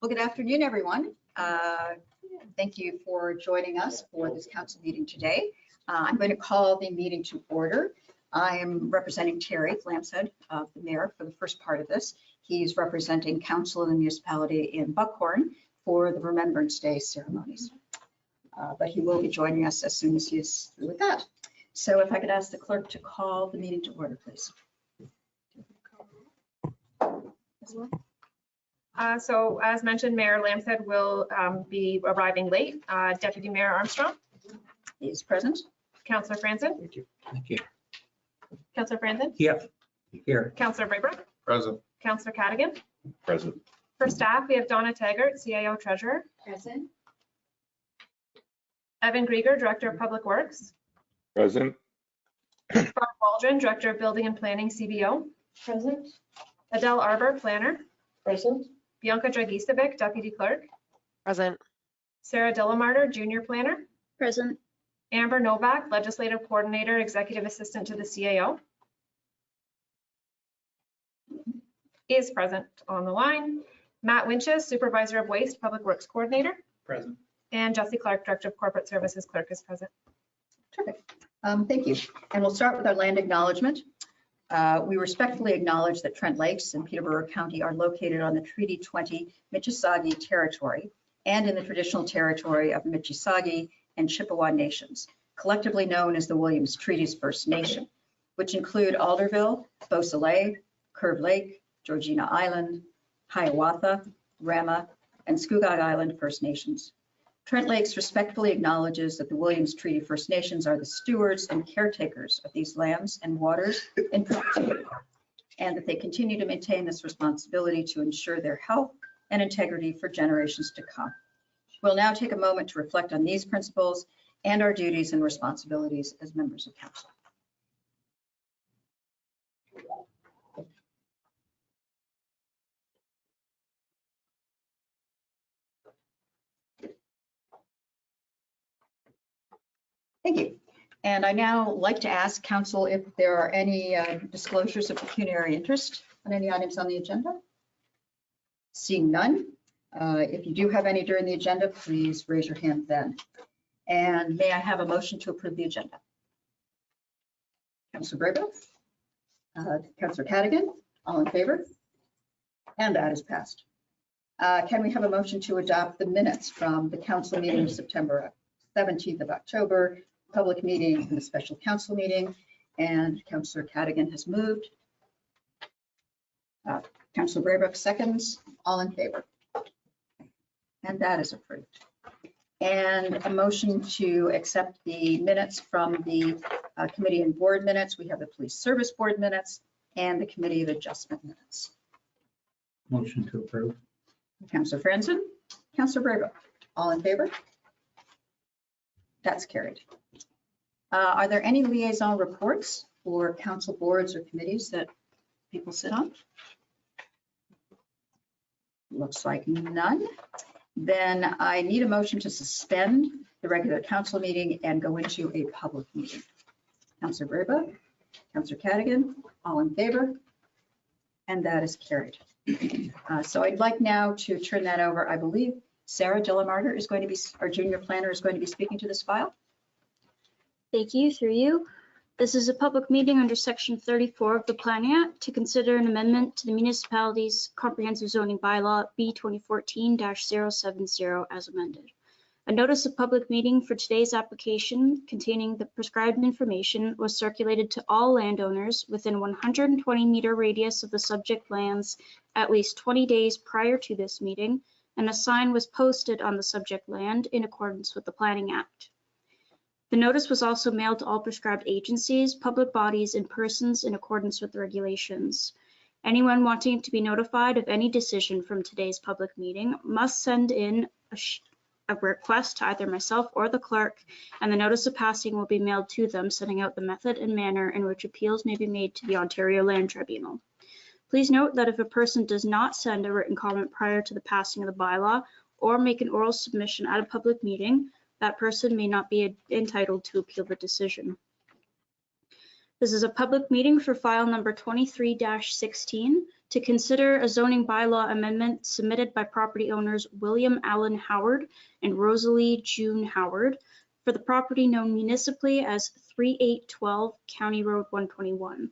Well, good afternoon, everyone. Thank you for joining us for this council meeting today. I'm going to call the meeting to order. I am representing Terry Lamshead, the mayor, for the first part of this. He's representing council and the municipality in Buckhorn for the Remembrance Day ceremonies. But he will be joining us as soon as he is through with that. So if I could ask the clerk to call the meeting to order, please. So as mentioned, Mayor Lamshead will be arriving late. Deputy Mayor Armstrong. He is present. Councillor Franzen. Thank you. Thank you. Councillor Franzen. Yep. Here. Councillor Braybrook. Present. Councillor Cadigan. Present. For staff, we have Donna Taggart, CAO Treasurer. Present. Evan Grieger, Director of Public Works. Present. Bob Waldron, Director of Building and Planning, CBO. Present. Adele Arbor, Planner. Present. Bianca Dragicevic, Deputy Clerk. Present. Sarah Dillamarter, Junior Planner. Present. Amber Novak, Legislative Coordinator, Executive Assistant to the CAO. Is present on the line. Matt Winches, Supervisor of Waste, Public Works Coordinator. Present. And Jesse Clark, Director of Corporate Services Clerk, is present. Terrific. Thank you. And we'll start with our land acknowledgement. We respectfully acknowledge that Trent Lakes and Peterborough County are located on the Treaty 20 Mississauga territory and in the traditional territory of Mississauga and Chippewa nations, collectively known as the Williams Treaties First Nation, which include Alderville, Beausoleil, Curve Lake, Georgina Island, Hiawatha, Rama, and Scugog Island First Nations. Trent Lakes respectfully acknowledges that the Williams Treaty First Nations are the stewards and caretakers of these lands and waters in perpetuity, and that they continue to maintain this responsibility to ensure their health and integrity for generations to come. We'll now take a moment to reflect on these principles and our duties and responsibilities as members of council. Thank you. And I now like to ask council if there are any disclosures of pecuniary interest on any items on the agenda. Seeing none, if you do have any during the agenda, please raise your hand then. And may I have a motion to approve the agenda? Councillor Braybrook, Councillor Cadigan, all in favor? And that is passed. Can we have a motion to adopt the minutes from the council meeting of September 17th of October, public meeting and the special council meeting? And Councillor Cadigan has moved. Councillor Braybrook seconds, all in favor. And that is approved. And a motion to accept the minutes from the committee and board minutes. We have the police service board minutes and the committee of adjustment minutes. Motion to approve. Councillor Franzen, Councillor Braybrook, all in favor? That's carried. Are there any liaison reports for council boards or committees that people sit on? Looks like none. Then I need a motion to suspend the regular council meeting and go into a public meeting. Councillor Braybrook, Councillor Cadigan, all in favor? And that is carried. So I'd like now to turn that over. I believe Sarah Dillamarter is going to be, our junior planner is going to be speaking to this file. Thank you. Through you. This is a public meeting under Section 34 of the Planning Act to consider an amendment to the municipality's comprehensive zoning bylaw B 2014-070 as amended. A notice of public meeting for today's application containing the prescribed information was circulated to all landowners within 120-meter radius of the subject lands at least 20 days prior to this meeting, and a sign was posted on the subject land in accordance with the Planning Act. The notice was also mailed to all prescribed agencies, public bodies, and persons in accordance with the regulations. Anyone wanting to be notified of any decision from today's public meeting must send in a request to either myself or the clerk, and the notice of passing will be mailed to them, setting out the method and manner in which appeals may be made to the Ontario Land Tribunal. Please note that if a person does not send a written comment prior to the passing of the bylaw or make an oral submission at a public meeting, that person may not be entitled to appeal the decision. This is a public meeting for file number 23-16 to consider a zoning bylaw amendment submitted by property owners William Allen Howard and Rosalie June Howard for the property known municipally as 3812 County Road 121.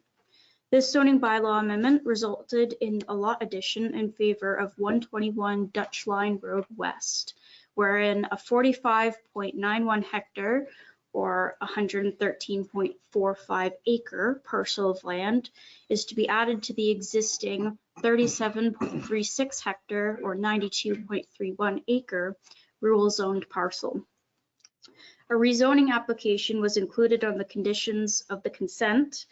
This zoning bylaw amendment resulted in a lot addition in favor of 121 Dutch Line Road West, wherein a 45.91 hectare or 113.45 acre parcel of land is to be added to the existing 37.36 hectare or 92.31 acre rural zoned parcel. A rezoning application was included on the conditions of the consent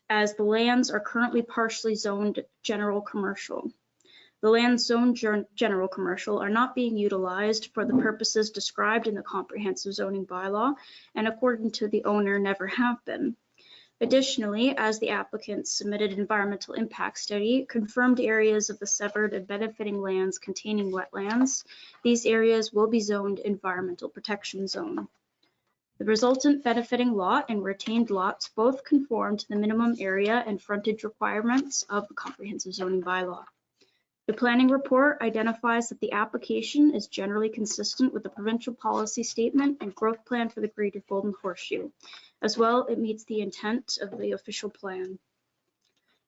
as the lands are currently partially zoned general commercial. The lands zoned general commercial are not being utilized for the purposes described in the comprehensive zoning bylaw and according to the owner never have been. Additionally, as the applicant submitted environmental impact study confirmed areas of the severed and benefiting lands containing wetlands, these areas will be zoned environmental protection zone. The resultant benefiting lot and retained lots both conform to the minimum area and frontage requirements of the comprehensive zoning bylaw. The planning report identifies that the application is generally consistent with the provincial policy statement and growth plan for the Greater Golden Horseshoe. As well, it meets the intent of the official plan.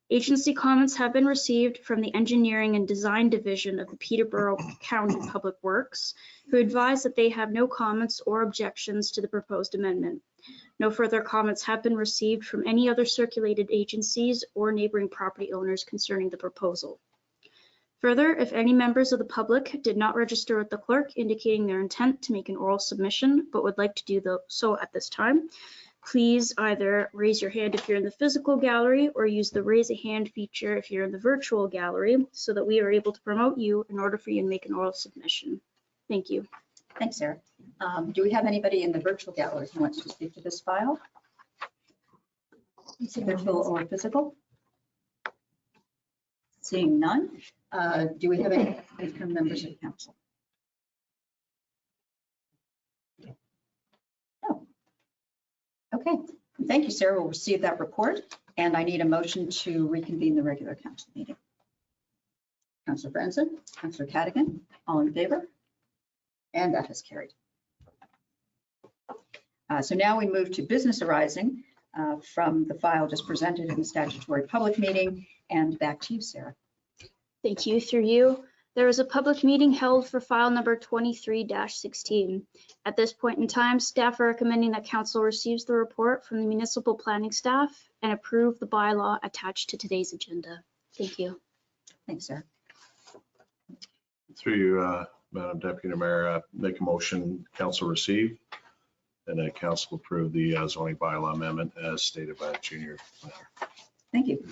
Agency comments have been received from the Engineering and Design Division of the Peterborough County Public Works, who advise that they have no comments or objections to the proposed amendment. No further comments have been received from any other circulated agencies or neighboring property owners concerning the proposal. Further, if any members of the public did not register with the clerk indicating their intent to make an oral submission but would like to do so at this time, please either raise your hand if you're in the physical gallery or use the raise a hand feature if you're in the virtual gallery so that we are able to promote you in order for you to make an oral submission. Thank you. Thanks, Sarah. Do we have anybody in the virtual gallery who wants to speak to this file? Virtual or physical? Seeing none. Do we have any from members of council? No. Okay, thank you, Sarah. We'll receive that report, and I need a motion to reconvene the regular council meeting. Councillor Branson, Councillor Cadigan, all in favor? And that has carried. So now we move to business arising from the file just presented in the statutory public meeting, and back to you, Sarah. Thank you. Through you, there was a public meeting held for file number 23-16. At this point in time, staff are recommending that council receives the report from the municipal planning staff and approve the bylaw attached to today's agenda. Thank you. Thanks, Sarah. Through you, Madam Deputy Mayor, make a motion council receive and that council approve the zoning bylaw amendment as stated by the junior planner. Thank you.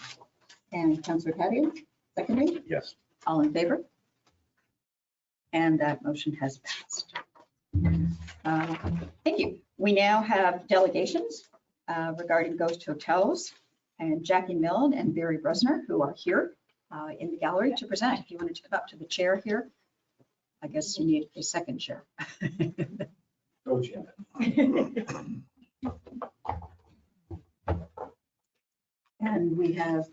And Councillor Cadigan, seconding? Yes. All in favor? And that motion has passed. Thank you. We now have delegations regarding ghost hotels, and Jackie Milne and Barry Brusner, who are here in the gallery to present. If you wanted to come up to the chair here, I guess you need a second chair. Oh, yeah. And we have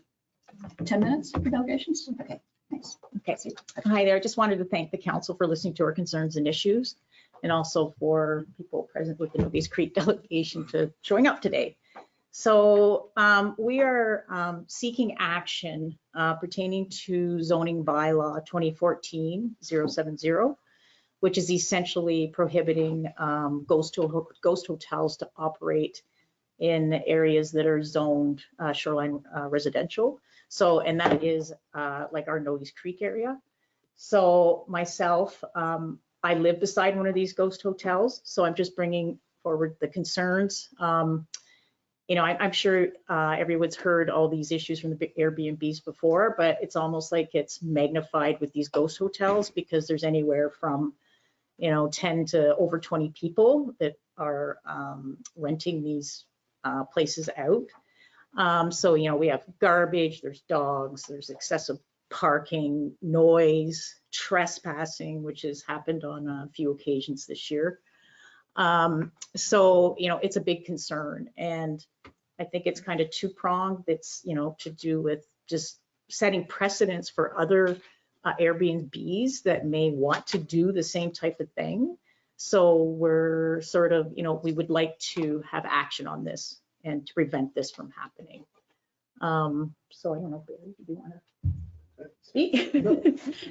10 minutes for delegations. Okay, thanks. Okay. Hi there. I just wanted to thank the council for listening to our concerns and issues, and also for people present with the Novice Creek delegation to showing up today. So we are seeking action pertaining to zoning bylaw 2014-070, which is essentially prohibiting ghost hotels to operate in areas that are zoned shoreline residential. So, and that is like our Novice Creek area. So myself, I live beside one of these ghost hotels, so I'm just bringing forward the concerns. You know, I'm sure everyone's heard all these issues from the big Airbnbs before, but it's almost like it's magnified with these ghost hotels because there's anywhere from, you know, 10 to over 20 people that are renting these places out. So, you know, we have garbage, there's dogs, there's excessive parking, noise, trespassing, which has happened on a few occasions this year. So, you know, it's a big concern. And I think it's kind of two-pronged. It's, to do with just setting precedents for other Airbnbs that may want to do the same type of thing. So we're sort of, we would like to have action on this and to prevent this from happening. So I don't know, Barry, do you want to speak?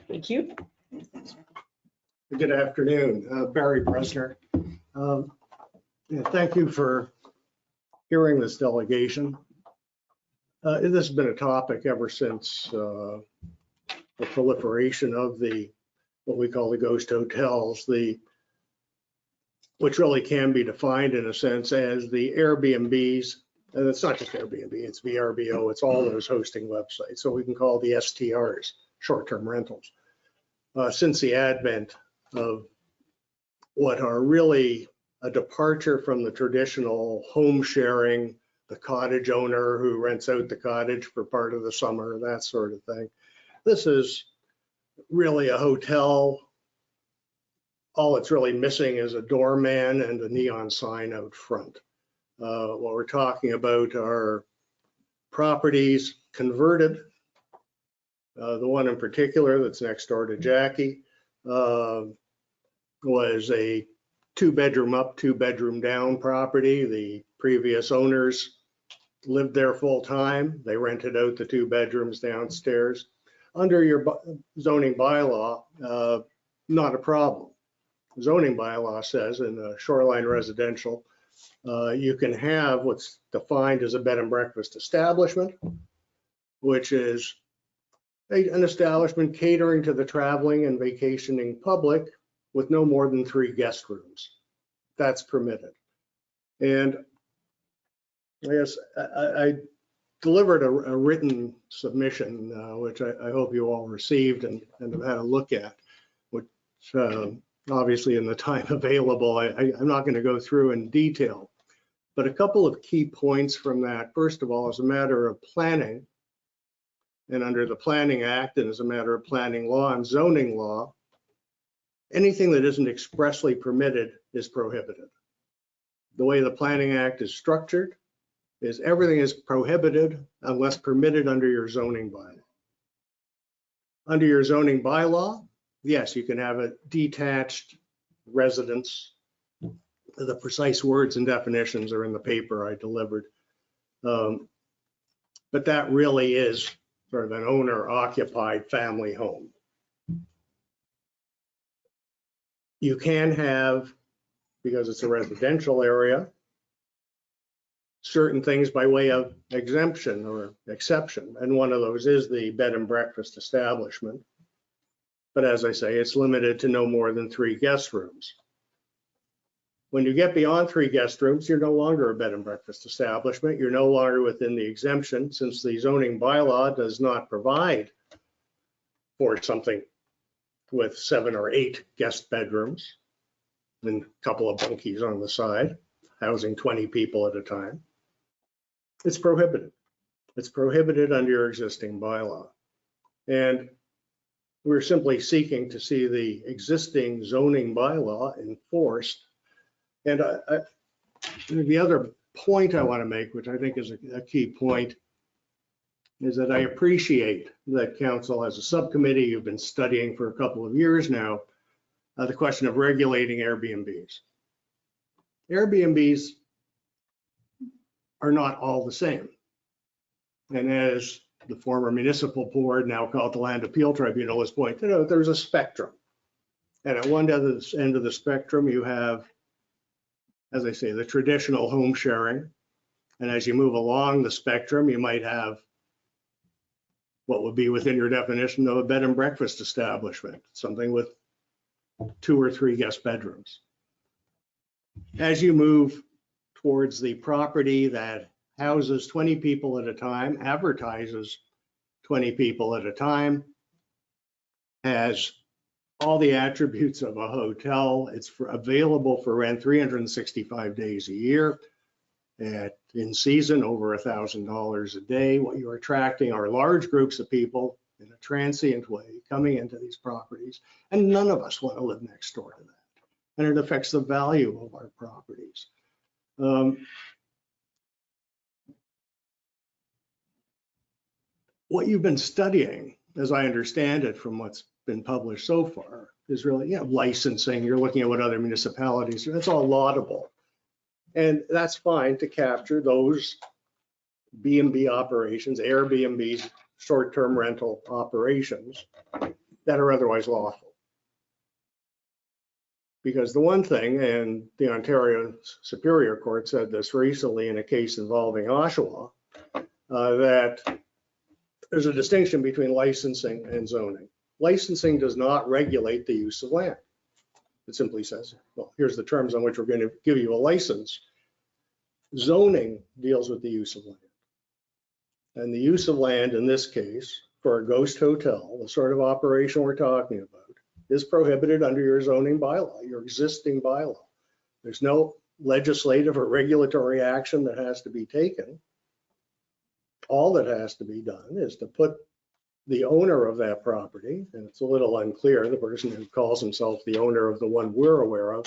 Thank you. Good afternoon, Barry Bresner. Thank you for hearing this delegation. This has been a topic ever since the proliferation of what we call the ghost hotels, which really can be defined in a sense as the Airbnbs. And it's not just Airbnb, it's VRBO, it's all those hosting websites. So we can call the STRs, short-term rentals. Since the advent of what are really a departure from the traditional home sharing, the cottage owner who rents out the cottage for part of the summer, that sort of thing. This is really a hotel. All it's really missing is a doorman and a neon sign out front. What we're talking about are properties converted. The one in particular that's next door to Jackie was a 2-bedroom up, 2-bedroom down property. The previous owners lived there full time. They rented out the 2 bedrooms downstairs. Under your zoning bylaw, not a problem. Zoning bylaw says in a shoreline residential, you can have what's defined as a bed and breakfast establishment, which is an establishment catering to the traveling and vacationing public with no more than 3 guest rooms. That's permitted. And I guess I delivered a written submission, which I hope you all received and have had a look at, which obviously in the time available, I'm not going to go through in detail, but a couple of key points from that. First of all, as a matter of planning, and under the Planning Act and as a matter of planning law and zoning law, anything that isn't expressly permitted is prohibited. The way the Planning Act is structured is everything is prohibited unless permitted under your zoning bylaw. Under your zoning bylaw, yes, you can have a detached residence. The precise words and definitions are in the paper I delivered. But that really is sort of an owner-occupied family home. You can have, because it's a residential area, certain things by way of exemption or exception. And one of those is the bed and breakfast establishment. But as I say, it's limited to no more than 3 guest rooms. When you get beyond 3 guest rooms, you're no longer a bed and breakfast establishment. You're no longer within the exemption, since the zoning bylaw does not provide for something with 7 or 8 guest bedrooms and a couple of bunkies on the side, housing 20 people at a time. It's prohibited. It's prohibited under your existing bylaw. And we're simply seeking to see the existing zoning bylaw enforced. And the other point I want to make, which I think is a key point, is that I appreciate that council has a subcommittee you've been studying for a couple of years now, the question of regulating Airbnbs. Airbnbs are not all the same. And as the former municipal board, now called the Land Appeal Tribunal, has pointed out, there's a spectrum. And at one end of the spectrum, you have, as I say, the traditional home sharing. And as you move along the spectrum, you might have what would be within your definition of a bed and breakfast establishment, something with 2 or 3 guest bedrooms. As you move towards the property that houses 20 people at a time, advertises 20 people at a time, has all the attributes of a hotel. It's available for rent 365 days a year. In season, over $1,000 a day. What you're attracting are large groups of people in a transient way coming into these properties. And none of us want to live next door to that. And it affects the value of our properties. what you've been studying, as I understand it from what's been published so far, is really, licensing. You're looking at what other municipalities do. That's all laudable. And that's fine to capture those B&B operations, Airbnbs, short-term rental operations that are otherwise lawful. Because the one thing, and the Ontario Superior Court said this recently in a case involving Oshawa, that there's a distinction between licensing and zoning. Licensing does not regulate the use of land. It simply says, well, here's the terms on which we're going to give you a license. Zoning deals with the use of land. And the use of land in this case, for a ghost hotel, the sort of operation we're talking about, is prohibited under your zoning bylaw, your existing bylaw. There's no legislative or regulatory action that has to be taken. All that has to be done is to put the owner of that property, and it's a little unclear, the person who calls himself the owner of the one we're aware of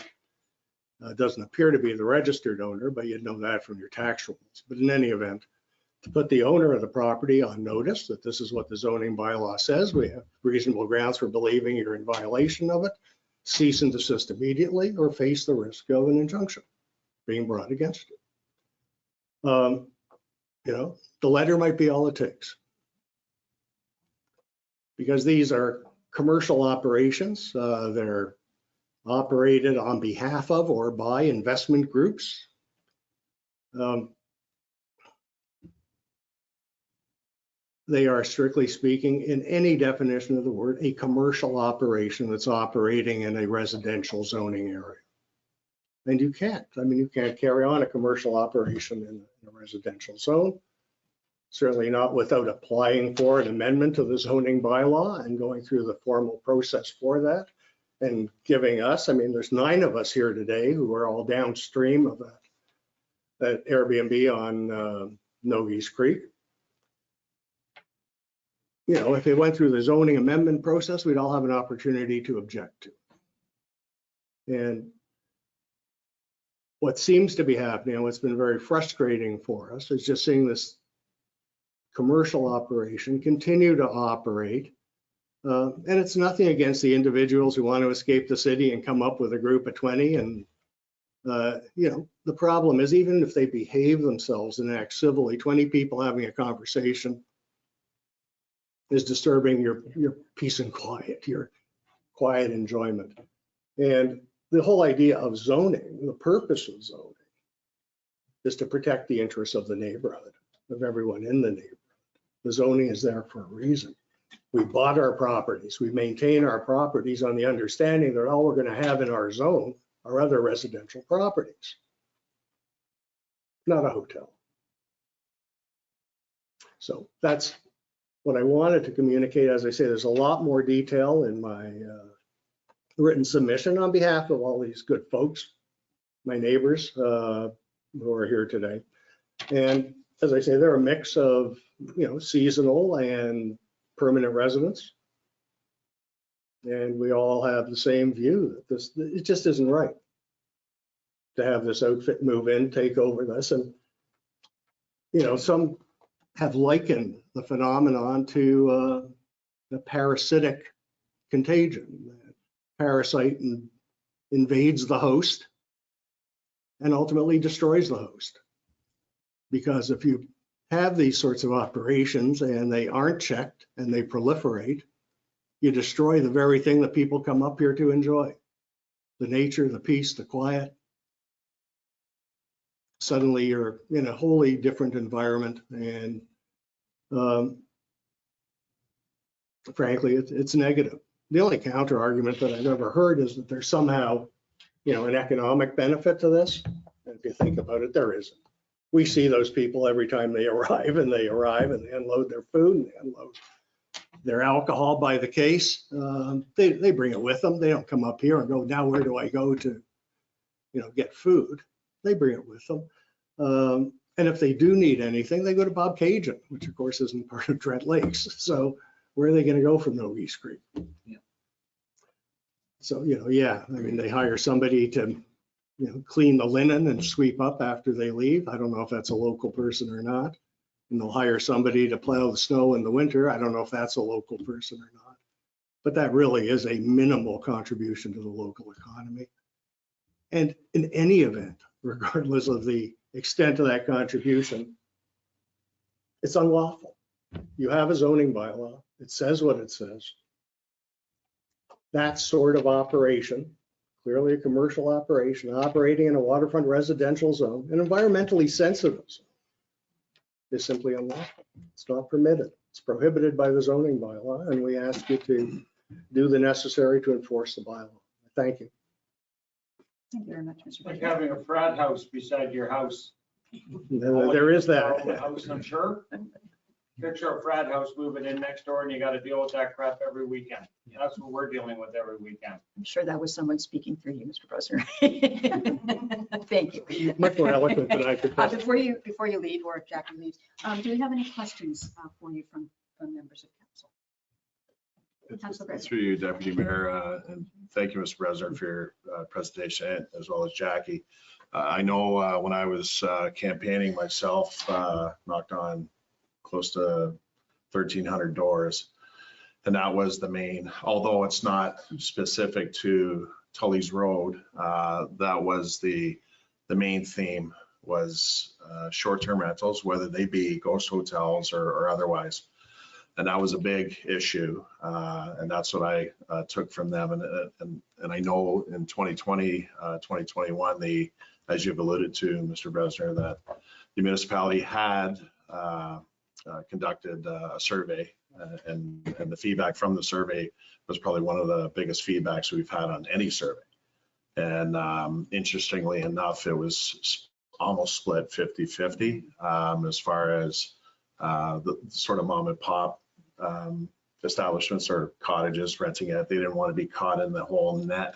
doesn't appear to be the registered owner, but you'd know that from your tax rules. But in any event, to put the owner of the property on notice that this is what the zoning bylaw says, we have reasonable grounds for believing you're in violation of it, cease and desist immediately, or face the risk of an injunction being brought against you. The letter might be all it takes. Because these are commercial operations, they're operated on behalf of or by investment groups. They are, strictly speaking, in any definition of the word, a commercial operation that's operating in a residential zoning area. And you can't carry on a commercial operation in a residential zone. Certainly not without applying for an amendment to the zoning bylaw and going through the formal process for that and giving us, there's 9 of us here today who are all downstream of that Airbnb on Nogies Creek. If it went through the zoning amendment process, we'd all have an opportunity to object to. And what seems to be happening, and what's been very frustrating for us, is just seeing this commercial operation continue to operate. And it's nothing against the individuals who want to escape the city and come up with a group of 20. And, the problem is, even if they behave themselves and act civilly, 20 people having a conversation is disturbing your peace and quiet, your quiet enjoyment. And the whole idea of zoning, the purpose of zoning, is to protect the interests of the neighborhood, of everyone in the neighborhood. The zoning is there for a reason. We bought our properties, we maintain our properties on the understanding that all we're going to have in our zone are other residential properties, not a hotel. So that's what I wanted to communicate. As I say, there's a lot more detail in my written submission on behalf of all these good folks, my neighbors who are here today. And as I say, they're a mix of, seasonal and permanent residents. And we all have the same view that it just isn't right to have this outfit move in, take over this. And, some have likened the phenomenon to the parasitic contagion. The parasite invades the host and ultimately destroys the host. Because if you have these sorts of operations and they aren't checked and they proliferate, you destroy the very thing that people come up here to enjoy. The nature, the peace, the quiet. Suddenly you're in a wholly different environment, and frankly, it's negative. The only counter argument that I've ever heard is that there's somehow, an economic benefit to this. And if you think about it, there isn't. We see those people every time they arrive and they unload their food and they unload their alcohol by the case. They bring it with them. They don't come up here and go, now where do I go to, get food? They bring it with them. And if they do need anything, they go to Bob Cajun, which of course isn't part of Trent Lakes. So where are they going to go from Nogies Creek? Yeah. So, they hire somebody to, clean the linen and sweep up after they leave. I don't know if that's a local person or not. and they'll hire somebody to plow the snow in the winter. I don't know if that's a local person or not, but that really is a minimal contribution to the local economy. And in any event, regardless of the extent of that contribution, it's unlawful. You have a zoning bylaw. It says what it says. That sort of operation, clearly a commercial operation, operating in a waterfront residential zone, an environmentally sensitive zone, is simply unlawful. It's not permitted. It's prohibited by the zoning bylaw, and we ask you to do the necessary to enforce the bylaw. Thank you. Thank you very much, Mr. Like President. having a frat house beside your house. There is Your own that. house, I'm sure. Picture a frat house moving in next door and you got to deal with that crap every weekend. That's what we're dealing with every weekend. I'm sure that was someone speaking through you, Mr. President. Thank you. Much more eloquent than I could. Before you leave, or if Jackie leaves, do we have any questions for you from members of council? Councilor Grayson. Through you, Deputy Mayor, and thank you, Mr. President, for your presentation, as well as Jackie. I know when I was campaigning myself, knocked on close to 1,300 doors, and that was the main, although it's not specific to Tully's Road, that was the main theme was short-term rentals, whether they be ghost hotels or otherwise. And that was a big issue, and that's what I took from them. And I know in 2020, 2021, as you've alluded to, Mr. Bresner, that the municipality had conducted a survey, and the feedback from the survey was probably one of the biggest feedbacks we've had on any survey. And interestingly enough, it was almost split 50-50 as far as the sort of mom and pop establishments or cottages renting it. They didn't want to be caught in the whole net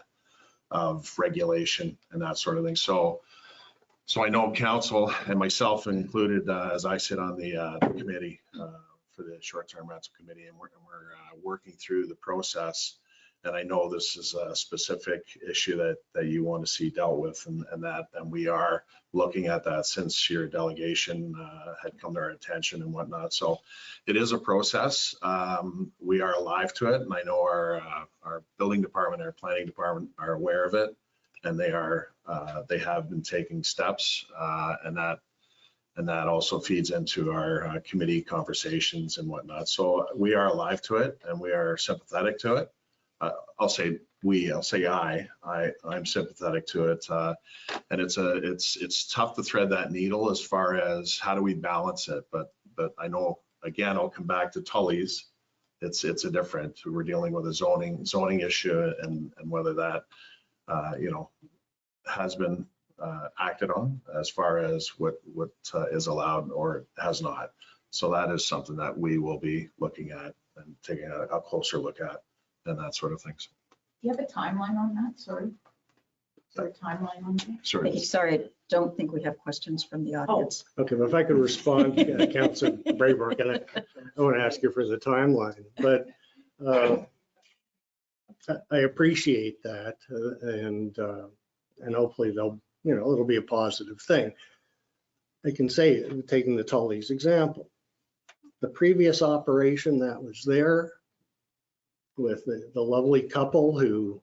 of regulation and that sort of thing. So I know council and myself included, as I sit on the committee for the short-term rental committee, and we're working through the process. And I know this is a specific issue that you want to see dealt with, and we are looking at that since your delegation had come to our attention and whatnot. So it is a process. We are alive to it, and I know our building department, our planning department are aware of it, and they have been taking steps, and that also feeds into our committee conversations and whatnot. So we are alive to it, and we are sympathetic to it. I'll say I'm sympathetic to it, and it's tough to thread that needle as far as how do we balance it. But I know, again, I'll come back to Tully's. It's a different. We're dealing with a zoning issue, and whether that has been acted on as far as what is allowed or has not. So that is something that we will be looking at and taking a closer look at, and that sort of things. Do you have a timeline on that? Sorry. Is there a timeline on that? Sorry, I don't think we have questions from the audience. Okay, but if I could respond, Councilor Brayburke, and I want to ask you for the timeline, but I appreciate that, and hopefully it'll be a positive thing. I can say, taking the Tully's example, the previous operation that was there with the lovely couple who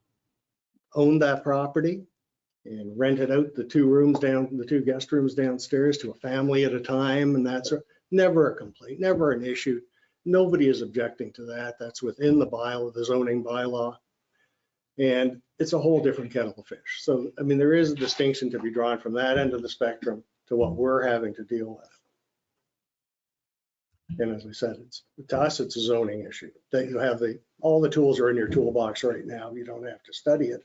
owned that property and rented out the two guest rooms downstairs to a family at a time, and that's never a complaint, never an issue. Nobody is objecting to that. That's within the zoning bylaw. And it's a whole different kettle of fish. So, I mean, there is a distinction to be drawn from that end of the spectrum to what we're having to deal with. And as I said, to us, it's a zoning issue. That you have all the tools are in your toolbox right now. You don't have to study it.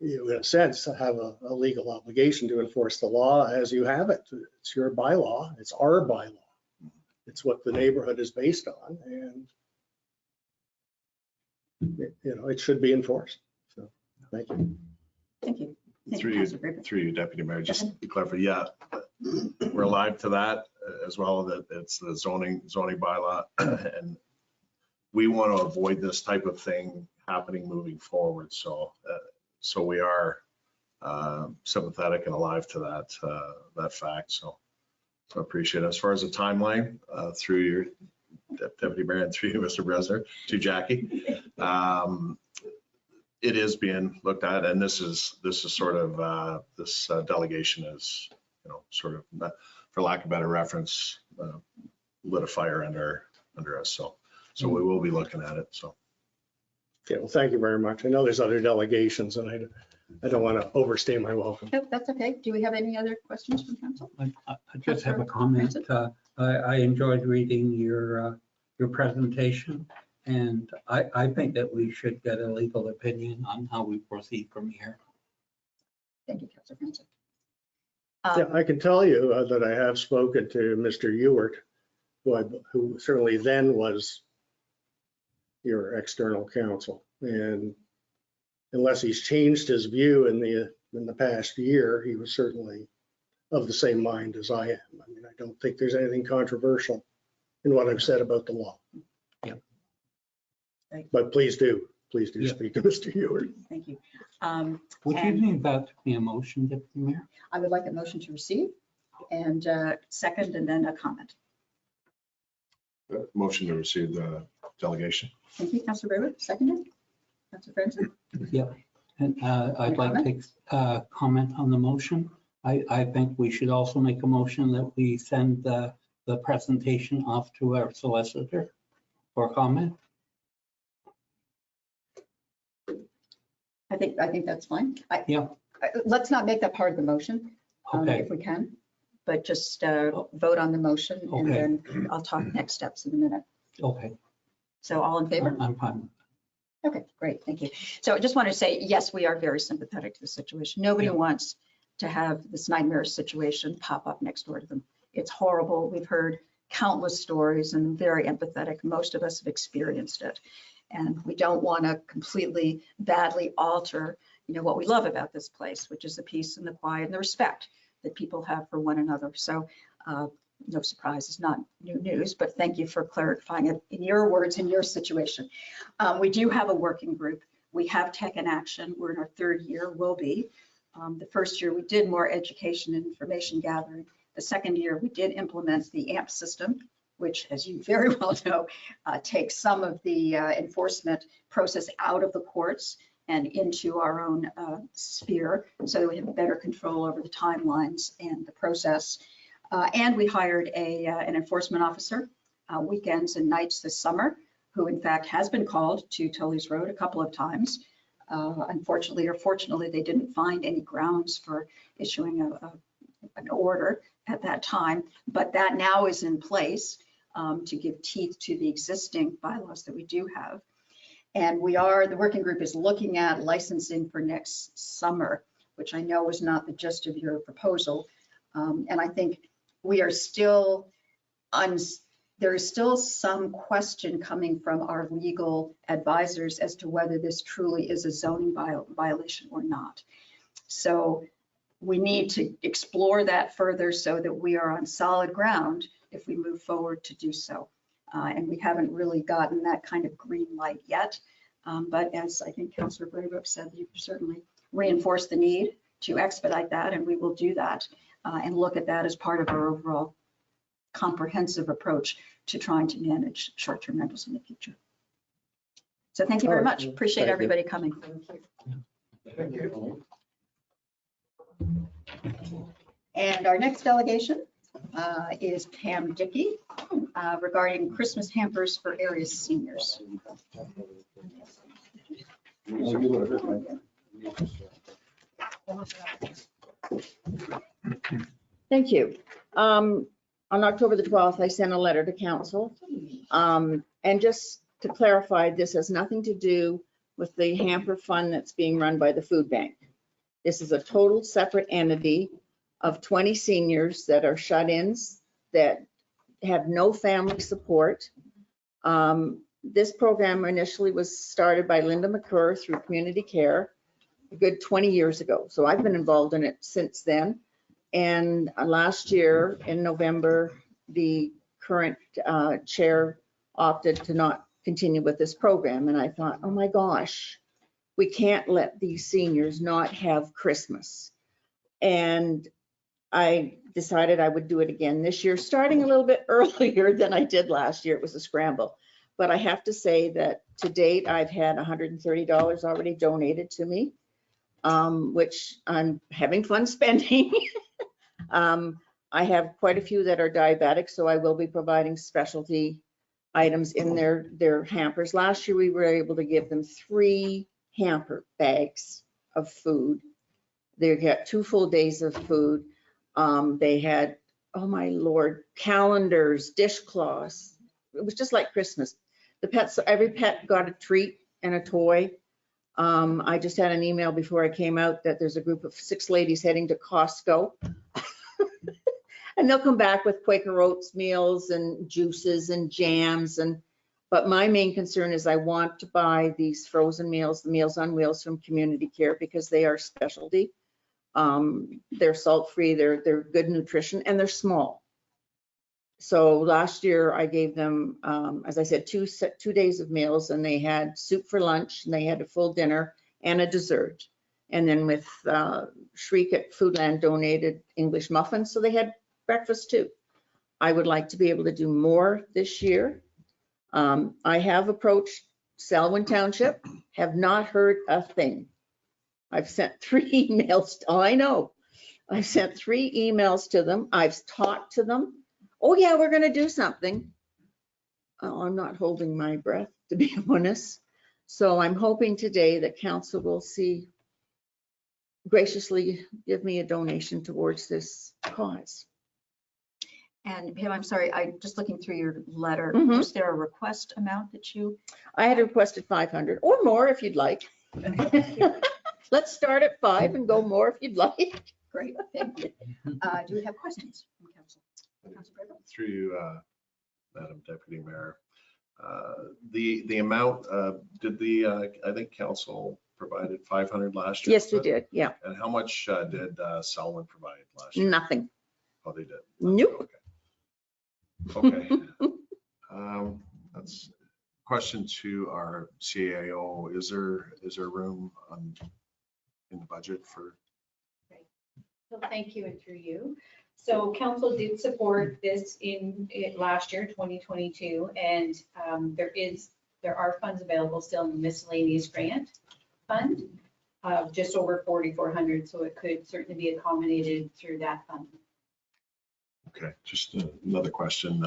You, in a sense, have a legal obligation to enforce the law as you have it. It's your bylaw. It's our bylaw. It's what the neighborhood is based on, and it should be enforced. So, thank you. Thank you. Thank Through you, Councilor Brayburke. you, Deputy Mayor, just to clarify, yeah, we're alive to that as well, that it's the zoning bylaw, and we want to avoid this type of thing happening moving forward. So we are sympathetic and alive to that fact. appreciate it. As far as the timeline, through your Deputy Mayor and through you, Mr. Bresner, to Jackie, it is being looked at, and this is sort of, this delegation is, sort of, for lack of better reference, lit a fire under us. So we will be looking at it, so. Okay, well, thank you very much. I know there's other delegations and I don't want to overstay my welcome. Nope, that's okay. Do we have any other questions from council? I just have a comment. I enjoyed reading your presentation, and I think that we should get a legal opinion on how we proceed from here. Thank you, Councilor Francis. Yeah, I can tell you that I have spoken to Mr. Ewart, who certainly then was your external counsel. And unless he's changed his view in the past year, he was certainly of the same mind as I am. I mean, I don't think there's anything controversial in what I've said about the law. Yeah. But please do Yeah. speak to Mr. Ewart. Thank you. Would you And- need about to be a motion, Deputy Mayor? I would like a motion to receive and second, and then a comment. Motion to receive the delegation. Thank you, Councilor Braywood. Seconded. Councilor Francis. Yeah. And I'd like to comment on the motion. I think we should also make a motion that we send the presentation off to our solicitor for comment. I think that's fine. Yeah. Let's not make that part of the motion, Okay. if we can, but just vote on the motion and Okay. then I'll talk next steps in a minute. Okay. So all in favor? I'm fine. Okay, great, thank you. So I just want to say, yes, we are very sympathetic to the situation. Nobody Yeah. wants to have this nightmare situation pop up next door to them. It's horrible. We've heard countless stories and very empathetic. Most of us have experienced it. And we don't want to completely badly alter, what we love about this place, which is the peace and the quiet and the respect that people have for one another. So no surprise, it's not new news, but thank you for clarifying it in your words, in your situation. We do have a working group. We have taken action. We're in our third year, will be. The first year we did more education and information gathering. The second year we did implement the AMP system, which, as you very well know, takes some of the enforcement process out of the courts and into our own sphere, so that we have better control over the timelines and the process. And we hired an enforcement officer, weekends and nights this summer, who in fact has been called to Tully's Road a couple of times. Unfortunately or fortunately, they didn't find any grounds for issuing an order at that time, but that now is in place to give teeth to the existing bylaws that we do have. And the working group is looking at licensing for next summer, which I know was not the gist of your proposal. And I think we are still there is still some question coming from our legal advisors as to whether this truly is a zoning violation or not. So we need to explore that further so that we are on solid ground if we move forward to do so. And we haven't really gotten that kind of green light yet. But as I think Councilor Braybrook said, you certainly reinforce the need to expedite that, and we will do that and look at that as part of our overall comprehensive approach to trying to manage short-term rentals in the future. So thank you very much. Appreciate everybody coming. Thank you. And our next delegation is Pam Dickey regarding Christmas hampers for area seniors. Thank you. On October the 12th, I sent a letter to council. And just to clarify, this has nothing to do with the hamper fund that's being run by the food bank. This is a total separate entity of 20 seniors that are shut-ins that have no family support. This program initially was started by Linda McCurr through Community Care a good 20 years ago. So I've been involved in it since then. And last year in November, the current chair opted to not continue with this program. And I thought, oh my gosh, we can't let these seniors not have Christmas. And I decided I would do it again this year, starting a little bit earlier than I did last year. It was a scramble. But I have to say that to date, I've had $130 already donated to me, which I'm having fun spending. I have quite a few that are diabetic, so I will be providing specialty items in their hampers. Last year, we were able to give them 3 hamper bags of food. They got 2 full days of food. They had, oh my Lord, calendars, dishcloths. It was just like Christmas. The pets, every pet got a treat and a toy. I just had an email before I came out that there's a group of 6 ladies heading to Costco. And they'll come back with Quaker Oats meals and juices and jams. But my main concern is I want to buy these frozen meals, the Meals on Wheels from Community Care, because they are specialty. They're salt-free, they're good nutrition, and they're small. So last year I gave them, as I said, 2 days of meals, and they had soup for lunch, and they had a full dinner and a dessert. And then with Shriek at Foodland donated English muffins, so they had breakfast too. I would like to be able to do more this year. I have approached Selwyn Township, have not heard a thing. I've sent 3 emails. I know. I've sent 3 emails to them. I've talked to them. Oh yeah, we're going to do something. Oh, I'm not holding my breath, to be honest. So I'm hoping today that council will graciously give me a donation towards this cause. And Pam, I'm sorry, I'm just looking through your letter. Mhm. Was there a request amount that you? I had requested 500 or more if you'd like. Let's start at 5 and go more if you'd like. Great, thank you. Do we have questions from council? Council Prather? Through you, Madam Deputy Mayor. The amount, I think council provided 500 last year? Yes, we did. Yeah, And how much did Selwyn provide last year? nothing. Oh, they did? Nope. Okay. That's question to our CAO. Is there room in the budget for? So thank you, and through you. So council did support this in last year, 2022, and there are funds available still in the miscellaneous grant fund of just over 4,400. So it could certainly be accommodated through that fund. Okay, just another question.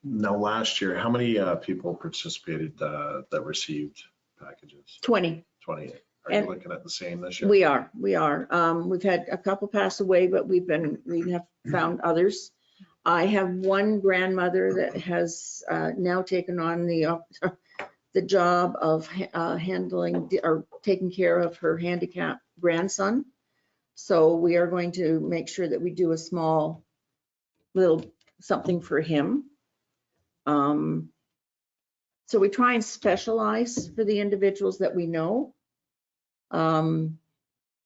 Now, last year, how many people participated that received packages? 20. 28. Are And you looking at the same this year? We are. We've had a couple pass away, but we have found others. I have one grandmother that has now taken on the job of handling or taking care of her handicapped grandson. So we are going to make sure that we do a small little something for him. So we try and specialize for the individuals that we know.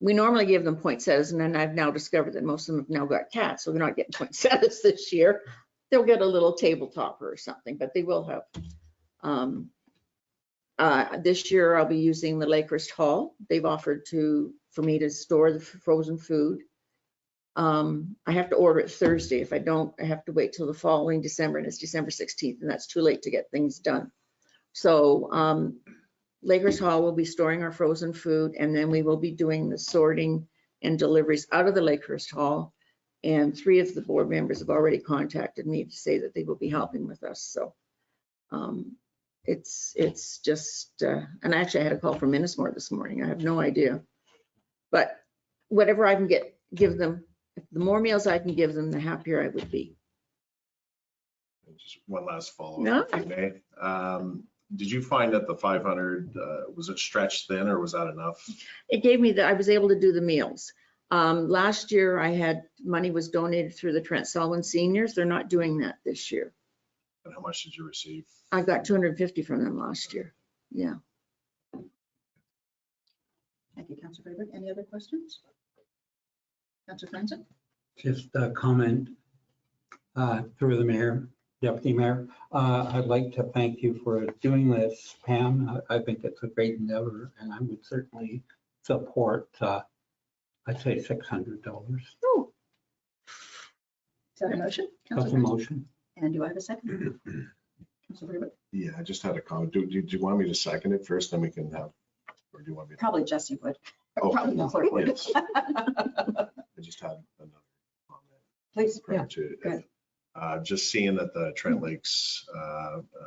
We normally give them poinsettias, and then I've now discovered that most of them have now got cats, so they're not getting poinsettias this year. They'll get a little table topper or something, but they will have. This year I'll be using the Lakehurst Hall. They've offered for me to store the frozen food. I have to order it Thursday. If I don't, I have to wait till the following December, and it's December 16th, and that's too late to get things done. So Lakers Hall will be storing our frozen food, and then we will be doing the sorting and deliveries out of the Lakehurst Hall. And 3 of the board members have already contacted me to say that they will be helping with us. So it's just, and actually I had a call from Minnesmore this morning. I have no idea. But whatever I can give them, the more meals I can give them, the happier I would be. Just one last follow-up, No. if you may. Did you find that the 500, was it stretched thin or was that enough? It gave me I was able to do the meals. Last year I had money was donated through the Trent Selwyn Seniors. They're not doing that this year. And how much did you receive? I got 250 from them last year. Yeah. Thank you, Councilor Grayberg. Any other questions? Councilor Franzen? Just a comment through the mayor, deputy mayor. I'd like to thank you for doing this, Pam. I think it's a great endeavor, and I would certainly support, I'd say $600. Oh, that a motion? That's a Councilor Trent? motion. And do I have a second? Councilor Greenwood? Yeah, I just had a comment. Do you want me to second it first, then we can have, or do you want me to? Probably Jesse would. Oh, Probably the clerk would. yes. I just had another comment. Please. prior to go ahead. just seeing that the Trent Lakes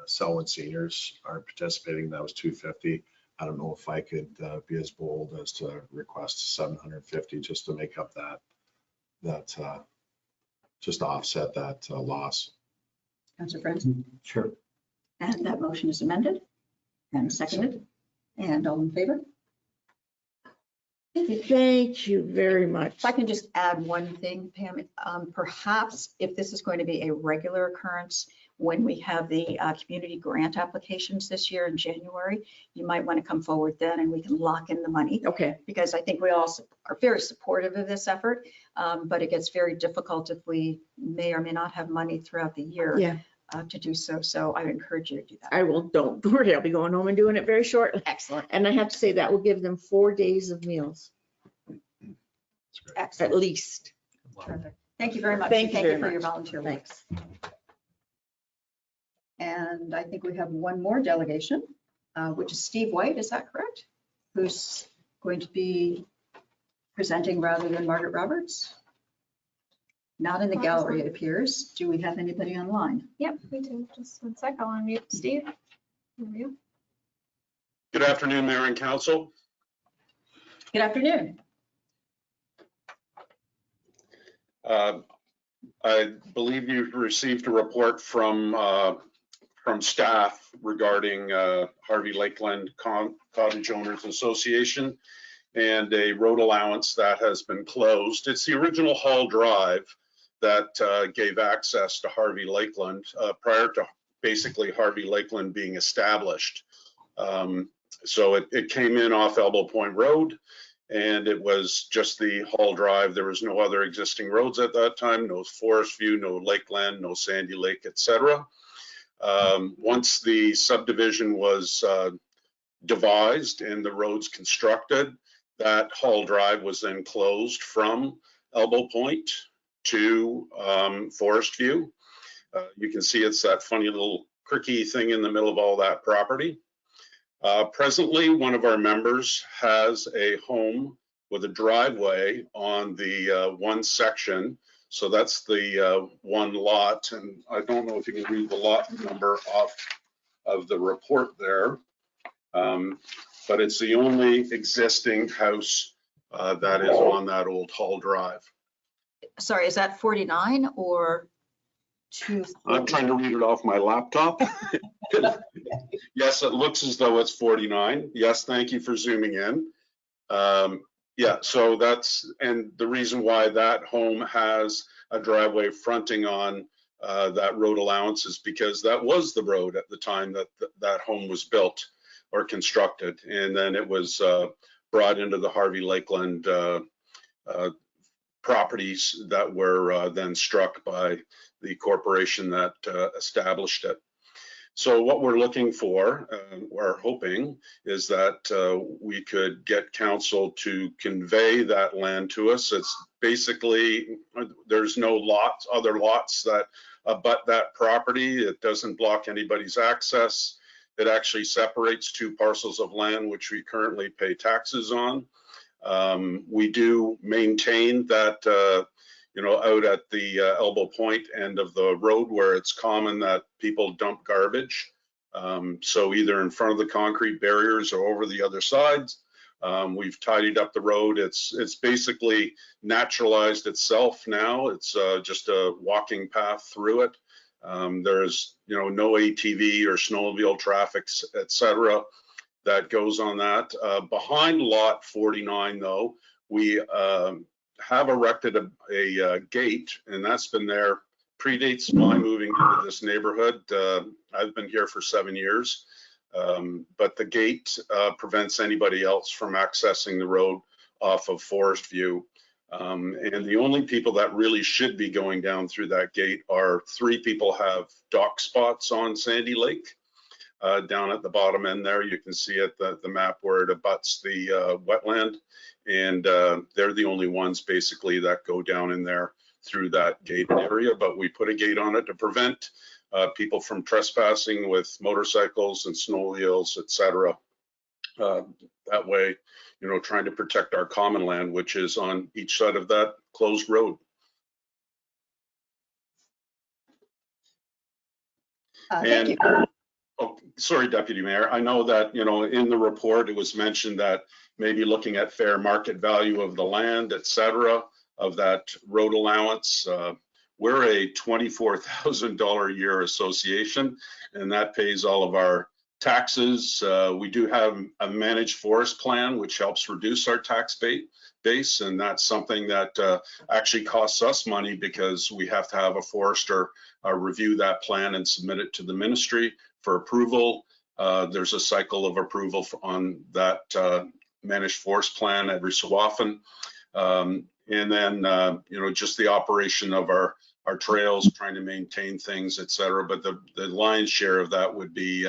Selwyn seniors are participating, that was 250. I don't know if I could be as bold as to request 750 just to make up that just to offset that loss. Councilor Friends? Sure. And that motion is amended and seconded. And all in favor? Thank you. Thank you very much. If I can just add one thing, Pam, perhaps if this is going to be a regular occurrence, when we have the community grant applications this year in January, you might want to come forward then and we can lock in the money. Okay, Because I think we all are very supportive of this effort, but it gets very difficult if we may or may not have money throughout the year yeah, to do so. So I would encourage you to do that. I will, don't worry, I'll be going home and doing it very shortly. Excellent. And I have to say that will give them 4 days of meals, That's great. at Excellent. least. Terrific. Thank you very much. Thank you very for your much. volunteer work. Thanks. And I think we have one more delegation, which is Steve White, is that correct? Who's going to be presenting rather than Margaret Roberts? Not in the gallery, it appears. Do we have anybody online? Yep, we do. Just one sec. I'll unmute Steve. There we go. Good afternoon, Mayor and Council. Good afternoon. I believe you've received a report from staff regarding Harvey Lakeland Cottage Owners Association and a road allowance that has been closed. It's the original Hall Drive that gave access to Harvey Lakeland prior to basically Harvey Lakeland being established. So it came in off Elbow Point Road, and it was just the Hall Drive. There was no other existing roads at that time, no Forest View, no Lakeland, no Sandy Lake, etc. Once the subdivision was devised and the roads constructed, that Hall Drive was then closed from Elbow Point to Forest View. You can see it's that funny little cricky thing in the middle of all that property. Presently, one of our members has a home with a driveway on the one section. So that's the one lot. And I don't know if you can read the lot number off of the report there. But it's the only existing house that is on that old Hall Drive. Sorry, is that 49 or 2? I'm trying to read it off my laptop. Yes, it looks as though it's 49. Yes, thank you for zooming in. Yeah, so that's, and the reason why that home has a driveway fronting on that road allowance is because that was the road at the time that that home was built or constructed. And then it was brought into the Harvey Lakeland properties that were then struck by the corporation that established it. So what we're looking for, or hoping, is that we could get council to convey that land to us. It's basically, there's no lots, other lots that abut that property. It doesn't block anybody's access. It actually separates 2 parcels of land, which we currently pay taxes on. We do maintain that out at the Elbow Point end of the road where it's common that people dump garbage. So either in front of the concrete barriers or over the other sides. We've tidied up the road. It's basically naturalized itself now. It's just a walking path through it. There's no ATV or snowmobile traffic, etc. that goes on that. Behind lot 49 though, we have erected a gate, and that's been there, predates my moving into this neighborhood. I've been here for 7 years, but the gate prevents anybody else from accessing the road off of Forest View. And the only people that really should be going down through that gate are 3 people have dock spots on Sandy Lake. Down at the bottom end there, you can see at the map where it abuts the wetland. And they're the only ones basically that go down in there through that gated area, but we put a gate on it to prevent people from trespassing with motorcycles and snow wheels, et cetera. That way, you know, trying to protect our common land, which is on each side of that closed road. Thank you. Oh, sorry, Deputy Mayor. I know that, you know, in the report, it was mentioned that maybe looking at fair market value of the land, et cetera, of that road allowance. We're a $24,000 a year association, and that pays all of our taxes. We do have a managed forest plan, which helps reduce our tax base, and that's something that actually costs us money because we have to have a forester review that plan and submit it to the ministry for approval. There's a cycle of approval on that managed forest plan every so often. And then, you know, just the operation of our trails, trying to maintain things, et cetera. But the lion's share of that would be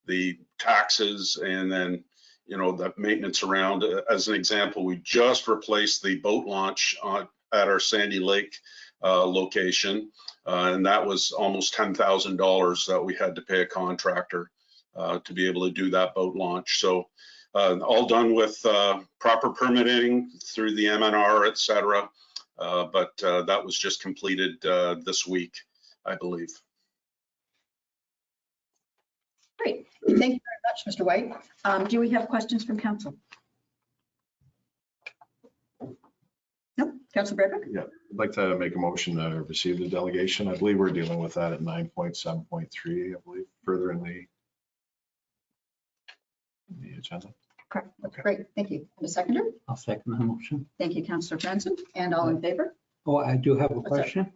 the taxes and then, you know, the maintenance around. As an example, we just replaced the boat launch at our Sandy Lake location. And that was almost $10,000 that we had to pay a contractor to be able to do that boat launch. So all done with proper permitting through the MNR, et cetera. But that was just completed this week, I believe. Great. Thank you very much, Mr. White. Do we have questions from council? No, Councilor Bradbrook? Yeah, I'd like to make a motion to receive the delegation. I believe we're dealing with that at 9.7.3, I believe, further in the agenda. Correct. Okay. Great, thank you. And a seconder? I'll second the motion. Thank you, Councilor Franson. And all in favor? Oh, I do have a What's that? question.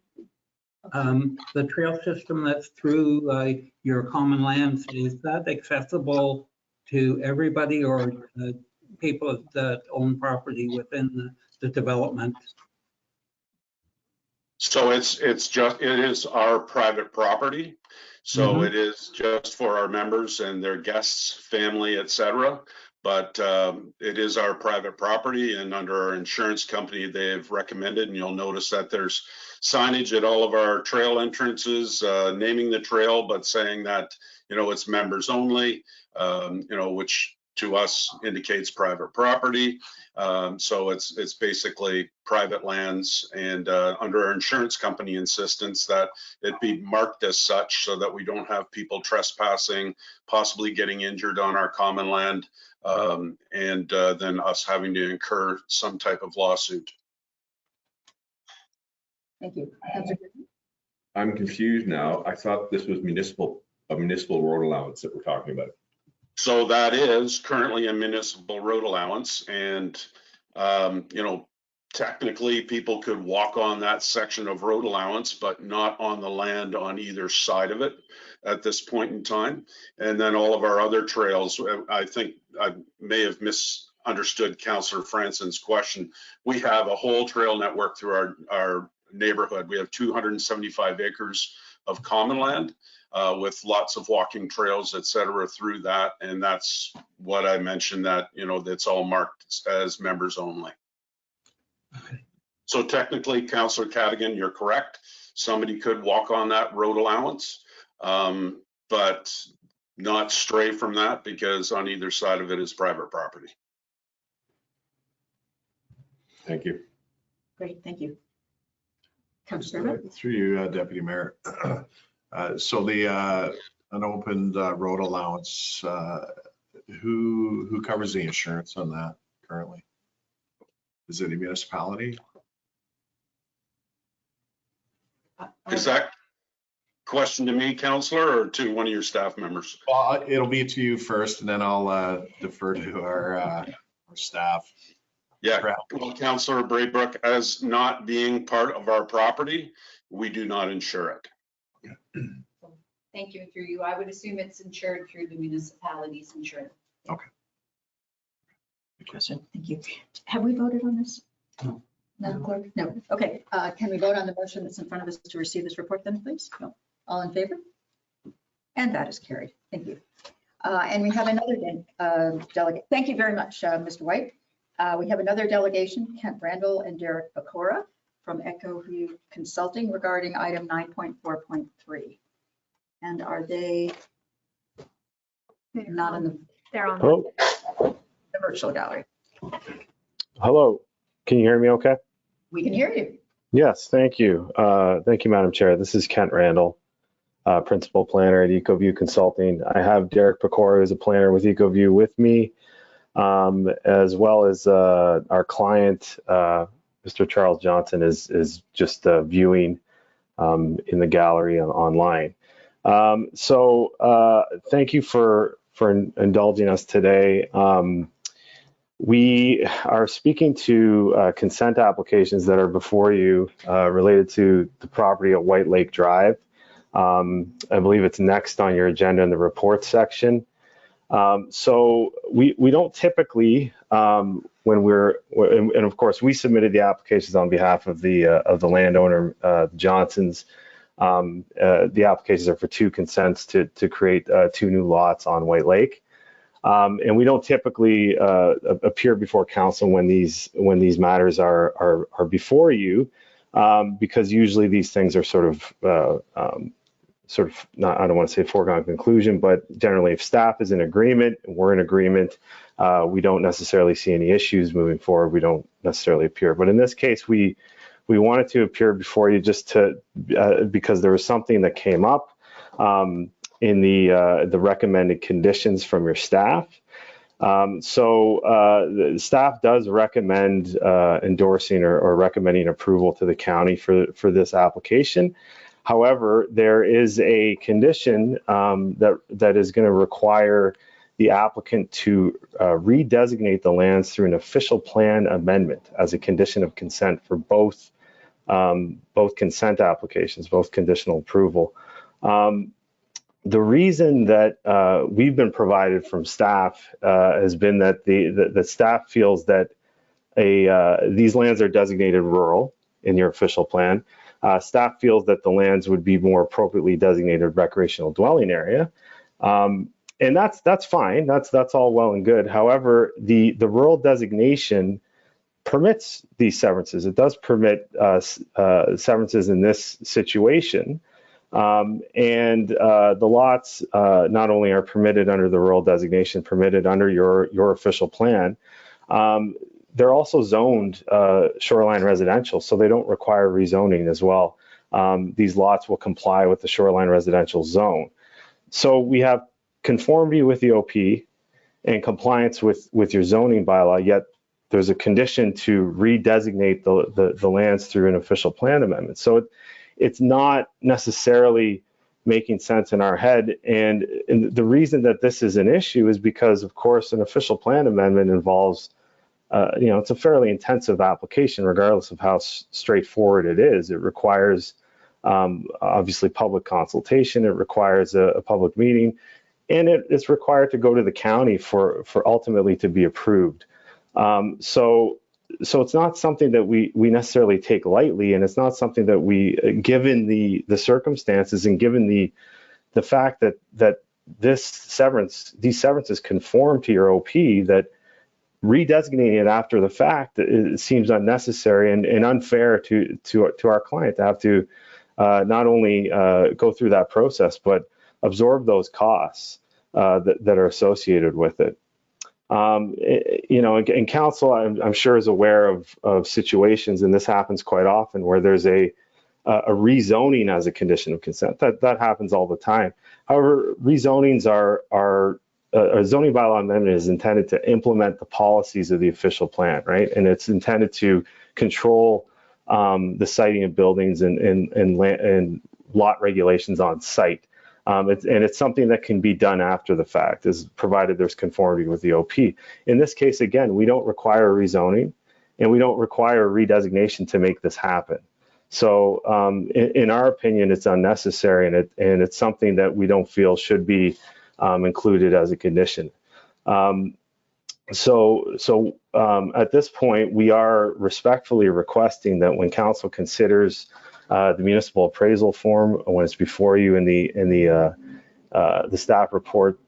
The trail system that's through your common lands, is that accessible to everybody or people that own property within the development? So it is our private property. So it is just for our members and their guests, family, et cetera. But it is our private property, and under our insurance company, they've recommended, and you'll notice that there's signage at all of our trail entrances, naming the trail, but saying that, you know, it's members only, you know, which to us indicates private property. So it's basically private lands, and under our insurance company insistence that it be marked as such so that we don't have people trespassing, possibly getting injured on our common land, and then us having to incur some type of lawsuit. Thank you. Councilor Griffin? I'm confused now. I thought this was a municipal road allowance that we're talking about. So that is currently a municipal road allowance, and you know, technically people could walk on that section of road allowance, but not on the land on either side of it at this point in time. And then all of our other trails, I think I may have misunderstood Councillor Franson's question. We have a whole trail network through our neighborhood. We have 275 acres of common land with lots of walking trails, et cetera, through that. And that's what I mentioned, that, you know, that's all marked as members only. Okay. So technically, Councillor Cadigan, you're correct. Somebody could walk on that road allowance, but not stray from that, because on either side of it is private property. Thank you. Great, thank you. Councilor Through you, Deputy Mayor. So the unopened road allowance, who covers the insurance on that currently? Is it a municipality? Is that question to me, Councillor, or to one of your staff members? Well, it'll be to you first, and then I'll defer to our staff. Yeah, well, Councillor Braybrook, as not being part of our property, we do not insure it. Thank you. Through you, I would assume it's insured through the municipality's insurance. Okay. Question, thank you. Have we voted on this? No. No, clerk? No. Okay, can we vote on the motion that's in front of us to receive this report then, please? No. All in favor? And that is carried. Thank you. And we have another delegate. Thank you very much, Mr. White. We have another delegation, Kent Randall and Derek Pecora, from EchoView Consulting regarding item 9.4.3. And are they not in They're on. Hello, the virtual gallery? hello. Can you hear me okay? We can hear you. Yes, thank you. Thank you, Madam Chair. This is Kent Randall, Principal Planner at EchoView Consulting. I have Derek Pecora, who's a planner with EchoView, with me, as well as our client, Mr. Charles Johnson, is just viewing in the gallery online. Thank you for indulging us today. We are speaking to consent applications that are before you related to the property at White Lake Drive. I believe it's next on your agenda in the reports section. We don't typically, and of course we submitted the applications on behalf of the landowner, Johnsons. The applications are for 2 consents to create 2 new lots on White Lake. And we don't typically appear before council when these matters are before you, because usually these things are sort of not, I don't want to say foregone conclusion, but generally if staff is in agreement, we're in agreement, we don't necessarily see any issues moving forward. We don't necessarily appear. But in this case, we wanted to appear before you just to because there was something that came up in the recommended conditions from your staff. The staff does recommend endorsing or recommending approval to the county for this application. However, there is a condition that is going to require the applicant to redesignate the lands through an official plan amendment as a condition of consent for both consent applications, both conditional approval. The reason that we've been provided from staff has been that the staff feels that these lands are designated rural in your official plan. Staff feels that the lands would be more appropriately designated recreational dwelling area. And that's fine. That's all well and good. However, the rural designation permits these severances. It does permit severances in this situation. The lots not only are permitted under the rural designation, permitted under your official plan, they're also zoned shoreline residential, so they don't require rezoning as well. These lots will comply with the shoreline residential zone. So we have conformity with the OP and compliance with your zoning bylaw, yet there's a condition to redesignate the lands through an official plan amendment. So it's not necessarily making sense in our head. And the reason that this is an issue is because, of course, an official plan amendment involves, it's a fairly intensive application, regardless of how straightforward it is. It requires, obviously, public consultation. It requires a public meeting, and it's required to go to the county for ultimately to be approved. So it's not something that we necessarily take lightly, and it's not something that we, given the circumstances and given the fact that these severances conform to your OP, that redesignating it after the fact, it seems unnecessary and unfair to our client to have to not only go through that process, but absorb those costs that are associated with it. And council, I'm sure, is aware of situations, and this happens quite often, where there's a rezoning as a condition of consent. That happens all the time. However, rezonings a zoning bylaw amendment is intended to implement the policies of the official plan, right? And it's intended to control the siting of buildings and lot regulations on site. It's something that can be done after the fact, is provided there's conformity with the OP. In this case, again, we don't require rezoning, and we don't require redesignation to make this happen. So in our opinion, it's unnecessary, and it's something that we don't feel should be included as a condition. So at this point, we are respectfully requesting that when council considers the municipal appraisal form, when it's before you in the staff report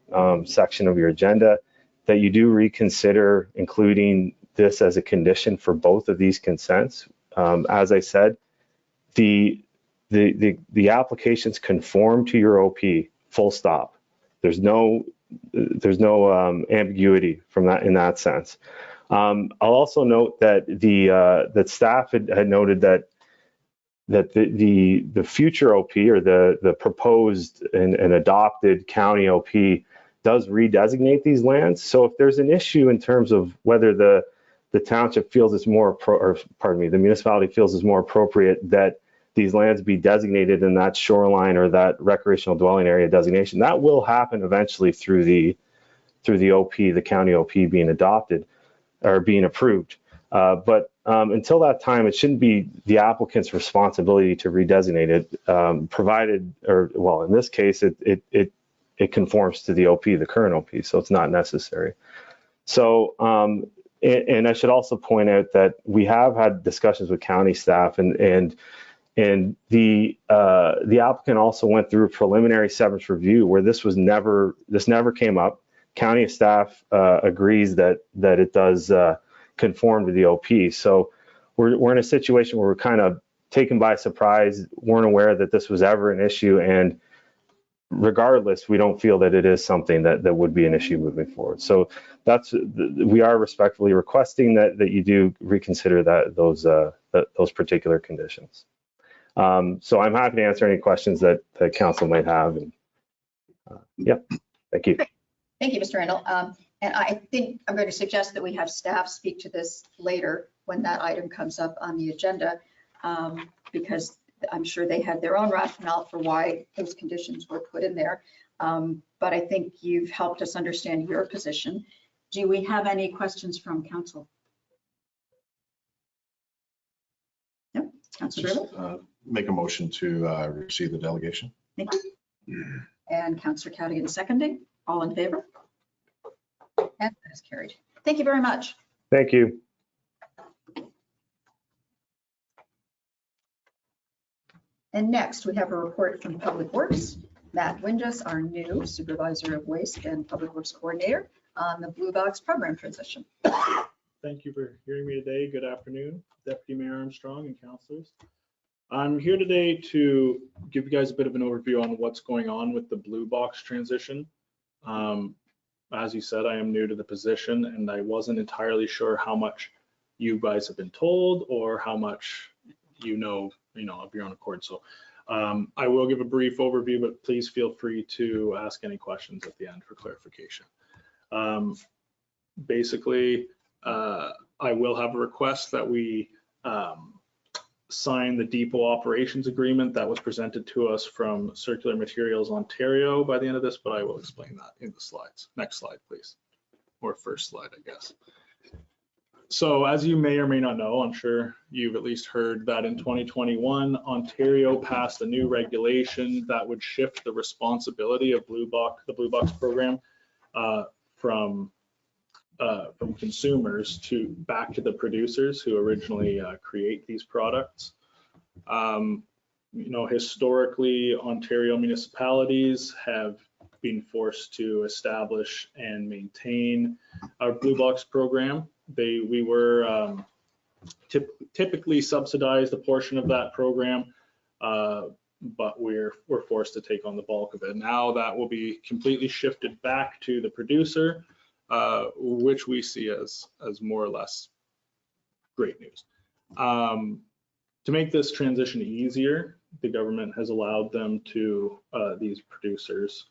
section of your agenda, that you do reconsider including this as a condition for both of these consents. As I said, the applications conform to your OP, full stop. There's no ambiguity from that in that sense. I'll also note that that staff had noted that the future OP, or the proposed and adopted county OP, does redesignate these lands. So if there's an issue in terms of whether the township feels it's more, the municipality feels it's more appropriate that these lands be designated in that shoreline or that recreational dwelling area designation, that will happen eventually through the OP, the county OP being adopted or being approved. But until that time, it shouldn't be the applicant's responsibility to redesignate it, provided, or well, in this case, it conforms to the OP, the current OP, so it's not necessary. So, and I should also point out that we have had discussions with county staff, and the applicant also went through a preliminary severance review where this never came up. County staff agrees that it does conform to the OP. So we're in a situation where we're kind of taken by surprise, weren't aware that this was ever an issue, and regardless, we don't feel that it is something that would be an issue moving forward. So we are respectfully requesting that you do reconsider those particular conditions. So I'm happy to answer any questions that the council might have. And yeah, thank you. Thank you, Mr. Randall. And I think I'm going to suggest that we have staff speak to this later when that item comes up on the agenda, because I'm sure they had their own rationale for why those conditions were put in there. But I think you've helped us understand your position. Do we have any questions from council? No, Councilor Gribble? Make a motion to receive the delegation. Thank you. And Councilor Cadigan seconding. All in favor? And that is carried. Thank you very much. Thank you. And next, we have a report from Public Works. Matt Winges, our new Supervisor of Waste and Public Works Coordinator, on the Blue Box program transition. Thank you for hearing me today. Good afternoon, Deputy Mayor Armstrong and councilors. I'm here today to give you guys a bit of an overview on what's going on with the Blue Box transition. As you said, I am new to the position, and I wasn't entirely sure how much you guys have been told or how much you know of your own accord. So I will give a brief overview, but please feel free to ask any questions at the end for clarification. Basically, I will have a request that we sign the depot operations agreement that was presented to us from Circular Materials Ontario by the end of this, but I will explain that in the slides. Next slide, please. Or first slide, I guess. So as you may or may not know, I'm sure you've at least heard that in 2021, Ontario passed a new regulation that would shift the responsibility of the Blue Box program from consumers back to the producers who originally create these products. Historically, Ontario municipalities have been forced to establish and maintain our Blue Box program. We were typically subsidized a portion of that program, but we're forced to take on the bulk of it. Now that will be completely shifted back to the producer, which we see as more or less great news. To make this transition easier, the government has allowed them to, these producers,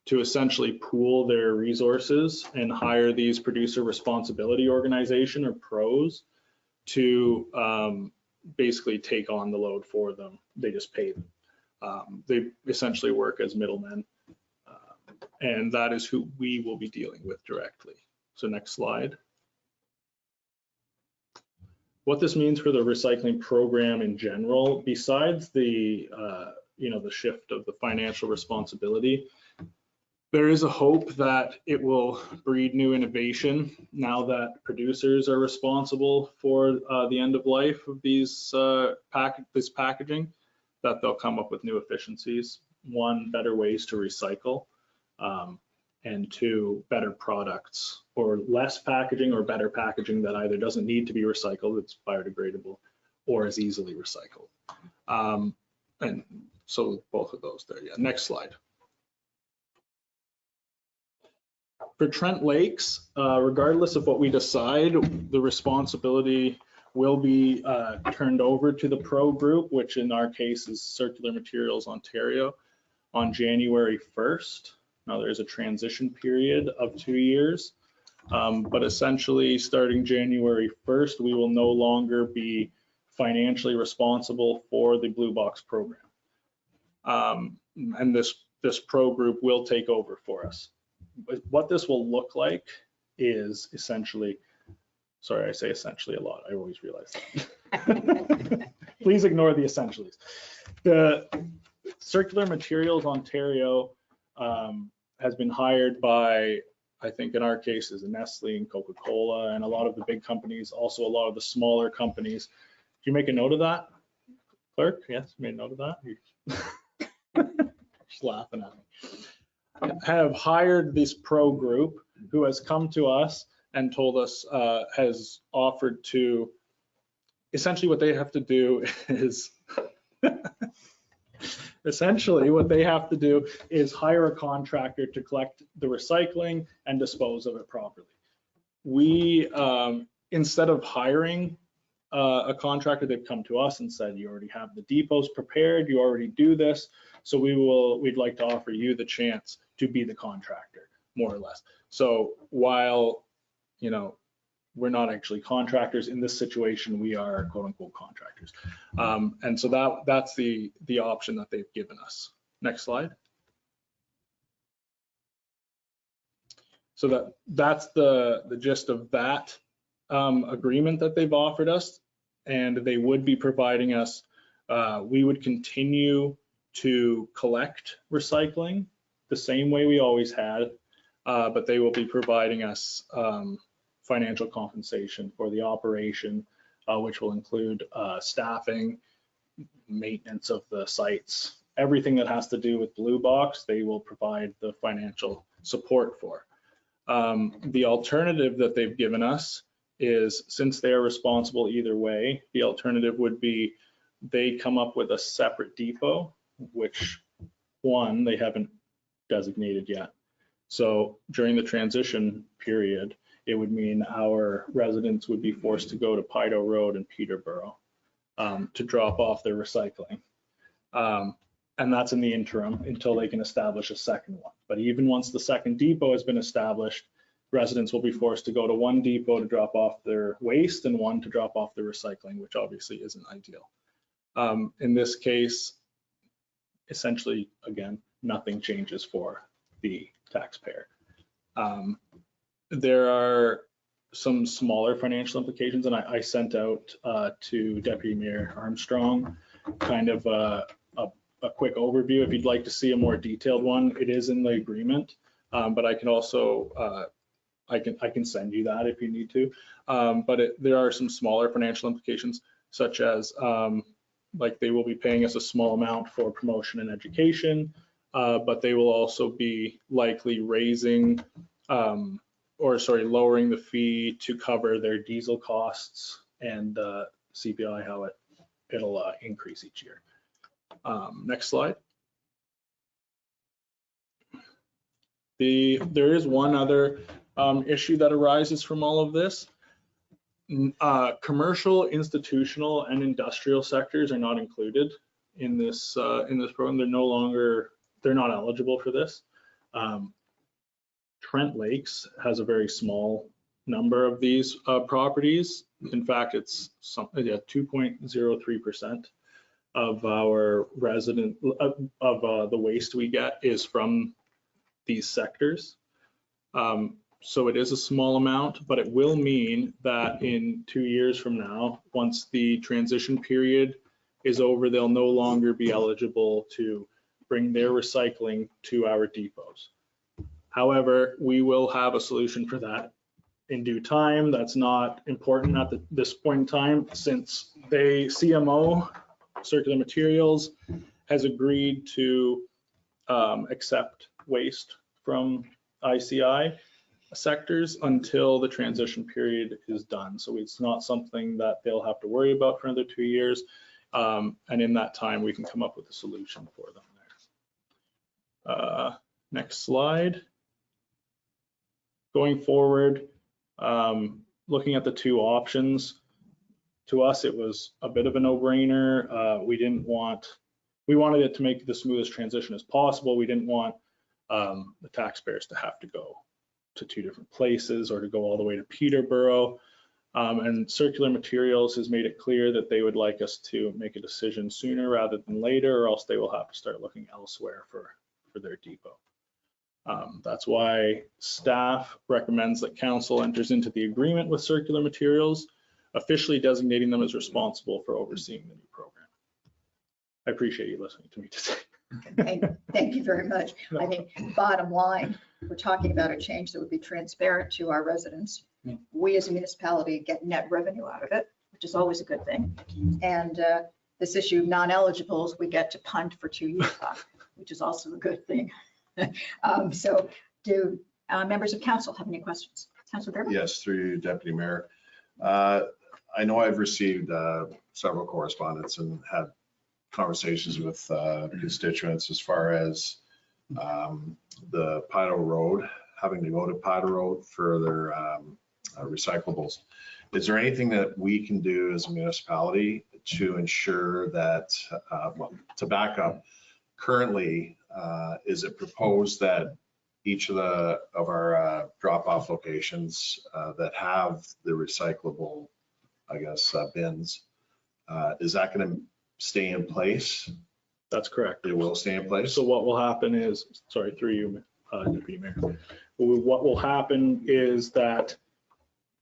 to essentially pool their resources and hire these producer responsibility organization, or pros, to basically take on the load for them. They just pay them. They essentially work as middlemen. And that is who we will be dealing with directly. So next slide. What this means for the recycling program in general, besides the the shift of the financial responsibility, there is a hope that it will breed new innovation now that producers are responsible for the end of life of this packaging, that they'll come up with new efficiencies. One, better ways to recycle. And two, better products, or less packaging or better packaging that either doesn't need to be recycled, it's biodegradable, or as easily recycled. And so both of those there. Yeah, next slide. For Trent Lakes, regardless of what we decide, the responsibility will be turned over to the pro group, which in our case is Circular Materials Ontario, on January 1st. Now there's a transition period of 2 years, but essentially starting January 1st, we will no longer be financially responsible for the Blue Box program. And this pro group will take over for us. But what this will look like is essentially, sorry, I say essentially a lot. I always realize that. Please ignore the essentials. The Circular Materials Ontario has been hired by, I think in our case, is Nestle and Coca-Cola and a lot of the big companies, also a lot of the smaller companies. Did you make a note of that, clerk? Yes, made a note of that. She's laughing at me. Have hired this pro group who has come to us and told us, has offered to, essentially what they have to do is, hire a contractor to collect the recycling and dispose of it properly. We, instead of hiring a contractor, they've come to us and said, you already have the depots prepared, you already do this, so we'd like to offer you the chance to be the contractor, more or less. So while, you know, we're not actually contractors in this situation, we are quote unquote contractors. And so that's the option that they've given us. Next slide. So that's the gist of that agreement that they've offered us, and they would be providing us, we would continue to collect recycling the same way we always had, but they will be providing us financial compensation for the operation, which will include staffing, maintenance of the sites, everything that has to do with Blue Box, they will provide the financial support for. The alternative that they've given us is, since they are responsible either way, the alternative would be they come up with a separate depot, which one, they haven't designated yet. So during the transition period, it would mean our residents would be forced to go to Pido Road in Peterborough to drop off their recycling. And that's in the interim until they can establish a second one. But even once the second depot has been established, residents will be forced to go to one depot to drop off their waste and one to drop off their recycling, which obviously isn't ideal. In this case, essentially, again, nothing changes for the taxpayer. There are some smaller financial implications, and I sent out to Deputy Mayor Armstrong kind of a quick overview. If you'd like to see a more detailed one, it is in the agreement, but I can also I can send you that if you need to. But there are some smaller financial implications, such as like they will be paying us a small amount for promotion and education, but they will also be likely raising lowering the fee to cover their diesel costs and CPI, how it'll increase each year. Next slide. There is one other issue that arises from all of this. Commercial, institutional, and industrial sectors are not included in this program. They're not eligible for this. Trent Lakes has a very small number of these properties. In fact, it's 2.03% of our of the waste we get is from these sectors. So it is a small amount, but it will mean that in 2 years from now, once the transition period is over, they'll no longer be eligible to bring their recycling to our depots. However, we will have a solution for that in due time. That's not important at this point in time, since CMO, Circular Materials, has agreed to accept waste from ICI. sectors until the transition period is done. So it's not something that they'll have to worry about for another 2 years. And in that time, we can come up with a solution for them there. Next slide. Going forward, looking at the two options, to us, it was a bit of a no-brainer. We wanted it to make the smoothest transition as possible. We didn't want the taxpayers to have to go to 2 different places or to go all the way to Peterborough. And Circular Materials has made it clear that they would like us to make a decision sooner rather than later, or else they will have to start looking elsewhere for their depot. That's why staff recommends that council enters into the agreement with Circular Materials, officially designating them as responsible for overseeing the new program. I appreciate you listening to me today. Thank you very much. I think bottom line, we're talking about a change that would be transparent to our residents. We as a municipality get net revenue out of it, which is always a good thing. And this issue of non-eligibles, we get to punt for 2 years, which is also a good thing. So do members of council have any questions? Councilor Berman? Yes, through you, Deputy Mayor. I know I've received several correspondence and had conversations with constituents as far as the Pido Road, having to go to Pido Road for their recyclables. Is there anything that we can do as a municipality to ensure that, well, to back up, currently, is it proposed that each of our drop-off locations that have the recyclable, I guess, bins, is that going to stay in place? That's correct. It will stay in place? So what will happen is, sorry, through you, Deputy Mayor. What will happen is that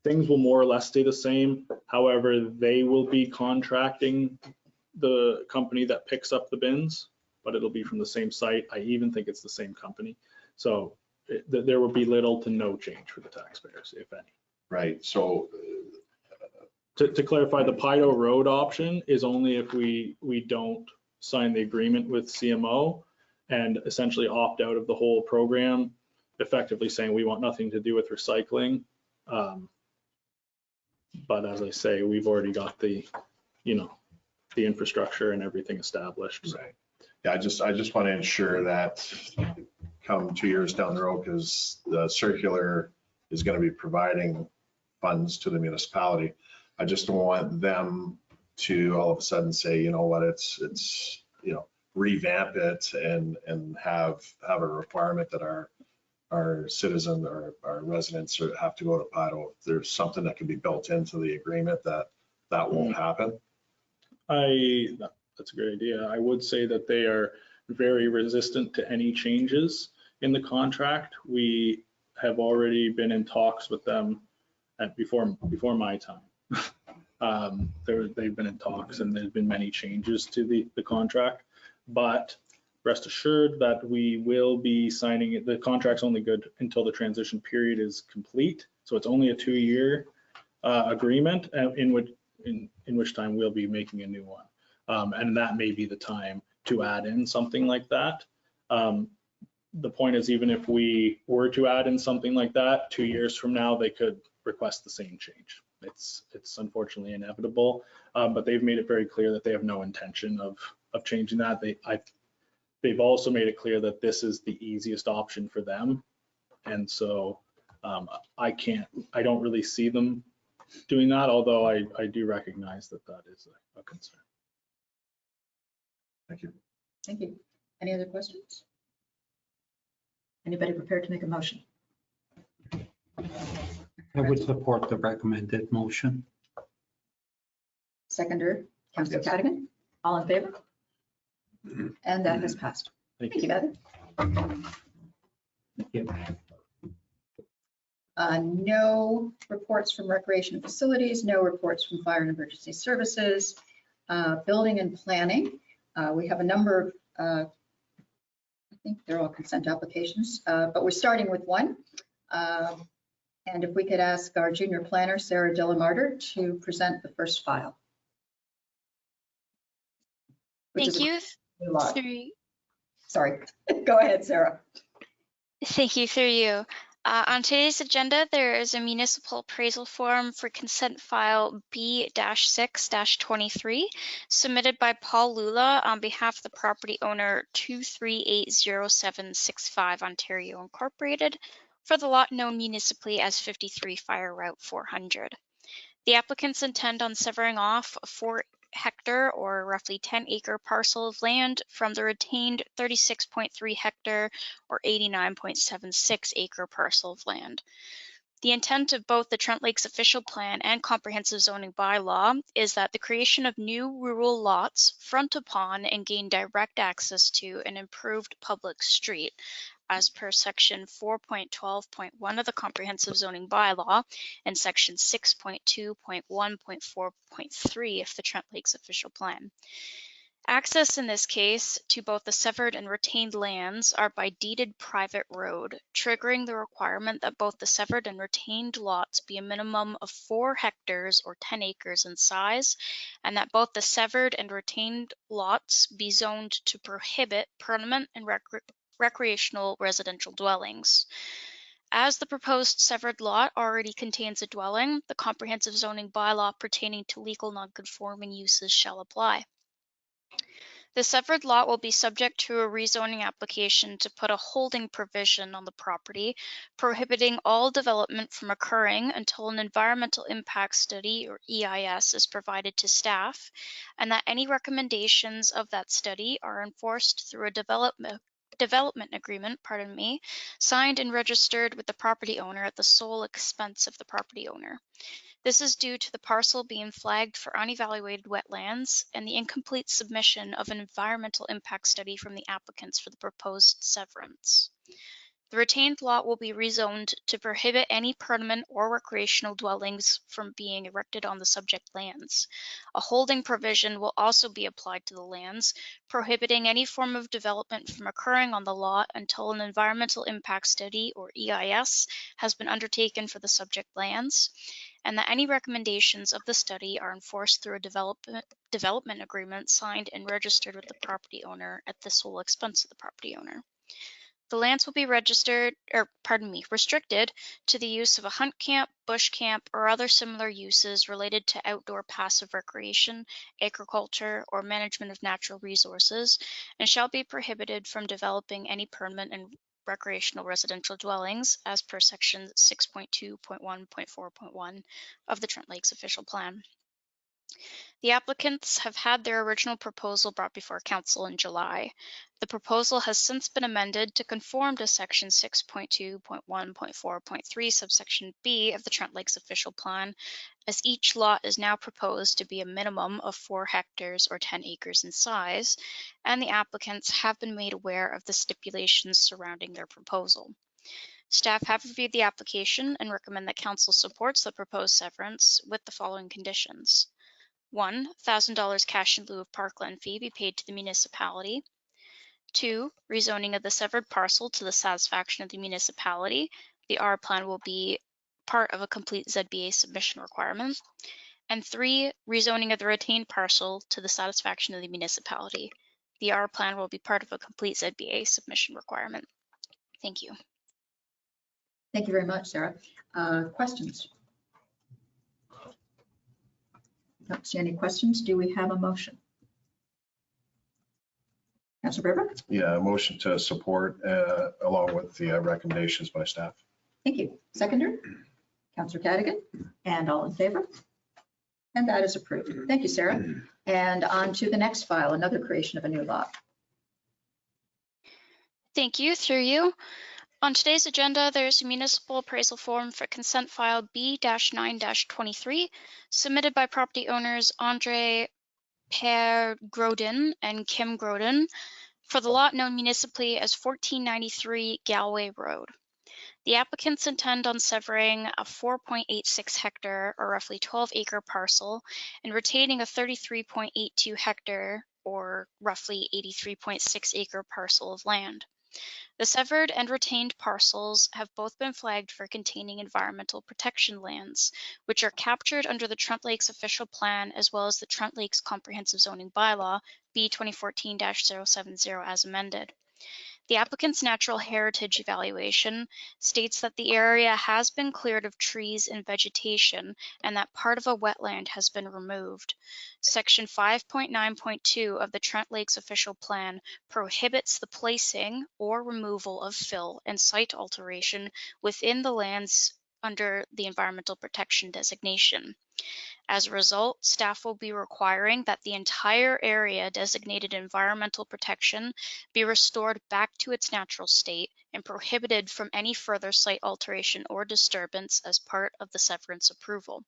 things will more or less stay the same. However, they will be contracting the company that picks up the bins, but it'll be from the same site. I even think it's the same company. So there will be little to no change for the taxpayers, if any. Right. So to clarify, the Pido Road option is only if we don't sign the agreement with CMO and essentially opt out of the whole program, effectively saying we want nothing to do with recycling. But as I say, we've already got the infrastructure and everything established. So. Right. Yeah, I just want to ensure that come 2 years down the road, because the circular is going to be providing funds to the municipality. I just don't want them to all of a sudden say, you know what, it's revamp it and have a requirement that our citizens or our residents have to go to Pido. If there's something that can be built into the agreement that won't happen. That's a great idea. I would say that they are very resistant to any changes in the contract. We have already been in talks with them before my time. They've been in talks and there's been many changes to the contract, but rest assured that we will be signing it. The contract's only good until the transition period is complete. So it's only a 2-year agreement in which time we'll be making a new one. And that may be the time to add in something like that. The point is, even if we were to add in something like that, 2 years from now, they could request the same change. It's unfortunately inevitable, but they've made it very clear that they have no intention of changing that. They've also made it clear that this is the easiest option for them. And so I don't really see them doing that, although I do recognize that is a concern. Thank you. Thank you. Any other questions? Anybody prepared to make a motion? I would support the recommended motion. Seconder, Councilor Yes. Cadigan, all in favor? And that has passed. Thank Thank you, Heather. Thank you. No reports from Recreation and Facilities, no reports from Fire and Emergency Services, Building and Planning. We have a number of, I think they're all consent applications, but we're starting with one. And if we could ask our junior planner, Sarah Delamarter, to present the first file. Thank you. Sorry, go ahead, Sarah. Thank you through you. On today's agenda, there is a municipal appraisal form for consent file B-6-23 submitted by Paul Lula on behalf of the property owner 2380765 Ontario Incorporated for the lot known municipally as 53 Fire Route 400. The applicants intend on severing off a 4-hectare or roughly 10-acre parcel of land from the retained 36.3 hectare or 89.76 acre parcel of land. The intent of both the Trent Lakes official plan and comprehensive zoning bylaw is that the creation of new rural lots front upon and gain direct access to an improved public street as per section 4.12.1 of the comprehensive zoning bylaw and section 6.2.1.4.3 of the Trent Lakes official plan. Access in this case to both the severed and retained lands are by deeded private road, triggering the requirement that both the severed and retained lots be a minimum of 4 hectares or 10 acres in size, and that both the severed and retained lots be zoned to prohibit permanent and recreational residential dwellings. As the proposed severed lot already contains a dwelling, the comprehensive zoning bylaw pertaining to legal nonconforming uses shall apply. The severed lot will be subject to a rezoning application to put a holding provision on the property, prohibiting all development from occurring until an environmental impact study or EIS is provided to staff, and that any recommendations of that study are enforced through a development agreement, signed and registered with the property owner at the sole expense of the property owner. This is due to the parcel being flagged for unevaluated wetlands and the incomplete submission of an environmental impact study from the applicants for the proposed severance. The retained lot will be rezoned to prohibit any permanent or recreational dwellings from being erected on the subject lands. A holding provision will also be applied to the lands, prohibiting any form of development from occurring on the lot until an environmental impact study or EIS has been undertaken for the subject lands, and that any recommendations of the study are enforced through a development agreement signed and registered with the property owner at the sole expense of the property owner. The lands will be restricted to the use of a hunt camp, bush camp, or other similar uses related to outdoor passive recreation, agriculture, or management of natural resources, and shall be prohibited from developing any permanent and recreational residential dwellings as per section 6.2.1.4.1 of the Trent Lakes official plan. The applicants have had their original proposal brought before council in July. The proposal has since been amended to conform to section 6.2.1.4.3 subsection B of the Trent Lakes official plan, as each lot is now proposed to be a minimum of 4 hectares or 10 acres in size, and the applicants have been made aware of the stipulations surrounding their proposal. Staff have reviewed the application and recommend that council supports the proposed severance with the following conditions. $1,000 cash in lieu of parkland fee be paid to the municipality. 2, rezoning of the severed parcel to the satisfaction of the municipality. The R plan will be part of a complete ZBA submission requirement. And 3, rezoning of the retained parcel to the satisfaction of the municipality. The R plan will be part of a complete ZBA submission requirement. Thank you. Thank you very much, Sarah. Questions? Don't see any questions. Do we have a motion? Councilor Berber? Yeah, a motion to support along with the recommendations by staff. Thank you. Seconder? Councilor Cadigan? And all in favor? And that is approved. Thank you, Sarah. And on to the next file, another creation of a new lot. Thank you. Through you. On today's agenda, there's a municipal appraisal form for consent file B-9-23 submitted by property owners Andre Per Grodin and Kim Grodin for the lot known municipally as 1493 Galway Road. The applicants intend on severing a 4.86 hectare or roughly 12 acre parcel and retaining a 33.82 hectare or roughly 83.6 acre parcel of land. The severed and retained parcels have both been flagged for containing environmental protection lands, which are captured under the Trent Lakes official plan as well as the Trent Lakes comprehensive zoning bylaw B 2014-070 as amended. The applicant's natural heritage evaluation states that the area has been cleared of trees and vegetation and that part of a wetland has been removed. Section 5.9.2 of the Trent Lakes Official Plan prohibits the placing or removal of fill and site alteration within the lands under the environmental protection designation. As a result, staff will be requiring that the entire area designated environmental protection be restored back to its natural state and prohibited from any further site alteration or disturbance as part of the severance approval,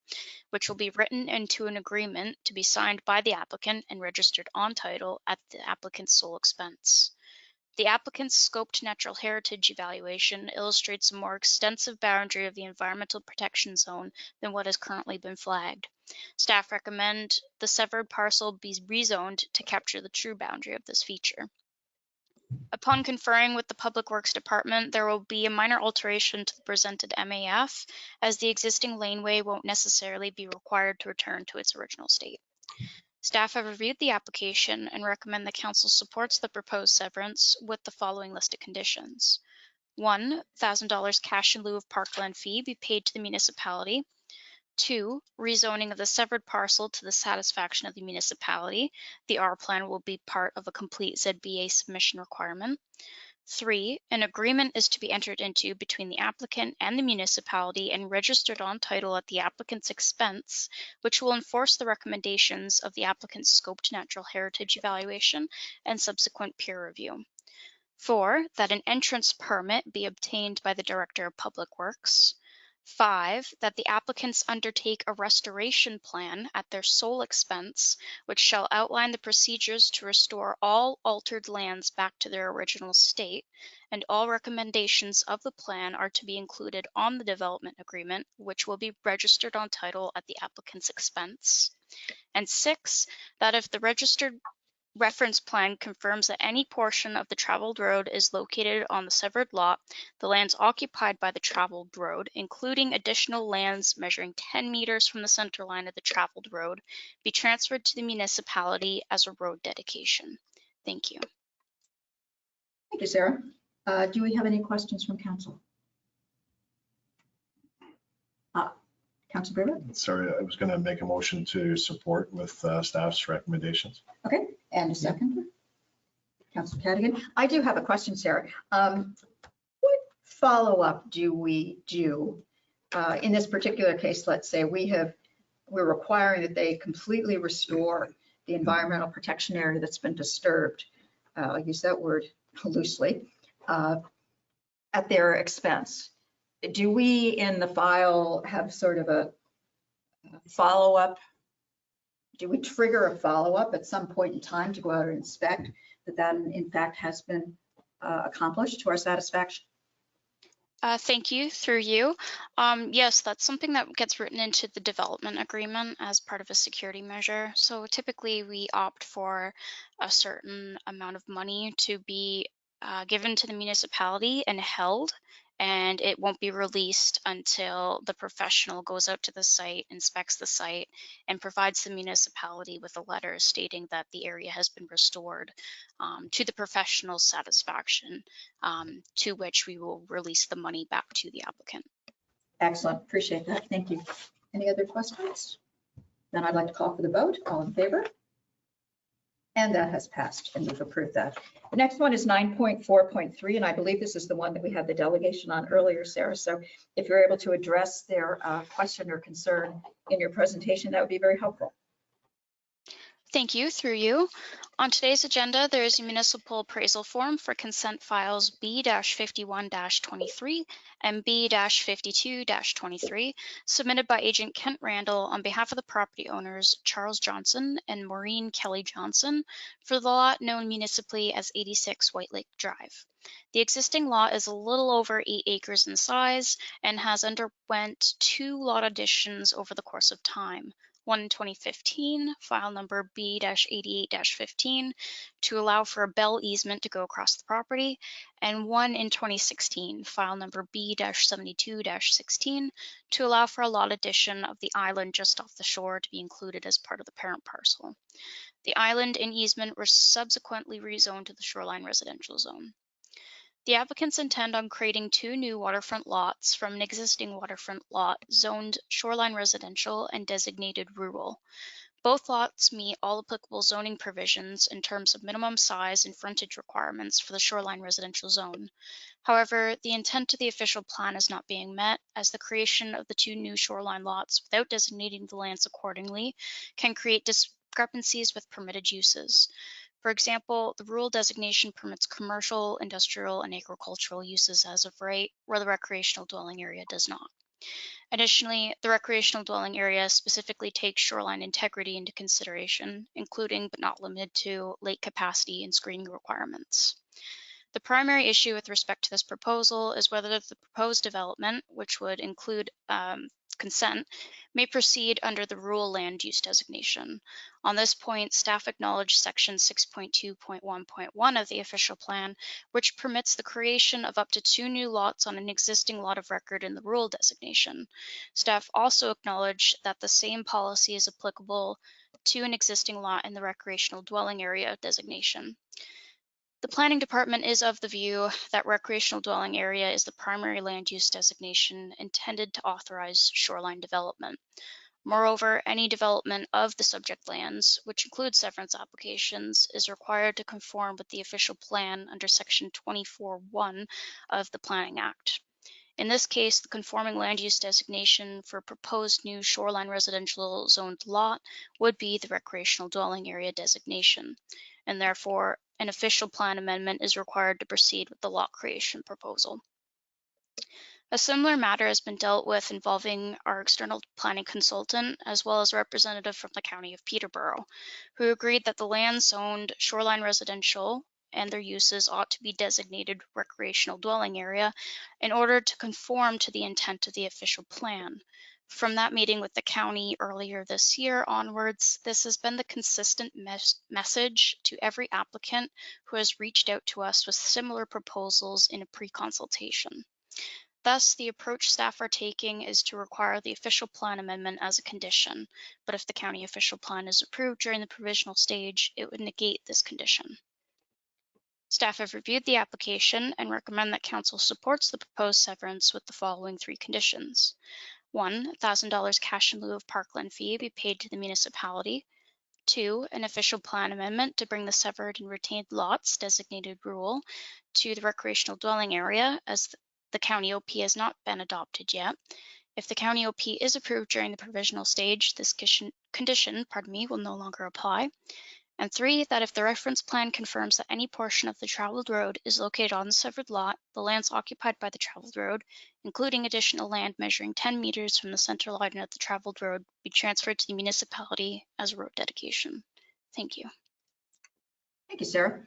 which will be written into an agreement to be signed by the applicant and registered on title at the applicant's sole expense. The applicant's scoped natural heritage evaluation illustrates a more extensive boundary of the environmental protection zone than what has currently been flagged. Staff recommend the severed parcel be rezoned to capture the true boundary of this feature. Upon conferring with the Public Works Department, there will be a minor alteration to the presented MAF, as the existing laneway won't necessarily be required to return to its original state. Staff have reviewed the application and recommend the council supports the proposed severance with the following list of conditions. $1,000 cash in lieu of parkland fee be paid to the municipality. 2, rezoning of the severed parcel to the satisfaction of the municipality. The R plan will be part of a complete ZBA submission requirement. 3, an agreement is to be entered into between the applicant and the municipality and registered on title at the applicant's expense, which will enforce the recommendations of the applicant's scoped natural heritage evaluation and subsequent peer review. 4, that an entrance permit be obtained by the Director of Public Works. 5, that the applicants undertake a restoration plan at their sole expense, which shall outline the procedures to restore all altered lands back to their original state, and all recommendations of the plan are to be included on the development agreement, which will be registered on title at the applicant's expense. And 6, that if the registered reference plan confirms that any portion of the traveled road is located on the severed lot, the lands occupied by the traveled road, including additional lands measuring 10 meters from the center line of the traveled road, be transferred to the municipality as a road dedication. Thank you. Thank you, Sarah. Do we have any questions from council? Councilor Brewer? Sorry, I was going to make a motion to support with staff's recommendations. Okay, and a second. Councilor Cadigan. I do have a question, Sarah. What follow-up do we do in this particular case? Let's say we're requiring that they completely restore the environmental protection area that's been disturbed. I'll use that word loosely, at their expense. Do we in the file have sort of a follow-up? Do we trigger a follow-up at some point in time to go out and inspect that in fact has been accomplished to our satisfaction? Thank you, through you. Yes, that's something that gets written into the development agreement as part of a security measure. So typically we opt for a certain amount of money to be given to the municipality and held, and it won't be released until the professional goes out to the site, inspects the site, and provides the municipality with a letter stating that the area has been restored to the professional's satisfaction, to which we will release the money back to the applicant. Excellent, appreciate that, thank you. Any other questions? Then I'd like to call for the vote. All in favor? And that has passed, and we've approved that. The next one is 9.4.3, and I believe this is the one that we had the delegation on earlier, Sarah. So if you're able to address their question or concern in your presentation, that would be very helpful. Thank you, through you. On today's agenda, there is a municipal appraisal form for consent files B-51-23 and B-52-23 submitted by Agent Kent Randall on behalf of the property owners Charles Johnson and Maureen Kelly Johnson for the lot known municipally as 86 White Lake Drive. The existing lot is a little over 8 acres in size and has underwent 2 lot additions over the course of time. One in 2015, file number B-88-15, to allow for a bell easement to go across the property, and one in 2016, file number B-72-16, to allow for a lot addition of the island just off the shore to be included as part of the parent parcel. The island and easement were subsequently rezoned to the shoreline residential zone. The applicants intend on creating 2 new waterfront lots from an existing waterfront lot zoned shoreline residential and designated rural. Both lots meet all applicable zoning provisions in terms of minimum size and frontage requirements for the shoreline residential zone. However, the intent of the official plan is not being met, as the creation of the 2 new shoreline lots without designating the lands accordingly can create discrepancies with permitted uses. For example, the rural designation permits commercial, industrial, and agricultural uses as of right, where the recreational dwelling area does not. Additionally, the recreational dwelling area specifically takes shoreline integrity into consideration, including but not limited to lake capacity and screening requirements. The primary issue with respect to this proposal is whether the proposed development, which would include consent, may proceed under the rural land use designation. On this point, staff acknowledged section 6.2.1.1 of the official plan, which permits the creation of up to 2 new lots on an existing lot of record in the rural designation. Staff also acknowledged that the same policy is applicable to an existing lot in the recreational dwelling area designation. The planning department is of the view that recreational dwelling area is the primary land use designation intended to authorize shoreline development. Moreover, any development of the subject lands, which includes severance applications, is required to conform with the official plan under section 24(1) of the Planning Act. In this case, the conforming land use designation for proposed new shoreline residential zoned lot would be the recreational dwelling area designation, and therefore an official plan amendment is required to proceed with the lot creation proposal. A similar matter has been dealt with involving our external planning consultant, as well as a representative from the County of Peterborough, who agreed that the land zoned shoreline residential and their uses ought to be designated recreational dwelling area in order to conform to the intent of the official plan. From that meeting with the county earlier this year onwards, this has been the consistent message to every applicant who has reached out to us with similar proposals in a pre-consultation. Thus, the approach staff are taking is to require the official plan amendment as a condition, but if the county official plan is approved during the provisional stage, it would negate this condition. Staff have reviewed the application and recommend that council supports the proposed severance with the following 3 conditions. 1, $1,000 cash in lieu of parkland fee be paid to the municipality. 2, an official plan amendment to bring the severed and retained lots designated rural to the recreational dwelling area, as the county OP has not been adopted yet. If the county OP is approved during the provisional stage, this condition will no longer apply. And 3, that if the reference plan confirms that any portion of the traveled road is located on the severed lot, the lands occupied by the traveled road, including additional land measuring 10 meters from the center line of the traveled road, be transferred to the municipality as a road dedication. Thank you. Thank you, Sarah.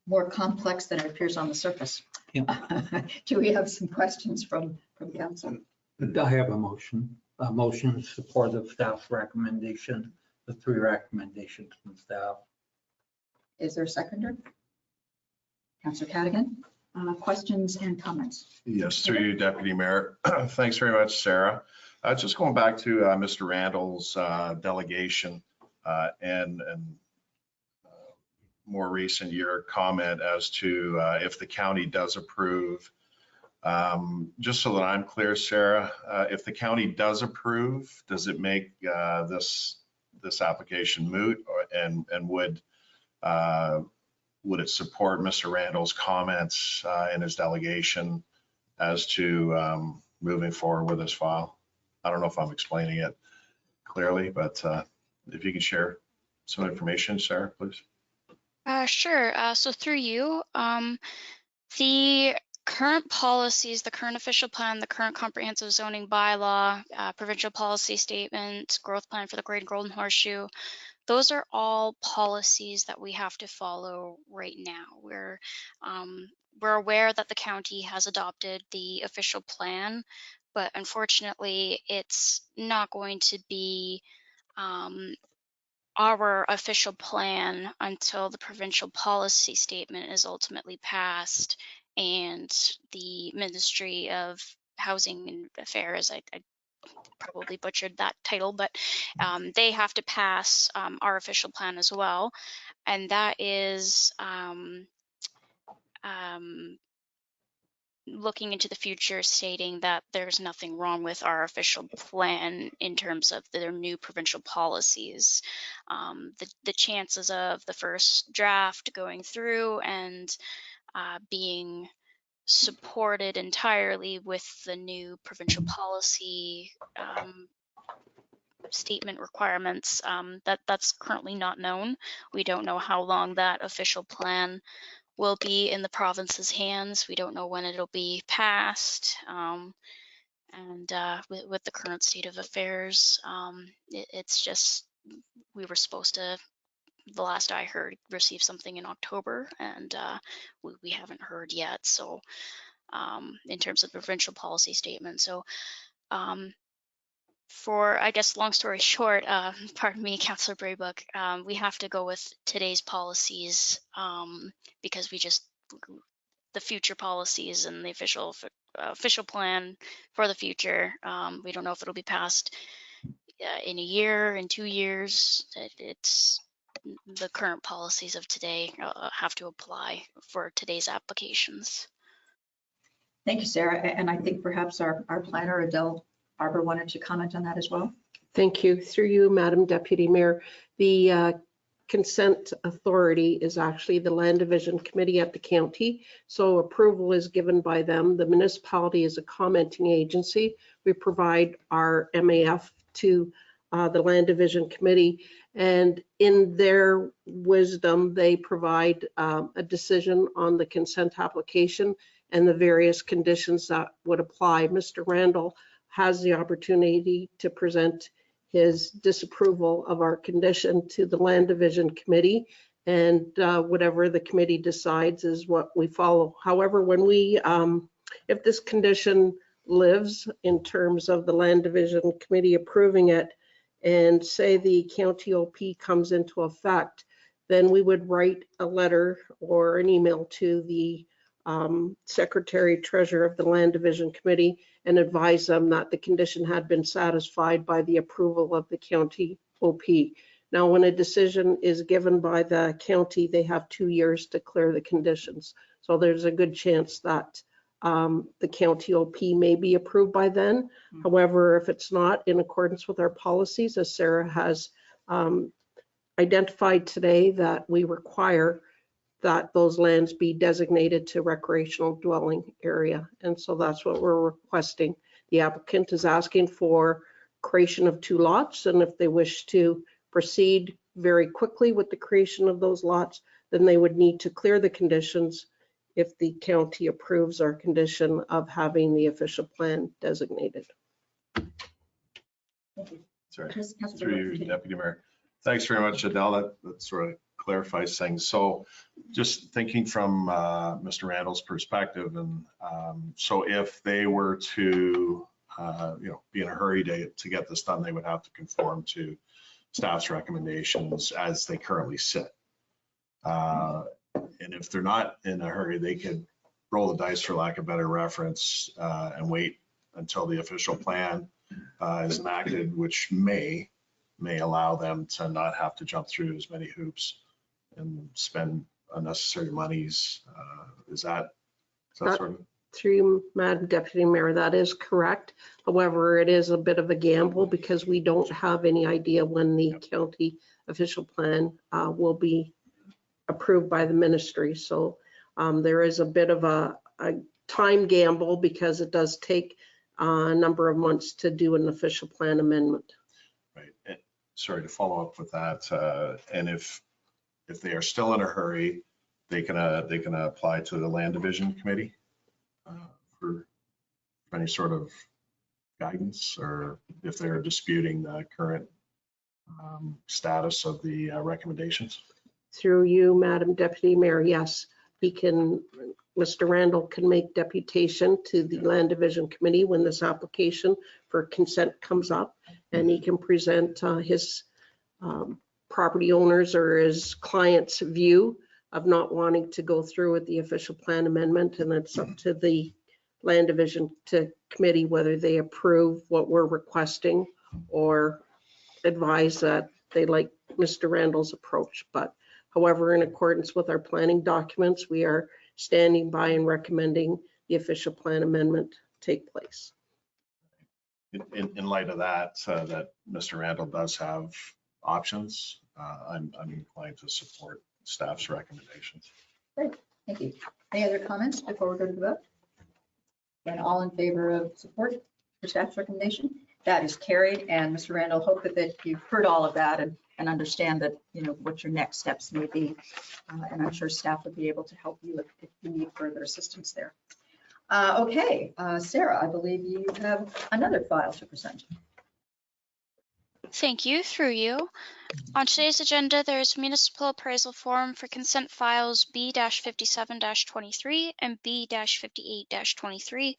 More complex than it appears on the surface. Yeah. Do we have some questions from council? I have a motion in support of staff's recommendation, the 3 recommendations from staff. Is there a seconder? Councillor Cadigan, questions and comments? Yes, through you, Deputy Mayor. Thanks very much, Sarah. Just going back to Mr. Randall's delegation and more recent year comment as to if the county does approve. Just so that I'm clear, Sarah, if the county does approve, does it make this application moot, and would it support Mr. Randall's comments in his delegation as to moving forward with this file? I don't know if I'm explaining it clearly, but if you can share some information, Sarah, please. Sure. So through you, the current policies, the current official plan, the current comprehensive zoning bylaw, provincial policy statement, growth plan for the Great Golden Horseshoe, those are all policies that we have to follow right now. We're aware that the county has adopted the official plan, but unfortunately, it's not going to be our official plan until the provincial policy statement is ultimately passed and the Ministry of Housing and Affairs, I probably butchered that title, but they have to pass our official plan as well. And that is looking into the future, stating that there's nothing wrong with our official plan in terms of their new provincial policies. The chances of the first draft going through and being supported entirely with the new provincial policy statement requirements, that's currently not known. We don't know how long that official plan will be in the province's hands. We don't know when it'll be passed. And with the current state of affairs, it's just, we were supposed to, the last I heard, receive something in October, and we haven't heard yet. So in terms of the provincial policy statement. So for, I guess, long story short, pardon me, Councillor Braybook, we have to go with today's policies because the future policies and the official plan for the future, we don't know if it'll be passed in a year, in 2 years. It's the current policies of today have to apply for today's applications. Thank you, Sarah. And I think perhaps our planner, Adele Barber, wanted to comment on that as well. Thank you. Through you, Madam Deputy Mayor. The consent authority is actually the Land Division Committee at the county. So approval is given by them. The municipality is a commenting agency. We provide our MAF to the Land Division Committee, and in their wisdom, they provide a decision on the consent application and the various conditions that would apply. Mr. Randall has the opportunity to present his disapproval of our condition to the Land Division Committee, and whatever the committee decides is what we follow. However, when we, if this condition lives in terms of the Land Division Committee approving it, and say the county OP comes into effect, then we would write a letter or an email to the Secretary Treasurer of the Land Division Committee and advise them that the condition had been satisfied by the approval of the county OP. Now, when a decision is given by the county, they have 2 years to clear the conditions. So there's a good chance that the county OP may be approved by then. However, if it's not in accordance with our policies, as Sarah has identified today, that we require that those lands be designated to recreational dwelling area. And so that's what we're requesting. The applicant is asking for creation of 2 lots, and if they wish to proceed very quickly with the creation of those lots, then they would need to clear the conditions if the county approves our condition of having the official plan designated. Sorry, through you, Deputy Mayor. Thanks very much, Adele. That sort of clarifies things. So just thinking from Mr. Randall's perspective, and so if they were to be in a hurry to get this done, they would have to conform to staff's recommendations as they currently sit. And if they're not in a hurry, they could roll the dice, for lack of better reference, and wait until the official plan is enacted, which may allow them to not have to jump through as many hoops and spend unnecessary monies. Is that sort of? Through you, Madam Deputy Mayor, that is correct. However, it is a bit of a gamble because we don't have any idea when the county official plan will be approved by the ministry. So there is a bit of a time gamble because it does take a number of months to do an official plan amendment. Right. And sorry to follow up with that. And if they are still in a hurry, they can apply to the Land Division Committee for any sort of guidance, or if they're disputing the current status of the recommendations. Through you, Madam Deputy Mayor, yes, Mr. Randall can make deputation to the Land Division Committee when this application for consent comes up, and he can present his property owners or his client's view of not wanting to go through with the official plan amendment, and it's up to the Land Division Committee whether they approve what we're requesting or advise that they like Mr. Randall's approach. But however, in accordance with our planning documents, we are standing by and recommending the official plan amendment take place. In light of that, that Mr. Randall does have options, I'm inclined to support staff's recommendations. Great, thank you. Any other comments before we go to the vote? And all in favor of support for staff's recommendation? That is carried, and Mr. Randall, hope that you've heard all of that and understand that, you know, what your next steps may be. And I'm sure staff would be able to help you if you need further assistance there. Okay, Sarah, I believe you have another file to present. Thank you, through you. On today's agenda, there is a municipal appraisal form for consent files B-57-23 and B-58-23,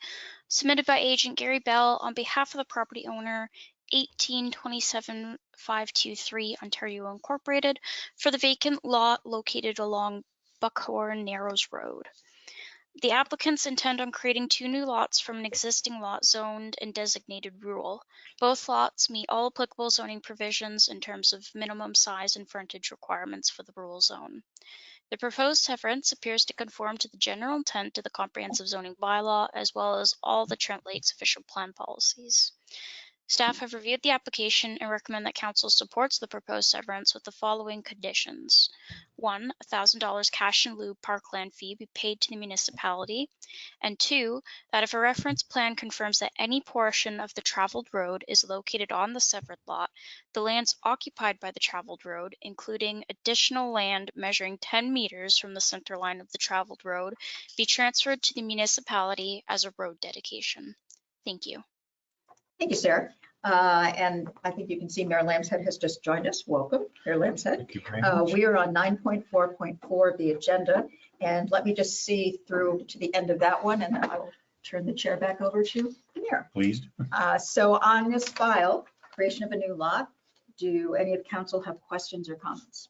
submitted by agent Gary Bell on behalf of the property owner 1827523 Ontario Incorporated for the vacant lot located along Buckhorn Narrows Road. The applicants intend on creating 2 new lots from an existing lot zoned and designated rural. Both lots meet all applicable zoning provisions in terms of minimum size and frontage requirements for the rural zone. The proposed severance appears to conform to the general intent of the comprehensive zoning bylaw as well as all the Trent Lakes official plan policies. Staff have reviewed the application and recommend that council supports the proposed severance with the following conditions. 1, $1,000 cash in lieu parkland fee be paid to the municipality. And 2, that if a reference plan confirms that any portion of the traveled road is located on the severed lot, the lands occupied by the traveled road, including additional land measuring 10 meters from the center line of the traveled road, be transferred to the municipality as a road dedication. Thank you. Thank you, Sarah. And I think you can see Mayor Lambshead has just joined us. Welcome, Mayor Lambshead. Thank you very much. We are on 9.4.4 of the agenda, and let me just see through to the end of that one, and then I will turn the chair back over to the mayor. Pleased. So on this file, creation of a new lot, do any of council have questions or comments?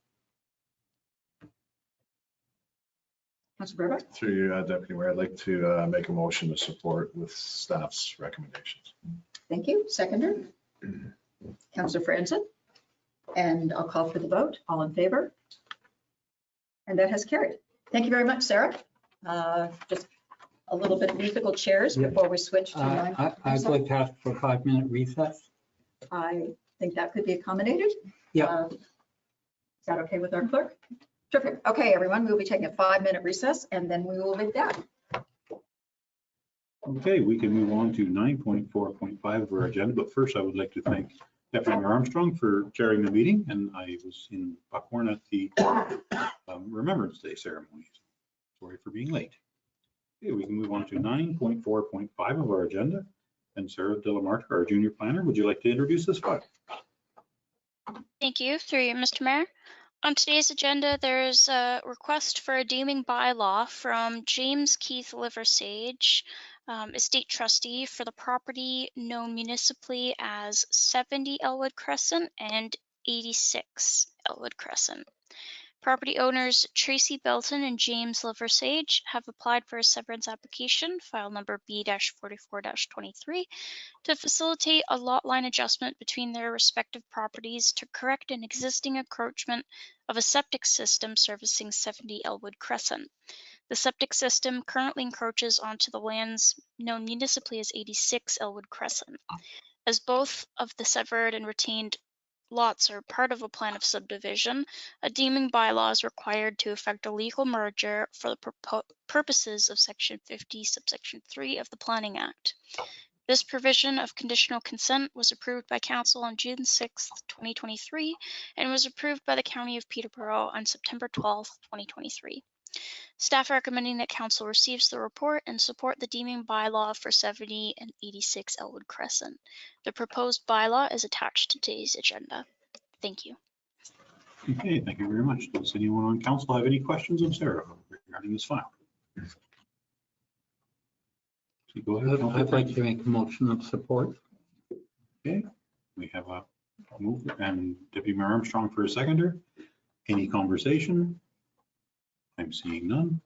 Councilor Burbank? Through you, Deputy Mayor, I'd like to make a motion to support with staff's recommendations. Thank you. Seconder? Councilor Franzen? And I'll call for the vote. All in favor? And that has carried. Thank you very much, Sarah. Just a little bit of musical chairs before we switch to I'd like to ask for a 5-minute recess. I think that could be accommodated. Yeah. Is that okay with our clerk? Terrific. Okay, everyone, we'll be taking a 5-minute recess and then we will be back. Okay, we can move on to 9.4.5 of our agenda, but first I would like to thank Deputy Mayor Armstrong for chairing the meeting, and I was in Buckhorn at the Remembrance Day ceremony. Sorry for being late. Okay, we can move on to 9.4.5 of our agenda, and Sarah Delamarca, our junior planner, would you like to introduce this file? Thank you, through you, Mr. Mayor. On today's agenda, there's a request for a deeming bylaw from James Keith Liversage, estate trustee for the property known municipally as 70 Elwood Crescent and 86 Elwood Crescent. Property owners Tracy Belton and James Liversage have applied for a severance application, file number B-44-23, to facilitate a lot line adjustment between their respective properties to correct an existing encroachment of a septic system servicing 70 Elwood Crescent. The septic system currently encroaches onto the lands known municipally as 86 Elwood Crescent. As both of the severed and retained lots are part of a plan of subdivision, a deeming bylaw is required to effect a legal merger for the purposes of Section 50, subsection 3 of the Planning Act. This provision of conditional consent was approved by Council on June 6, 2023, and was approved by the County of Peterborough on September 12, 2023. Staff recommending that Council receives the report and support the deeming bylaw for 70 and 86 Elwood Crescent. The proposed bylaw is attached to today's agenda. Thank you. Okay, thank you very much. Does anyone on council have any questions of Sarah regarding this file? So go ahead. I'd like to make a motion of support. Okay, we have a move and Deputy Mayor Armstrong for a seconder. Any conversation? I'm seeing none.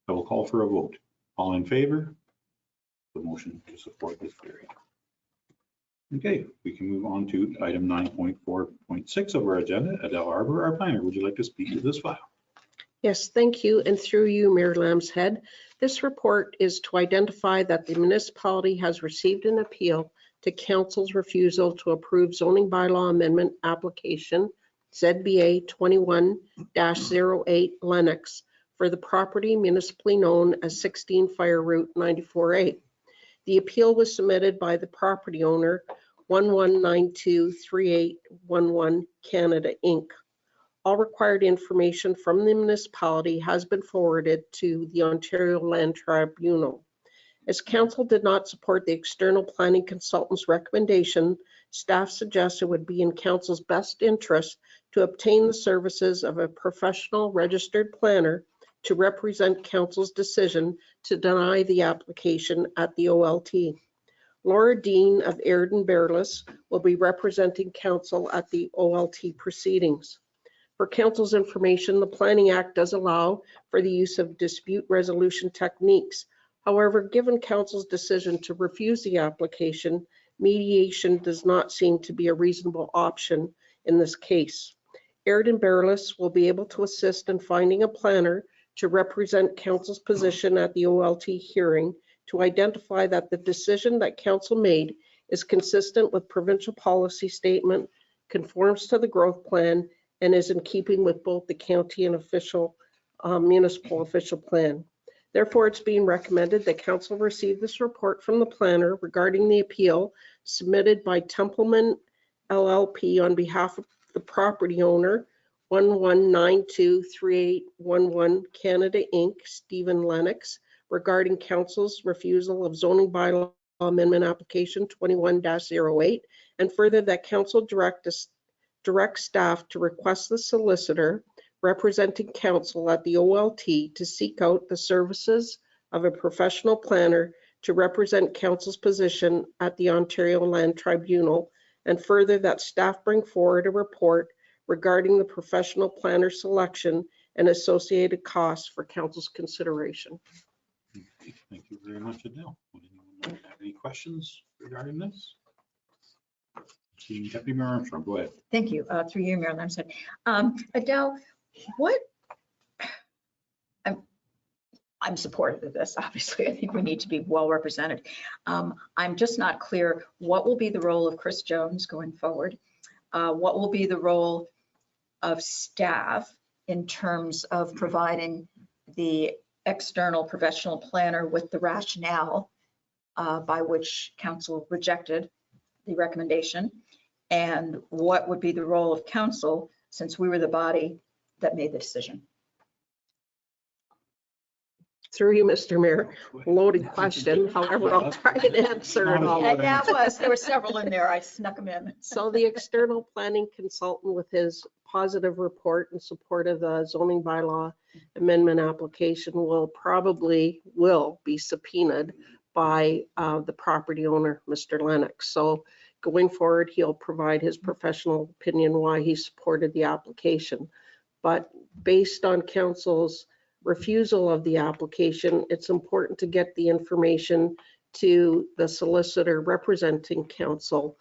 I will call for a vote. All in favor? The motion to support is carried. Okay, we can move on to item 9.4.6 of our agenda. Adele Arbor, our planner, would you like to speak to this file? Yes, thank you. And through you, Mayor Lambshead, this report is to identify that the municipality has received an appeal to council's refusal to approve zoning bylaw amendment application ZBA 21-08 Lennox for the property municipally known as 16 Fire Route 94A. The appeal was submitted by the property owner 11923811 Canada Inc. All required information from the municipality has been forwarded to the Ontario Land Tribunal. As council did not support the external planning consultant's recommendation, staff suggests it would be in council's best interest to obtain the services of a professional registered planner to represent council's decision to deny the application at the OLT. Laura Dean of Airden Bearless will be representing council at the OLT proceedings. For council's information, the Planning Act does allow for the use of dispute resolution techniques. However, given council's decision to refuse the application, mediation does not seem to be a reasonable option in this case. Airden Bearless will be able to assist in finding a planner to represent council's position at the OLT hearing to identify that the decision that council made is consistent with provincial policy statement, conforms to the growth plan, and is in keeping with both the county and municipal official plan. Therefore, it's being recommended that council receive this report from the planner regarding the appeal submitted by Templeman LLP on behalf of the property owner 11923811 Canada Inc., Stephen Lennox, regarding council's refusal of zoning bylaw amendment application 21-08, and further that council direct staff to request the solicitor representing council at the OLT to seek out the services of a professional planner to represent council's position at the Ontario Land Tribunal, and further that staff bring forward a report regarding the professional planner selection and associated costs for council's consideration. Okay, thank you very much, Adele. Would anyone have any questions regarding this? Seeing Deputy Mayor Armstrong, go ahead. Thank you. Through you, Mayor Lambshead. Adele, I'm supportive of this, obviously. I think we need to be well represented. I'm just not clear what will be the role of Chris Jones going forward. What will be the role of staff in terms of providing the external professional planner with the rationale by which council rejected the recommendation, and what would be the role of council since we were the body that made the decision? Through you, Mr. Mayor, loaded question. However, I'll try and answer it all. There were several in there. I snuck them in. So the external planning consultant with his positive report in support of the zoning bylaw amendment application will be subpoenaed by the property owner, Mr. Lennox. So going forward, he'll provide his professional opinion why he supported the application. But based on council's refusal of the application, it's important to get the information to the solicitor representing council,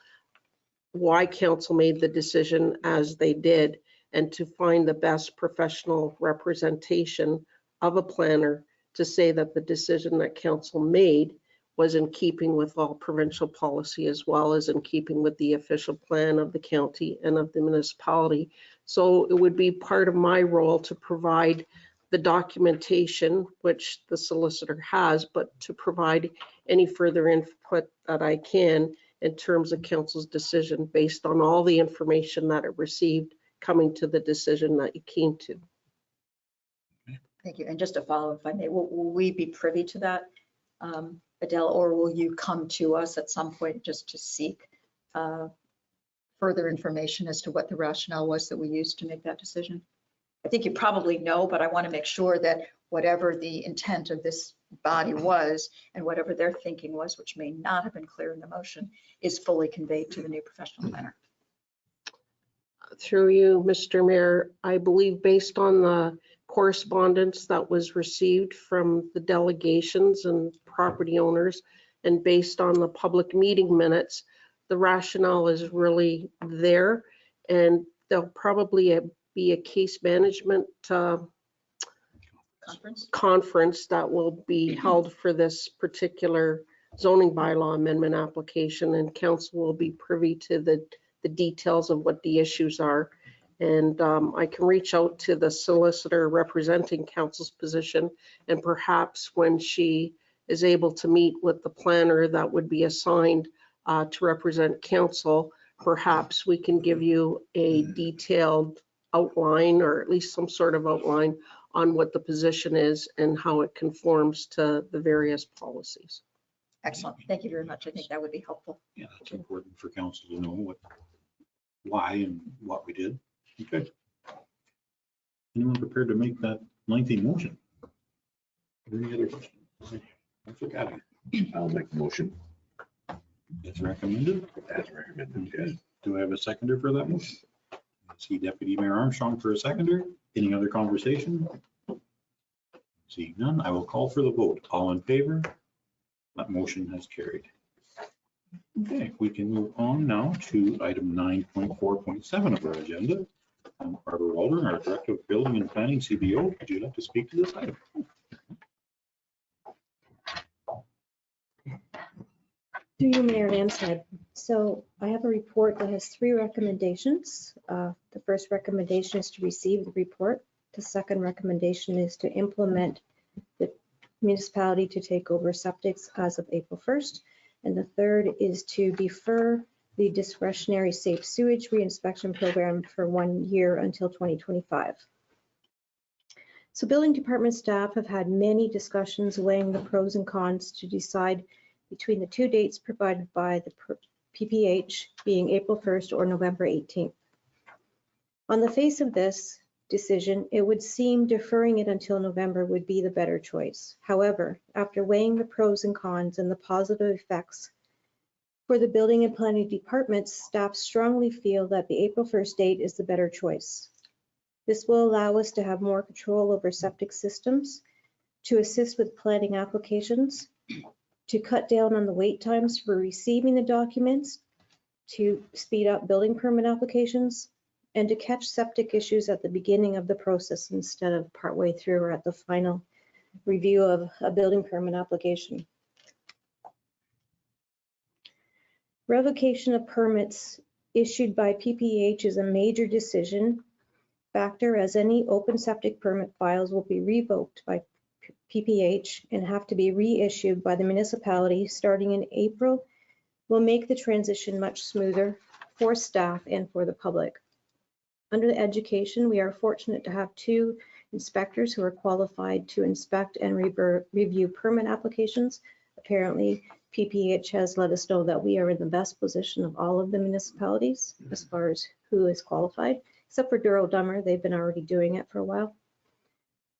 why council made the decision as they did, and to find the best professional representation of a planner to say that the decision that council made was in keeping with all provincial policy as well as in keeping with the official plan of the county and of the municipality. So it would be part of my role to provide the documentation, which the solicitor has, but to provide any further input that I can in terms of council's decision based on all the information that it received coming to the decision that you came to. Thank you. And just to follow, if I may, will we be privy to that, Adele, or will you come to us at some point just to seek further information as to what the rationale was that we used to make that decision? I think you probably know, but I want to make sure that whatever the intent of this body was and whatever their thinking was, which may not have been clear in the motion, is fully conveyed to the new professional planner. Through you, Mr. Mayor, I believe based on the correspondence that was received from the delegations and property owners, and based on the public meeting minutes, the rationale is really there, and there'll probably be a case management conference that will be held for this particular zoning bylaw amendment application, and council will be privy to the details of what the issues are. And I can reach out to the solicitor representing council's position, and perhaps when she is able to meet with the planner that would be assigned to represent council, perhaps we can give you a detailed outline, or at least some sort of outline on what the position is and how it conforms to the various policies. Excellent. Thank you very much. I think that would be helpful. Yeah, it's important for council to know why and what we did. Okay. Anyone prepared to make that lengthy motion? Any other questions? I'll make the motion. As recommended? As recommended, yes. Do I have a seconder for that motion? I see Deputy Mayor Armstrong for a seconder. Any other conversation? Seeing none, I will call for the vote. All in favor? That motion has carried. Okay, we can move on now to item 9.4.7 of our agenda. Barbara Waldron, our Director of Building and Planning, CBO, would you like to speak to this item? Through you, Mayor Ramshead. So I have a report that has 3 recommendations. The first recommendation is to receive the report. The second recommendation is to implement the municipality to take over septics as of April 1st. And the third is to defer the discretionary safe sewage reinspection program for 1 year until 2025. So building department staff have had many discussions weighing the pros and cons to decide between the 2 dates provided by the PPH, being April 1st or November 18th. On the face of this decision, it would seem deferring it until November would be the better choice. However, after weighing the pros and cons and the positive effects for the building and planning departments, staff strongly feel that the April 1st date is the better choice. This will allow us to have more control over septic systems, to assist with planning applications, to cut down on the wait times for receiving the documents, to speed up building permit applications, and to catch septic issues at the beginning of the process instead of partway through or at the final review of a building permit application. Revocation of permits issued by PPH is a major decision factor, as any open septic permit files will be revoked by PPH and have to be reissued by the municipality starting in April. Will make the transition much smoother for staff and for the public. Under the education, we are fortunate to have 2 inspectors who are qualified to inspect and review permit applications. Apparently, PPH has let us know that we are in the best position of all of the municipalities as far as who is qualified, except for Duro Dummer. They've been already doing it for a while.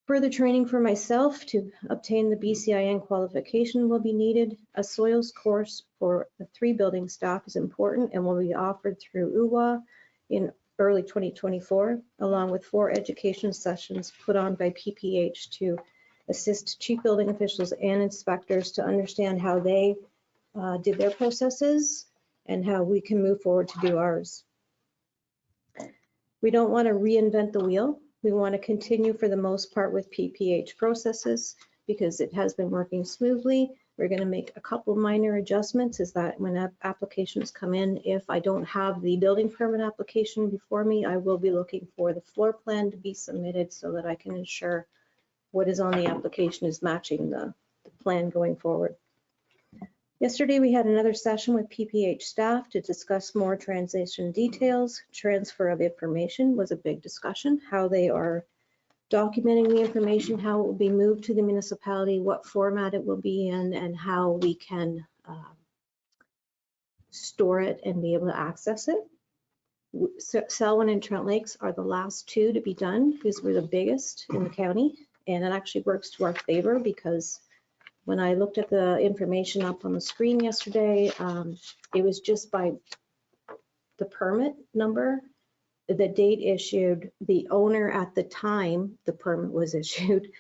Further training for myself to obtain the BCIN qualification will be needed. A soils course for the 3 building staff is important and will be offered through UWA in early 2024, along with 4 education sessions put on by PPH to assist chief building officials and inspectors to understand how they did their processes and how we can move forward to do ours. We don't want to reinvent the wheel. We want to continue for the most part with PPH processes because it has been working smoothly. We're going to make a couple minor adjustments, is that when applications come in, if I don't have the building permit application before me, I will be looking for the floor plan to be submitted so that I can ensure what is on the application is matching the plan going forward. Yesterday, we had another session with PPH staff to discuss more transition details. Transfer of information was a big discussion, how they are documenting the information, how it will be moved to the municipality, what format it will be in, and how we can store it and be able to access it. Selwyn and Trent Lakes are the last 2 to be done because we're the biggest in the county, and it actually works to our favor because when I looked at the information up on the screen yesterday, it was just by the permit number, the date issued, the owner at the time the permit was issued,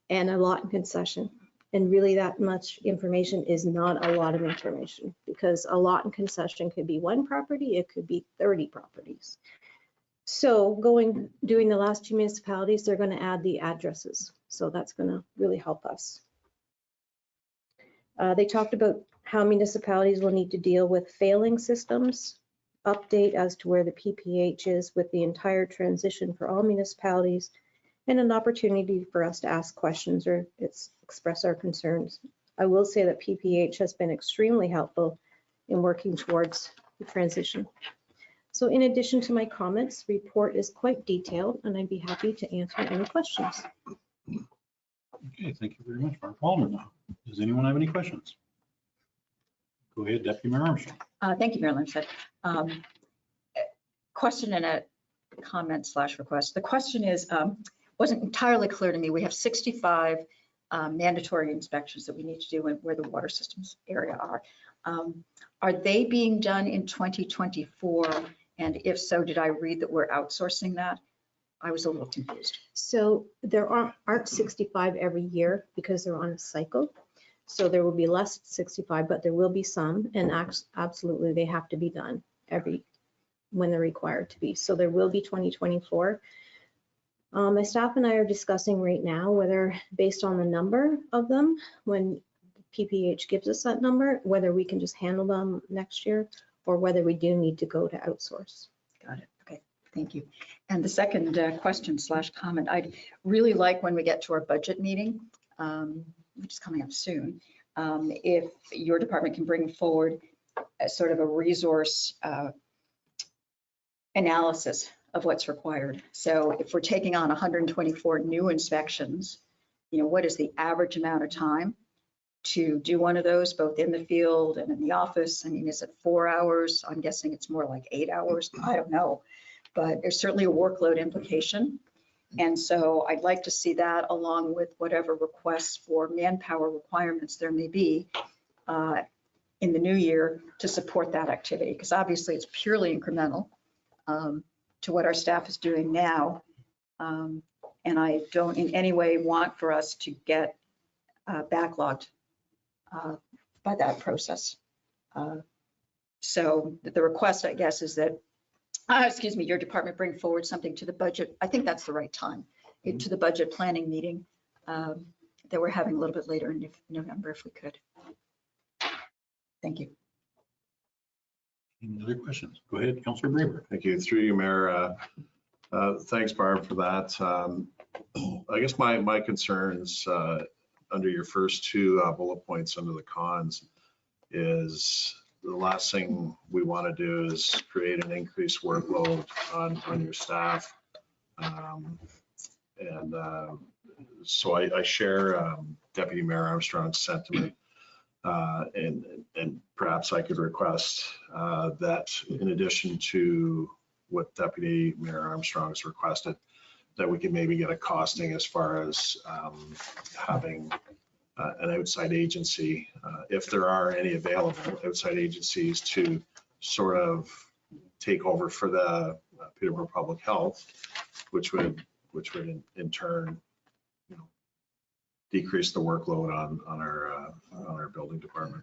and a lot in concession. And really that much information is not a lot of information because a lot in concession could be 1 property, it could be 30 properties. So doing the last two municipalities, they're going to add the addresses. So that's going to really help us. They talked about how municipalities will need to deal with failing systems, update as to where the PPH is with the entire transition for all municipalities, and an opportunity for us to ask questions or express our concerns. I will say that PPH has been extremely helpful in working towards the transition. So in addition to my comments, the report is quite detailed, and I'd be happy to answer any questions. Okay, thank you very much, Barb. Alderman, does anyone have any questions? Go ahead, Deputy Mayor Armstrong. Thank you, Mayor Lindstedt. Question and a comment / request. The question is, wasn't entirely clear to me. We have 65 mandatory inspections that we need to do where the water systems area are. Are they being done in 2024? And if so, did I read that we're outsourcing that? I was a little confused. So there aren't 65 every year because they're on a cycle. So there will be less 65, but there will be some, and absolutely they have to be done when they're required to be. So there will be 2024. My staff and I are discussing right now whether, based on the number of them, when PPH gives us that number, whether we can just handle them next year or whether we do need to go to outsource. Got it. Okay, thank you. And the second question / comment, I'd really like when we get to our budget meeting, which is coming up soon, if your department can bring forward a sort of a resource analysis of what's required. So if we're taking on 124 new inspections, what is the average amount of time to do one of those, both in the field and in the office? I mean, is it 4 hours? I'm guessing it's more like 8 hours. I don't know, but there's certainly a workload implication. And so I'd like to see that along with whatever requests for manpower requirements there may be in the new year to support that activity, because obviously it's purely incremental to what our staff is doing now. And I don't in any way want for us to get backlogged by that process. So the request, I guess, is that, excuse me, your department bring forward something to the budget. I think that's the right time, to the budget planning meeting that we're having a little bit later in November, if we could. Thank you. Any other questions? Go ahead, Councilor Braber. Thank you. Through you, Mayor. Thanks, Barb, for that. I guess my concerns under your first two bullet points under the cons is the last thing we want to do is create an increased workload on your staff. So I share Deputy Mayor Armstrong's sentiment. And perhaps I could request that in addition to what Deputy Mayor Armstrong has requested, that we can maybe get a costing as far as having an outside agency, if there are any available outside agencies to sort of take over for the Peterborough Public Health, which would in turn, decrease the workload on our building department.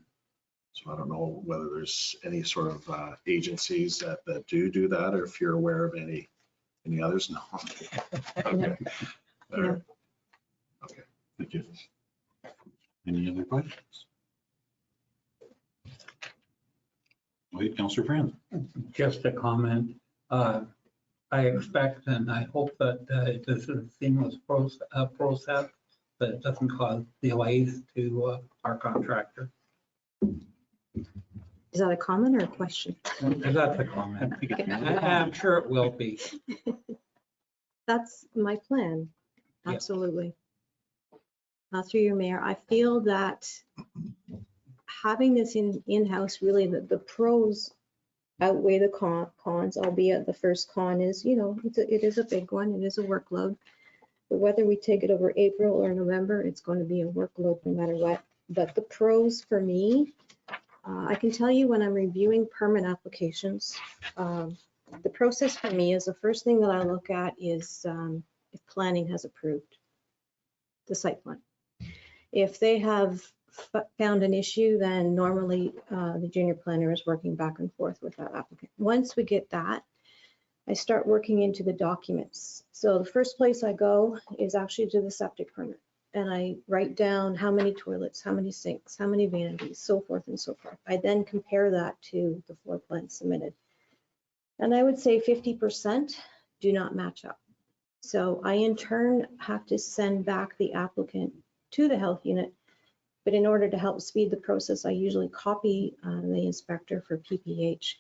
So I don't know whether there's any sort of agencies that do that, or if you're aware of any others. No. Okay. Yeah. Okay. Thank you. Any other questions? Wait, Councilor Franz. Just a comment. I expect and I hope that this is a seamless process that doesn't cause delays to our contractor. Is that a comment or a question? That's a comment. I'm sure it will be. That's my plan. Absolutely. Through your mayor, I feel that having this in-house, really the pros outweigh the cons, albeit the first con is, it is a big one. It is a workload. But whether we take it over April or November, it's going to be a workload no matter what. But the pros for me, I can tell you when I'm reviewing permit applications, the process for me is the first thing that I look at is if planning has approved the site plan. If they have found an issue, then normally the junior planner is working back and forth with that applicant. Once we get that, I start working into the documents. So the first place I go is actually to the septic permit. And I write down how many toilets, how many sinks, how many vanities, so forth and so forth. I then compare that to the floor plan submitted. And I would say 50% do not match up. So I in turn have to send back the applicant to the health unit. But in order to help speed the process, I usually copy the inspector for PPH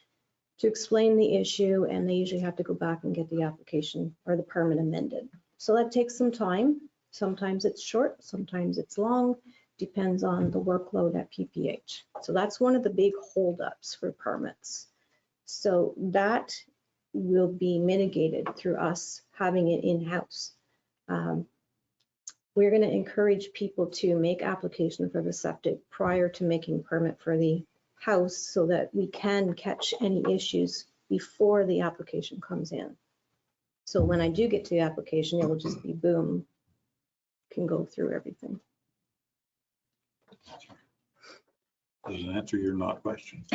to explain the issue, and they usually have to go back and get the application or the permit amended. So that takes some time. Sometimes it's short, sometimes it's long, depends on the workload at PPH. So that's one of the big holdups for permits. So that will be mitigated through us having it in-house. We're going to encourage people to make application for the septic prior to making permit for the house so that we can catch any issues before the application comes in. So when I do get to the application, it will just be boom, can go through everything. Does it answer your not question?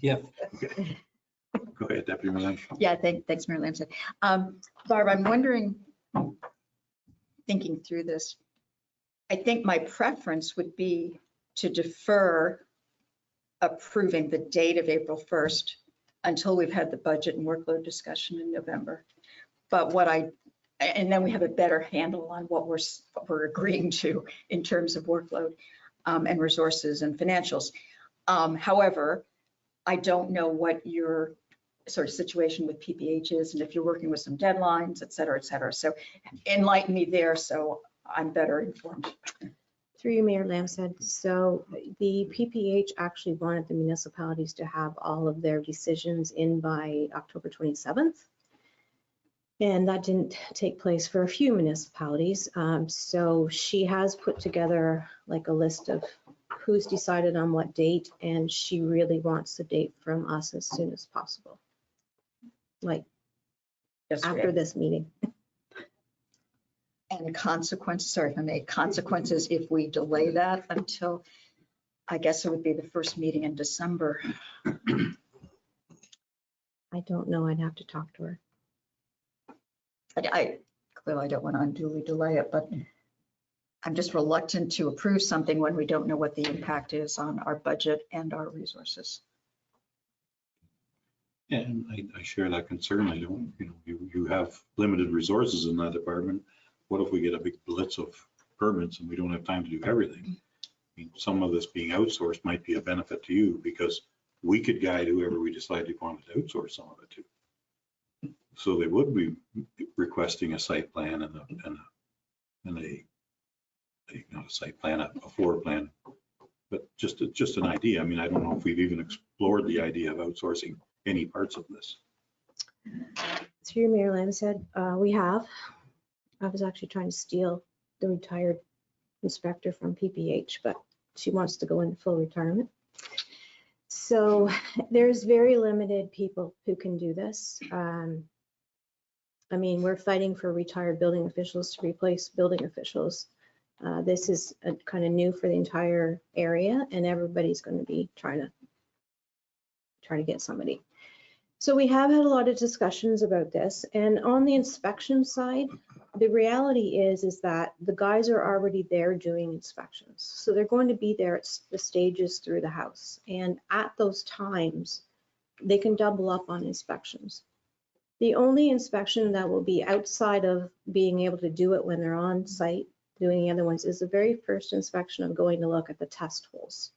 Yeah. Okay. Go ahead, Deputy Mayor Lynch. Yeah, thanks, Mary Lynn. Barb, I'm wondering, thinking through this, I think my preference would be to defer approving the date of April 1st until we've had the budget and workload discussion in November. But and then we have a better handle on what we're agreeing to in terms of workload and resources and financials. However, I don't know what your sort of situation with PPH is and if you're working with some deadlines, et cetera, et cetera. So enlighten me there so I'm better informed. Through you, Mayor Lamshead. So the PPH actually wanted the municipalities to have all of their decisions in by October 27th. And that didn't take place for a few municipalities. So she has put together like a list of who's decided on what date, and she really wants the date from us as soon as possible. Like after this meeting. And consequences, sorry if I may, consequences if we delay that until, I guess it would be the first meeting in December. I don't know, I'd have to talk to her. I clearly don't want to unduly delay it, but I'm just reluctant to approve something when we don't know what the impact is on our budget and our resources. And I share that concern. I don't, you have limited resources in that department. What if we get a big blitz of permits and we don't have time to do everything? I mean, some of this being outsourced might be a benefit to you because we could guide whoever we decide we wanted to outsource some of it to. So they would be requesting a site plan and not a site plan, a floor plan, but just an idea. I mean, I don't know if we've even explored the idea of outsourcing any parts of this. Through Mayor Lamshead, we have. I was actually trying to steal the retired inspector from PPH, but she wants to go into full retirement. So there's very limited people who can do this. I mean, we're fighting for retired building officials to replace building officials. This is kind of new for the entire area, and everybody's going to be trying to get somebody. So we have had a lot of discussions about this, and on the inspection side, the reality is that the guys are already there doing inspections. So they're going to be there at the stages through the house, and at those times, they can double up on inspections. The only inspection that will be outside of being able to do it when they're on site doing the other ones is the very first inspection of going to look at the test holes.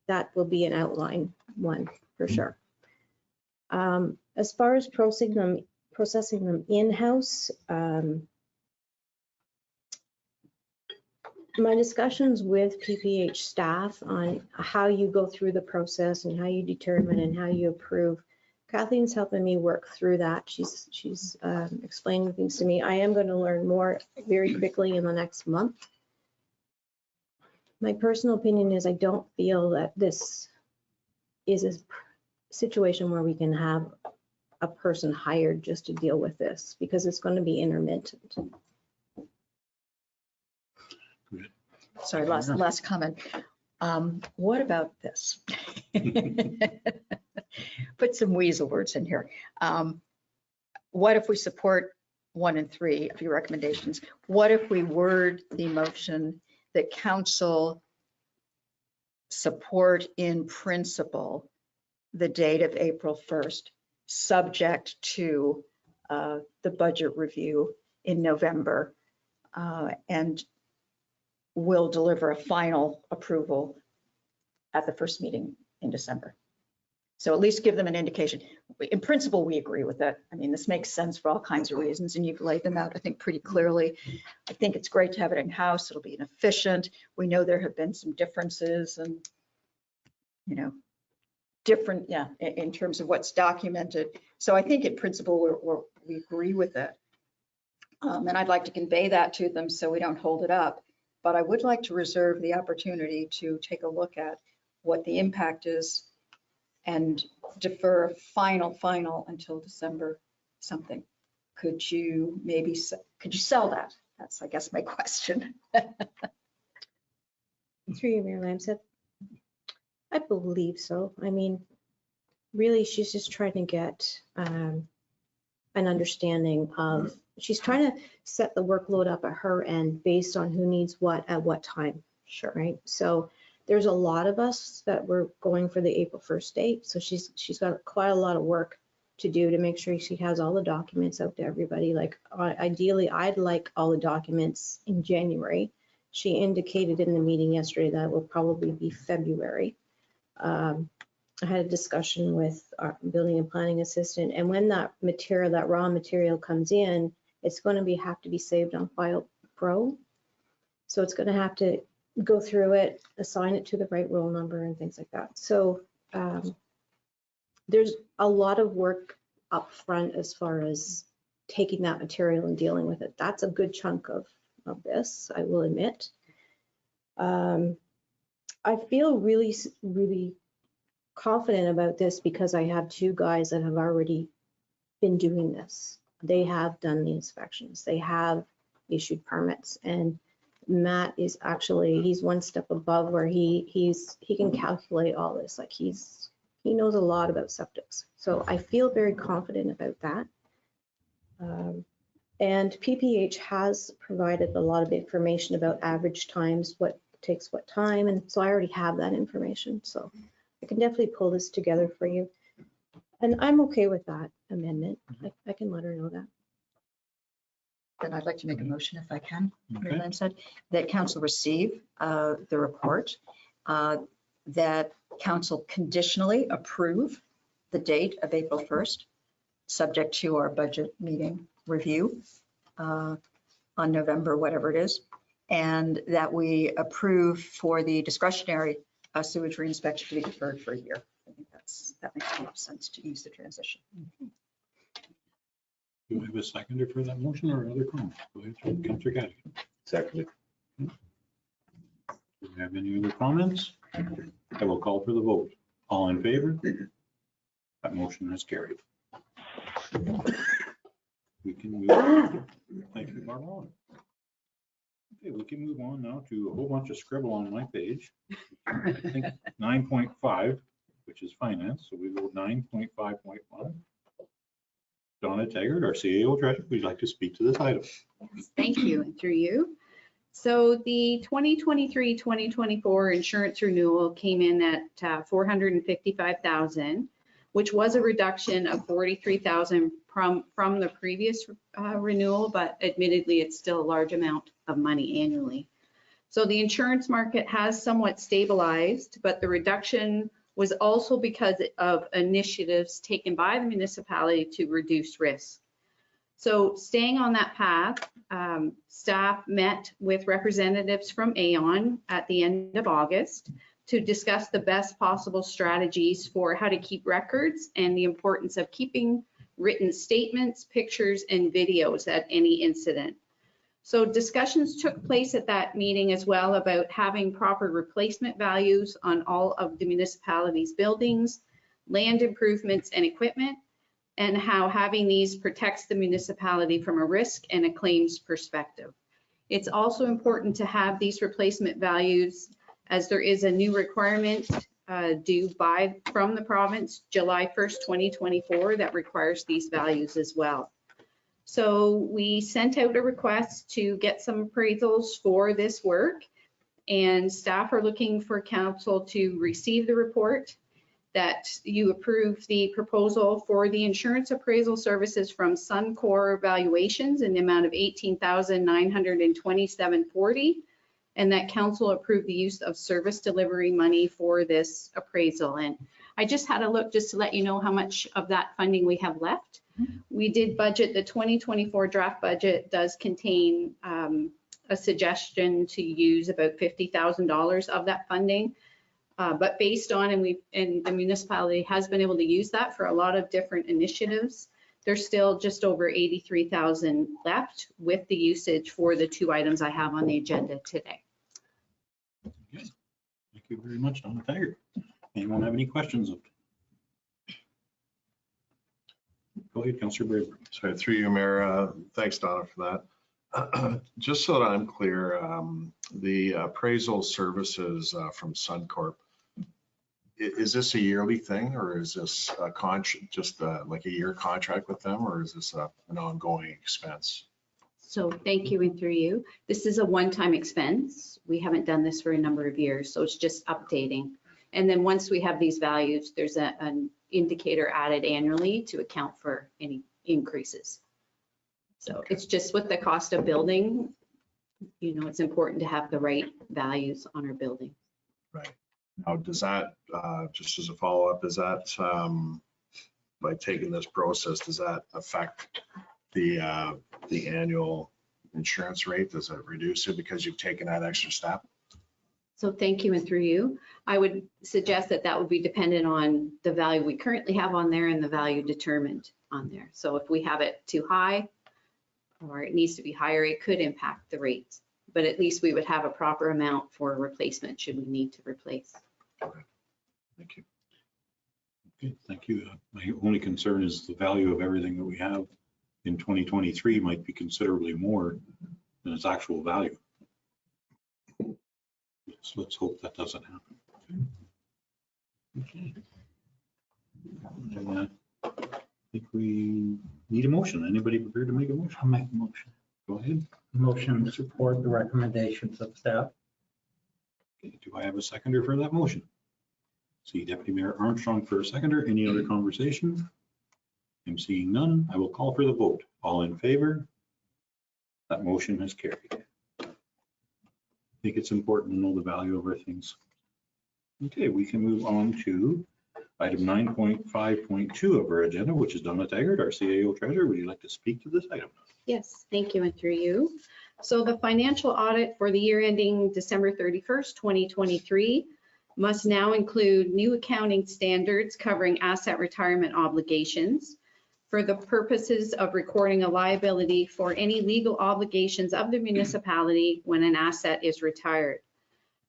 That will be an outline one for sure. As far as processing them in-house, my discussions with PPH staff on how you go through the process and how you determine and how you approve, Kathleen's helping me work through that. She's explaining things to me. I am going to learn more very quickly in the next month. My personal opinion is I don't feel that this is a situation where we can have a person hired just to deal with this because it's going to be intermittent. Sorry, last comment. What about this? Put some weasel words in here. what if we support 1 and 3 of your recommendations? What if we word the motion that council support in principle the date of April 1st, subject to the budget review in November, and will deliver a final approval at the first meeting in December? So at least give them an indication. In principle, we agree with that. I mean, this makes sense for all kinds of reasons, and you've laid them out, I think, pretty clearly. I think it's great to have it in-house. It'll be inefficient. We know there have been some differences and, you know, different, yeah, in terms of what's documented. So I think in principle, we agree with it. And I'd like to convey that to them so we don't hold it up. But I would like to reserve the opportunity to take a look at what the impact is and defer final until December something. Could you sell that? That's, I guess, my question. Through you, Mayor Lamseth. I believe so. I mean, really, she's just trying to get an understanding of, she's trying to set the workload up at her end based on who needs what at what time. Sure. Right? So there's a lot of us that were going for the April 1st date. So she's got quite a lot of work to do to make sure she has all the documents out to everybody. Like ideally, I'd like all the documents in January. She indicated in the meeting yesterday that it will probably be February. I had a discussion with our building and planning assistant, and when that material, that raw material comes in, it's going to have to be saved on File Pro. So it's going to have to go through it, assign it to the right roll number and things like that. So there's a lot of work up front as far as taking that material and dealing with it. That's a good chunk of this, I will admit. I feel really, really confident about this because I have 2 guys that have already been doing this. They have done the inspections. They have issued permits, and Matt is actually, he's one step above where he can calculate all this. Like he knows a lot about septics. So I feel very confident about that. And PPH has provided a lot of information about average times, what takes what time. And so I already have that information. So I can definitely pull this together for you. And I'm okay with that amendment. I can let her know that. Then I'd like to make a motion if I can, Okay. Mayor Lamseth, that council receive the report, that council conditionally approve the date of April 1st, subject to our budget meeting review on November, whatever it is, and that we approve for the discretionary sewage reinspection to be deferred for a year. I think that makes a lot of sense to use the transition. Do I have a seconder for that motion or other comments? Go ahead, Councilor Gaddy. Seconded. Do we have any other comments? I will call for the vote. All in favor? That motion is carried. We can move on. Thank you, Barbara. Okay, we can move on now to a whole bunch of scribble on my page. I think 9.5, which is finance. So we go 9.5.1. Donna Taggart, our CAO treasurer, would you like to speak to this item? Yes, thank you, and through you. So the 2023-2024 insurance renewal came in at $455,000, which was a reduction of $43,000 from the previous renewal, but admittedly, it's still a large amount of money annually. So the insurance market has somewhat stabilized, but the reduction was also because of initiatives taken by the municipality to reduce risk. So staying on that path, staff met with representatives from Aon at the end of August to discuss the best possible strategies for how to keep records and the importance of keeping written statements, pictures, and videos at any incident. So discussions took place at that meeting as well about having proper replacement values on all of the municipality's buildings, land improvements and equipment, and how having these protects the municipality from a risk and a claims perspective. It's also important to have these replacement values as there is a new requirement due from the province July 1st, 2024 that requires these values as well. So we sent out a request to get some appraisals for this work, and staff are looking for council to receive the report, that you approve the proposal for the insurance appraisal services from Suncor Valuations in the amount of $18,927.40, and that council approve the use of service delivery money for this appraisal. And I just had a look just to let you know how much of that funding we have left. We did budget, the 2024 draft budget does contain a suggestion to use about $50,000 of that funding. But based on, and the municipality has been able to use that for a lot of different initiatives, there's still just over 83,000 left with the usage for the two items I have on the agenda today. Okay. Thank you very much, Donna Taggart. Anyone have any questions? Go ahead, Councillor Braver. Sorry, through you, Mayor. Thanks, Donna, for that. Just so that I'm clear, the appraisal services from Suncorp, is this a yearly thing, or is this a just like a year contract with them, or is this an ongoing expense? So thank you, and through you. This is a one-time expense. We haven't done this for a number of years, so it's just updating. And then once we have these values, there's an indicator added annually to account for any increases. So it's just with the cost of building, you know, it's important to have the right values on our building. Right. Now, does that, just as a follow-up, is that by taking this process, does that affect the annual insurance rate? Does it reduce it because you've taken that extra step? So thank you, and through you, I would suggest that that would be dependent on the value we currently have on there and the value determined on there. So if we have it too high or it needs to be higher, it could impact the rate. But at least we would have a proper amount for replacement should we need to replace. Okay. Thank you. Okay, thank you. My only concern is the value of everything that we have in 2023 might be considerably more than its actual value. So let's hope that doesn't happen. Okay. I think we need a motion. Anybody prepared to make a motion? I'll make a motion. Go ahead. Motion to support the recommendations of staff. Okay, do I have a seconder for that motion? See Deputy Mayor Armstrong for a seconder. Any other conversation? I'm seeing none. I will call for the vote. All in favor? That motion has carried. I think it's important to know the value of our things. Okay, we can move on to item 9.5.2 of our agenda, which is Donna Taggart, our CAO treasurer. Would you like to speak to this item? Yes, thank you, and through you. So the financial audit for the year ending December 31st, 2023 must now include new accounting standards covering asset retirement obligations for the purposes of recording a liability for any legal obligations of the municipality when an asset is retired.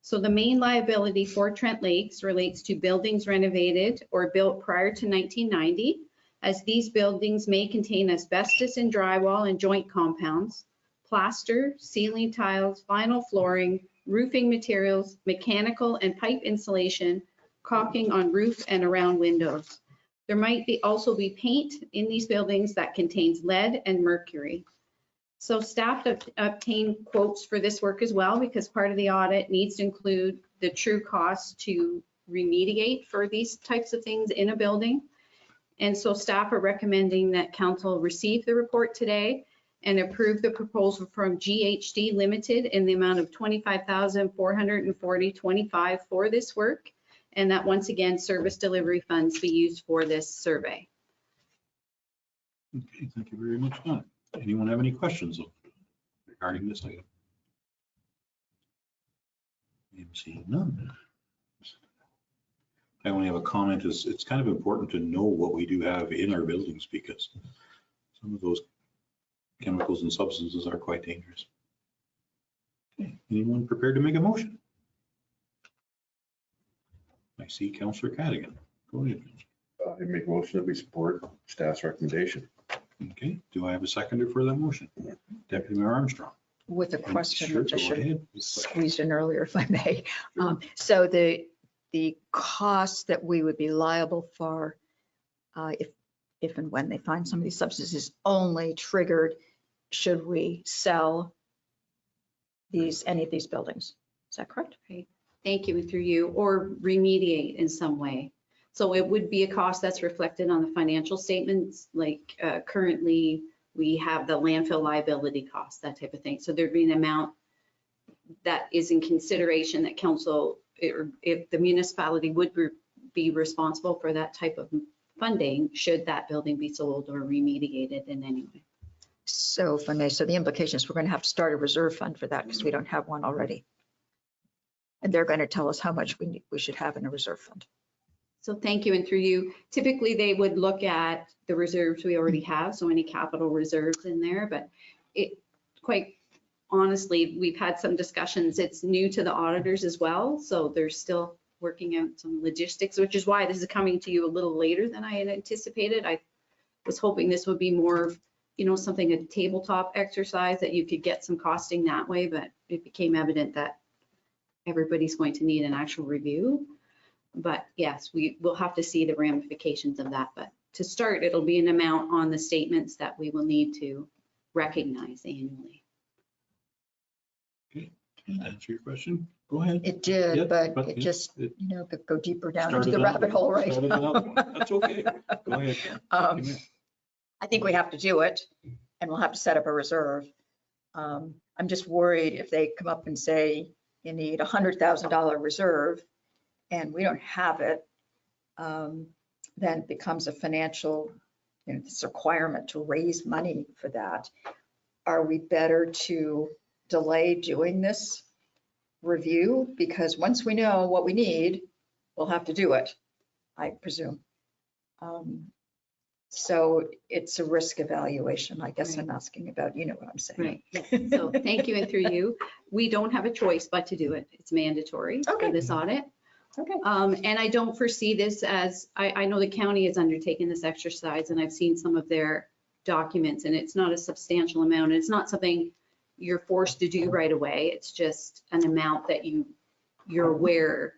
So the main liability for Trent Lakes relates to buildings renovated or built prior to 1990, as these buildings may contain asbestos in drywall and joint compounds, plaster, ceiling tiles, vinyl flooring, roofing materials, mechanical and pipe insulation, caulking on roof and around windows. There might also be paint in these buildings that contains lead and mercury. So staff obtained quotes for this work as well, because part of the audit needs to include the true cost to remediate for these types of things in a building. And so staff are recommending that council receive the report today and approve the proposal from GHD Limited in the amount of $25,440.25 for this work. And that once again, service delivery funds be used for this survey. Okay, thank you very much, Donna. Anyone have any questions regarding this item? I'm seeing none. I only have a comment. It's kind of important to know what we do have in our buildings, because some of those chemicals and substances are quite dangerous. Okay. Anyone prepared to make a motion? I see Councillor Cadigan. Go ahead. I make a motion that we support staff's recommendation. Okay, do I have a seconder for that motion? Deputy Mayor Armstrong. With a question, Sure, which I go should ahead. have squeezed in earlier if I may. So the costs that we would be liable for if if and when they find some of these substances, only triggered should we sell any of these buildings. Is that correct? Right. Thank you, and through you, or remediate in some way. So it would be a cost that's reflected on the financial statements, like currently we have the landfill liability cost, that type of thing. So there'd be an amount that is in consideration that council, if the municipality would be responsible for that type of funding, should that building be sold or remediated in any way. So if I may, so the implication is we're going to have to start a reserve fund for that because we don't have one already. And they're going to tell us how much we should have in a reserve fund. So thank you, and through you, typically they would look at the reserves we already have, so any capital reserves in there, but it, quite honestly, we've had some discussions. It's new to the auditors as well, so they're still working out some logistics, which is why this is coming to you a little later than I had anticipated. I was hoping this would be more, something, a tabletop exercise that you could get some costing that way, but it became evident that everybody's going to need an actual review. But yes, we will have to see the ramifications of that. But to start, it'll be an amount on the statements that we will need to recognize annually. Okay, answer your question. Go ahead. It did, Yeah, but it yeah, just, could go deeper down into started the out- rabbit hole, right? started out one. That's okay. Go ahead. I think we have to do it, and we'll have to set up a reserve. I'm just worried if they come up and say you need $100,000 reserve, and we don't have it, then it becomes a financial, this requirement to raise money for that. Are we better to delay doing this review? Because once we know what we need, we'll have to do it, I presume. So it's a risk evaluation, I guess I'm asking about, you know what I'm saying. Right. So thank you, and through you, we don't have a choice but to do it. It's mandatory for this audit. Okay. And I don't foresee this as, I know the county has undertaken this exercise, and I've seen some of their documents, and it's not a substantial amount. It's not something you're forced to do right away. It's just an amount that you're aware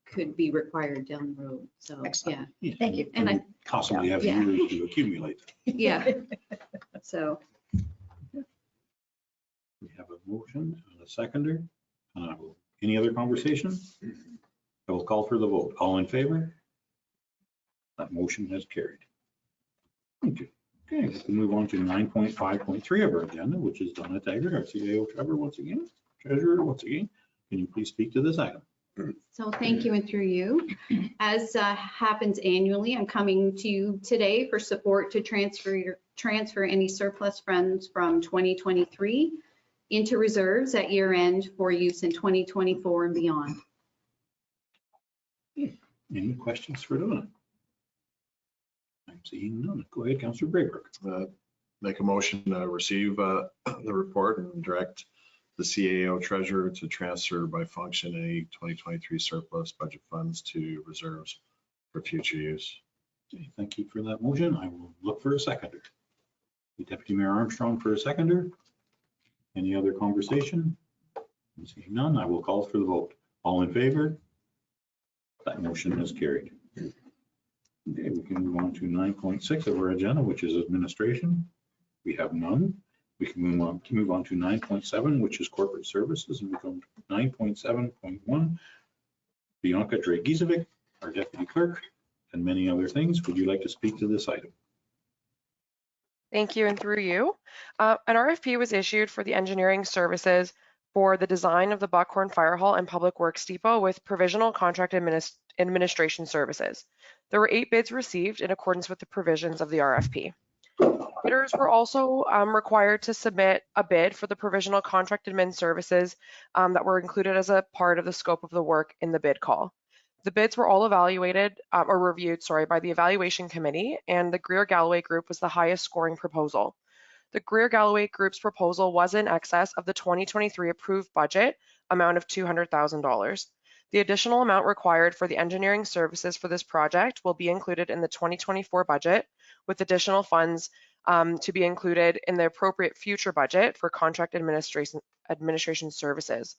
could be required down the road. So, excellent. Yeah. Thank you. And I Possibly have Yeah. years to accumulate. Yeah. So, We have a motion and a seconder. Any other conversation? I will call for the vote. All in favor? That motion has carried. Thank you. Okay, we can move on to 9.5.3 of our agenda, which is Donna Taggart, our CAO Treasurer once again. Can you please speak to this item? So thank you, and through you. As happens annually, I'm coming to you today for support to transfer any surplus funds from 2023 into reserves at year end for use in 2024 and beyond. Any questions for Donna? I'm seeing none. Go ahead, Councillor Braybrooke. Make a motion to receive the report and direct the CAO treasurer to transfer by function any 2023 surplus budget funds to reserves for future use. Okay, thank you for that motion. I will look for a seconder. Deputy Mayor Armstrong for a seconder. Any other conversation? I'm seeing none. I will call for the vote. All in favor? That motion is carried. Okay, we can move on to 9.6 of our agenda, which is administration. We have none. We can move on to 9.7, which is corporate services, and we go to 9.7.1. Bianca Dragicevic, our deputy clerk, and many other things. Would you like to speak to this item? Thank you, and through you. An RFP was issued for the engineering services for the design of the Buckhorn Fire Hall and Public Works Depot with provisional contract administration services. There were 8 bids received in accordance with the provisions of the RFP. Bidders were also required to submit a bid for the provisional contract admin services that were included as a part of the scope of the work in the bid call. The bids were all evaluated or reviewed, by the evaluation committee, and the Greer-Galloway Group was the highest scoring proposal. The Greer-Galloway Group's proposal was in excess of the 2023 approved budget amount of $200,000. The additional amount required for the engineering services for this project will be included in the 2024 budget, with additional funds to be included in the appropriate future budget for contract administration services.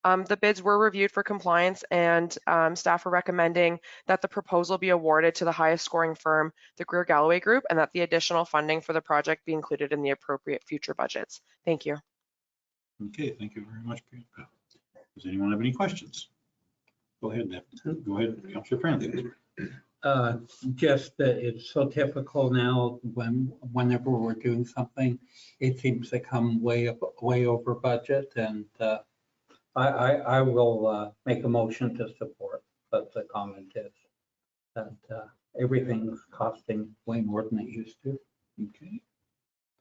The bids were reviewed for compliance, and staff are recommending that the proposal be awarded to the highest scoring firm, the Greer Galloway Group, and that the additional funding for the project be included in the appropriate future budgets. Thank you. Okay, thank you very much, Priyanka. Does anyone have any questions? Go ahead, Councillor Franklin. Just that it's so typical now whenever we're doing something, it seems to come way over budget, and I will make a motion to support, but the comment is that everything's costing way more than it used to. Okay,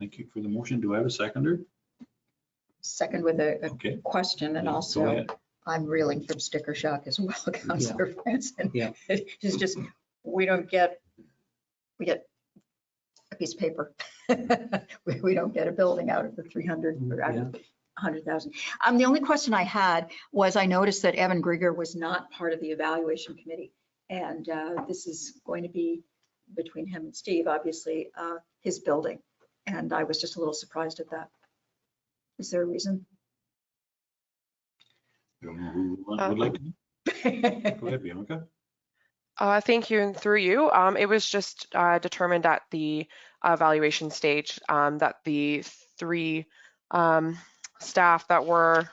thank you for the motion. Do I have a seconder? Second with a question, and Go also ahead. I'm reeling from sticker shock as well, Councillor Franson. Yeah. It's just, we get a piece of paper. We don't get a building out of the 300 or out of 100,000. The only question I had was, I noticed that Evan Grieger was not part of the evaluation committee. And this is going to be between him and Steve, obviously, his building. And I was just a little surprised at that. Is there a reason? I don't know who would like to. Go ahead, Bianca. Thank you, and through you. It was just determined at the evaluation stage that the three staff that were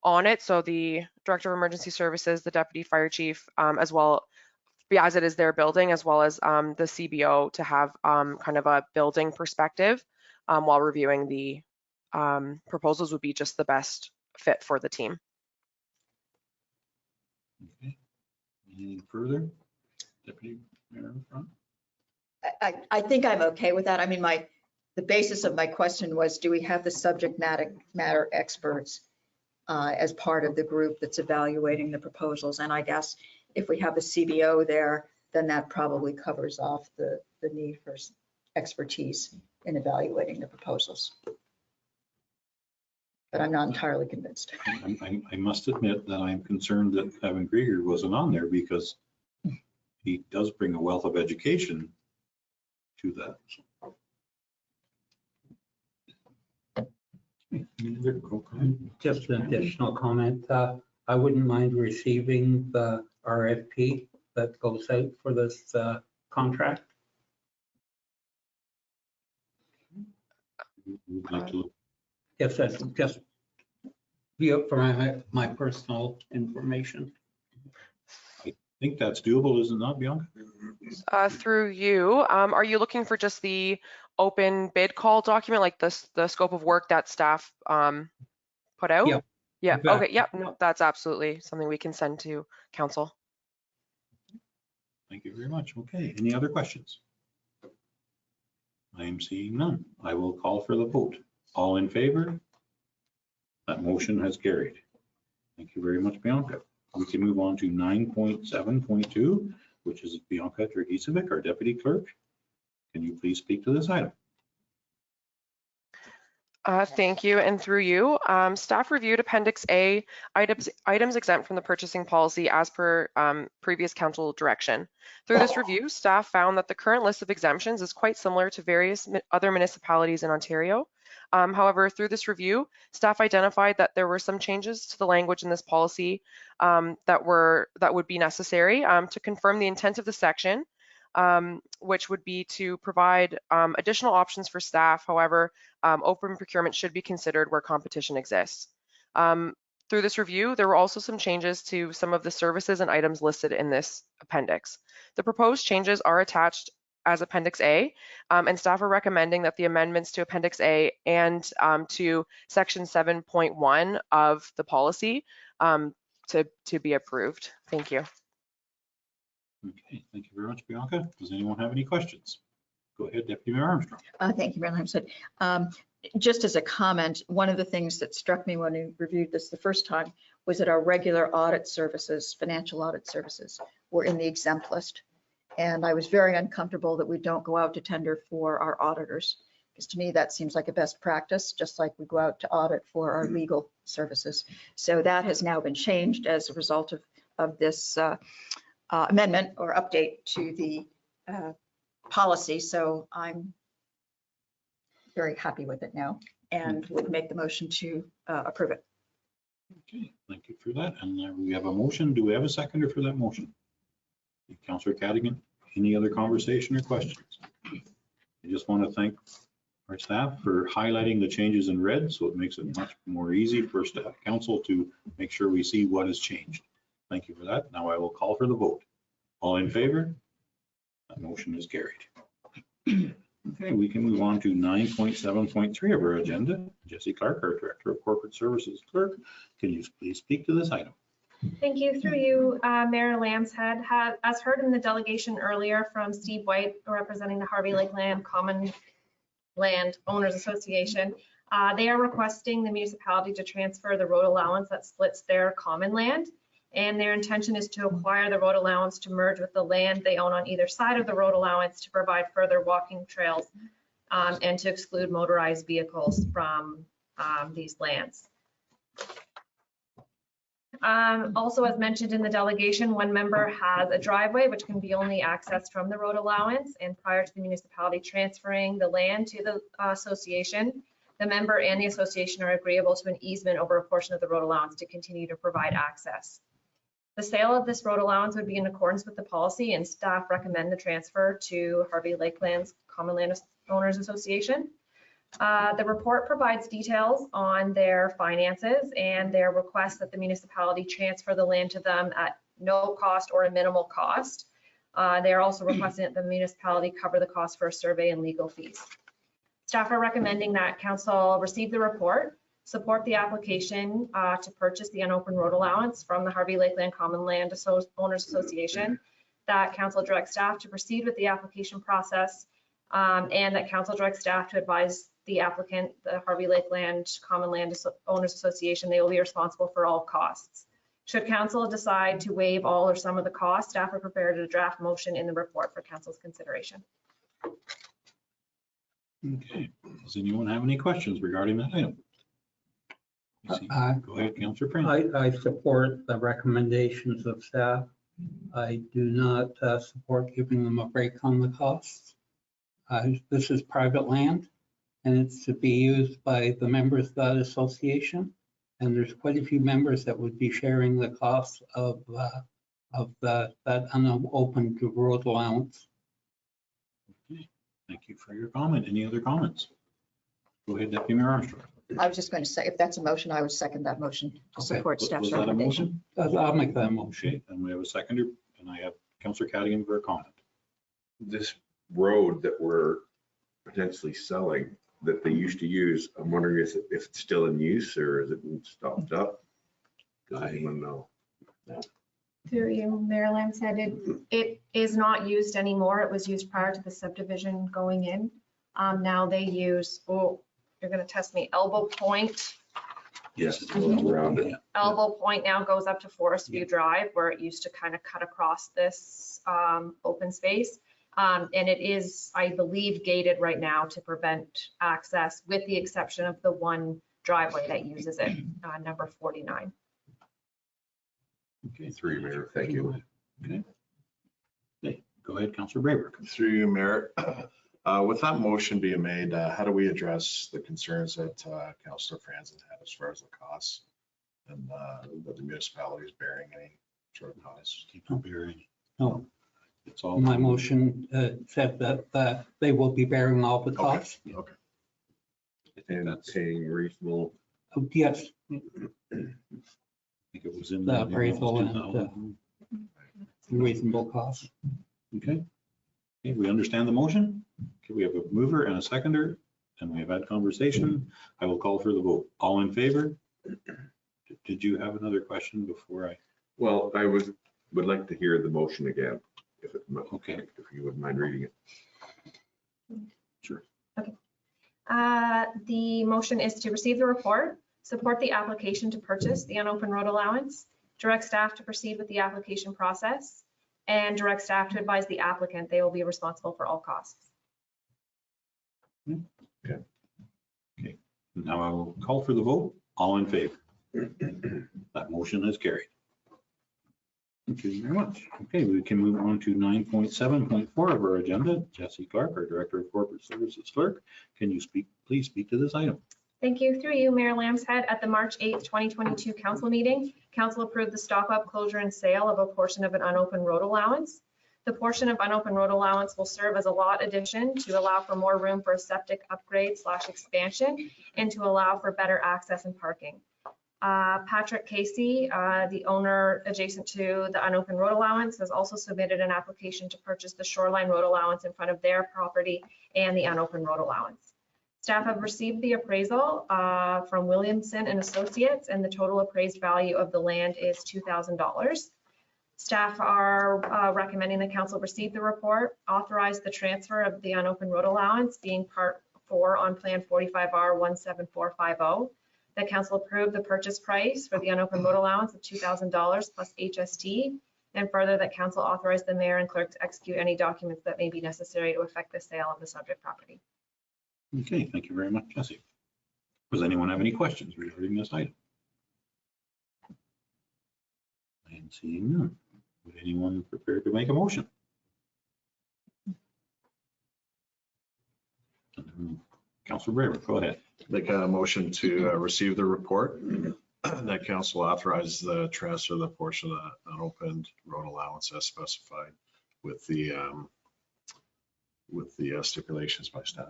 on it, so the Director of Emergency Services, the Deputy Fire Chief, as well as it is their building, as well as the CBO, to have kind of a building perspective while reviewing the proposals would be just the best fit for the team. Okay. Anything further? Deputy Mayor in front. I think I'm okay with that. I mean, the basis of my question was, do we have the subject matter experts as part of the group that's evaluating the proposals? And I guess if we have the CBO there, then that probably covers off the need for expertise in evaluating the proposals. But I'm not entirely convinced. I must admit that I'm concerned that Evan Grieger wasn't on there, because he does bring a wealth of education to that. Just an additional comment. I wouldn't mind receiving the RFP that goes out for this contract. Would like to look. Yes, that's just be up for my personal information. I think that's doable, is it not, Bianca? Through you, are you looking for just the open bid call document, like the scope of work that staff put out? Yeah. Yeah. Exactly. Okay. Yep. No, that's absolutely something we can send to council. Thank you very much. Okay, any other questions? I am seeing none. I will call for the vote. All in favor? That motion has carried. Thank you very much, Bianca. We can move on to 9.7.2, which is Bianca Dragicevic, our Deputy Clerk. Can you please speak to this item? Thank you, and through you, staff reviewed Appendix A, items exempt from the purchasing policy as per previous council direction. Through this review, staff found that the current list of exemptions is quite similar to various other municipalities in Ontario. However, through this review, staff identified that there were some changes to the language in this policy that would be necessary to confirm the intent of the section, which would be to provide additional options for staff. However, open procurement should be considered where competition exists. Through this review, there were also some changes to some of the services and items listed in this appendix. The proposed changes are attached as Appendix A, and staff are recommending that the amendments to Appendix A and to Section 7.1 of the policy to be approved. Thank you. Okay, thank you very much, Bianca. Does anyone have any questions? Go ahead, Deputy Mayor Armstrong. Thank you, Mayor Lamson. Just as a comment, one of the things that struck me when we reviewed this the first time was that our regular audit services, financial audit services, were in the exempt list. And I was very uncomfortable that we don't go out to tender for our auditors, because to me, that seems like a best practice, just like we go out to audit for our legal services. So that has now been changed as a result of this amendment or update to the policy. So I'm very happy with it now and would make the motion to approve it. Okay, thank you for that. And we have a motion. Do we have a seconder for that motion? Councillor Cadigan, any other conversation or questions? I just want to thank our staff for highlighting the changes in red, so it makes it much more easy for staff council to make sure we see what has changed. Thank you for that. Now I will call for the vote. All in favor? That motion is carried. Okay, we can move on to 9.7.3 of our agenda. Jesse Clark, our Director of Corporate Services Clerk, can you please speak to this item? Thank you. Through you, Mayor Lambshead, as heard in the delegation earlier from Steve White, representing the Harvey Lakeland Common Land Owners Association, they are requesting the municipality to transfer the road allowance that splits their common land. And their intention is to acquire the road allowance to merge with the land they own on either side of the road allowance to provide further walking trails and to exclude motorized vehicles from these lands. Also, as mentioned in the delegation, one member has a driveway which can be only accessed from the road allowance, and prior to the municipality transferring the land to the association, the member and the association are agreeable to an easement over a portion of the road allowance to continue to provide access. The sale of this road allowance would be in accordance with the policy, and staff recommend the transfer to Harvey Lakeland's Common Land Owners Association. The report provides details on their finances and their request that the municipality transfer the land to them at no cost or a minimal cost. They are also requesting that the municipality cover the cost for a survey and legal fees. Staff are recommending that council receive the report, support the application to purchase the unopened road allowance from the Harvey Lakeland Common Land Owners Association, that council direct staff to proceed with the application process, and that council direct staff to advise the applicant, the Harvey Lakeland Common Land Owners Association, they will be responsible for all costs. Should council decide to waive all or some of the costs, staff are prepared to draft motion in the report for council's consideration. Okay, does anyone have any questions regarding that item? Go ahead, Councillor Trent. I support the recommendations of staff. I do not support giving them a break on the costs. This is private land, and it's to be used by the members of that association. And there's quite a few members that would be sharing the costs of that unopened road allowance. Okay, thank you for your comment. Any other comments? Go ahead, Deputy Mayor Armstrong. I was just going to say, if that's a motion, I would second that motion to support staff's Was that a recommendation. motion? I'll make that motion. Okay, and we have a seconder, and I have Councillor Cadigan for a comment. This road that we're potentially selling that they used to use, I'm wondering if it's still in use or is it stopped up? Does anyone know? No. Through you, Mayor Lambshead, it is not used anymore. It was used prior to the subdivision going in. Now they use, oh, you're going to test me, Elbow Point. Yes, it's around it. Elbow Point now goes up to Forest View Drive, where it used to kind of cut across this open space. And it is, I believe, gated right now to prevent access, with the exception of the one driveway that uses it, number 49. Okay, through you, Mayor. Thank you. Okay. Okay, go ahead, Councillor Brayberg. Through you, Mayor. With that motion being made, how do we address the concerns that Councillor Franzen had as far as the costs and that the municipality is bearing any sort of costs? Not bearing. No. It's all. My motion said that they will be bearing all the costs. Okay. And paying reasonable. Yes. I think it was in The the appraisal and reasonable costs. Okay. Okay, we understand the motion. Okay, we have a mover and a seconder, and we have had conversation. I will call for the vote. All in favor? Did you have another question before I? Well, I would like to hear the motion again, if it, okay, if you wouldn't mind reading it. Sure. Okay. The motion is to receive the report, support the application to purchase the unopened road allowance, direct staff to proceed with the application process, and direct staff to advise the applicant they will be responsible for all costs. Okay. Okay. Now I will call for the vote. All in favor? That motion is carried. Thank you very much. Okay, we can move on to 9.7.4 of our agenda. Jesse Clark, our Director of Corporate Services Clerk, can you please speak to this item? Thank you. Through you, Mayor Lambshead, at the March 8th, 2022 council meeting, council approved the stock-up closure and sale of a portion of an unopened road allowance. The portion of unopened road allowance will serve as a lot addition to allow for more room for a septic upgrade / expansion and to allow for better access and parking. Patrick Casey, the owner adjacent to the unopened road allowance, has also submitted an application to purchase the shoreline road allowance in front of their property and the unopened road allowance. Staff have received the appraisal from Williamson and Associates, and the total appraised value of the land is $2,000. Staff are recommending the council receive the report, authorize the transfer of the unopened road allowance being part 4 on Plan 45R 17450. That council approve the purchase price for the unopened road allowance of $2,000 plus HST, and further that council authorize the mayor and clerk to execute any documents that may be necessary to effect the sale of the subject property. Okay, thank you very much, Jesse. Does anyone have any questions regarding this item? I am seeing none. Would anyone prepare to make a motion? Councilor Braver, go ahead. Make a motion to receive the report that council authorizes the transfer of the portion of the unopened road allowance as specified with the stipulations by staff.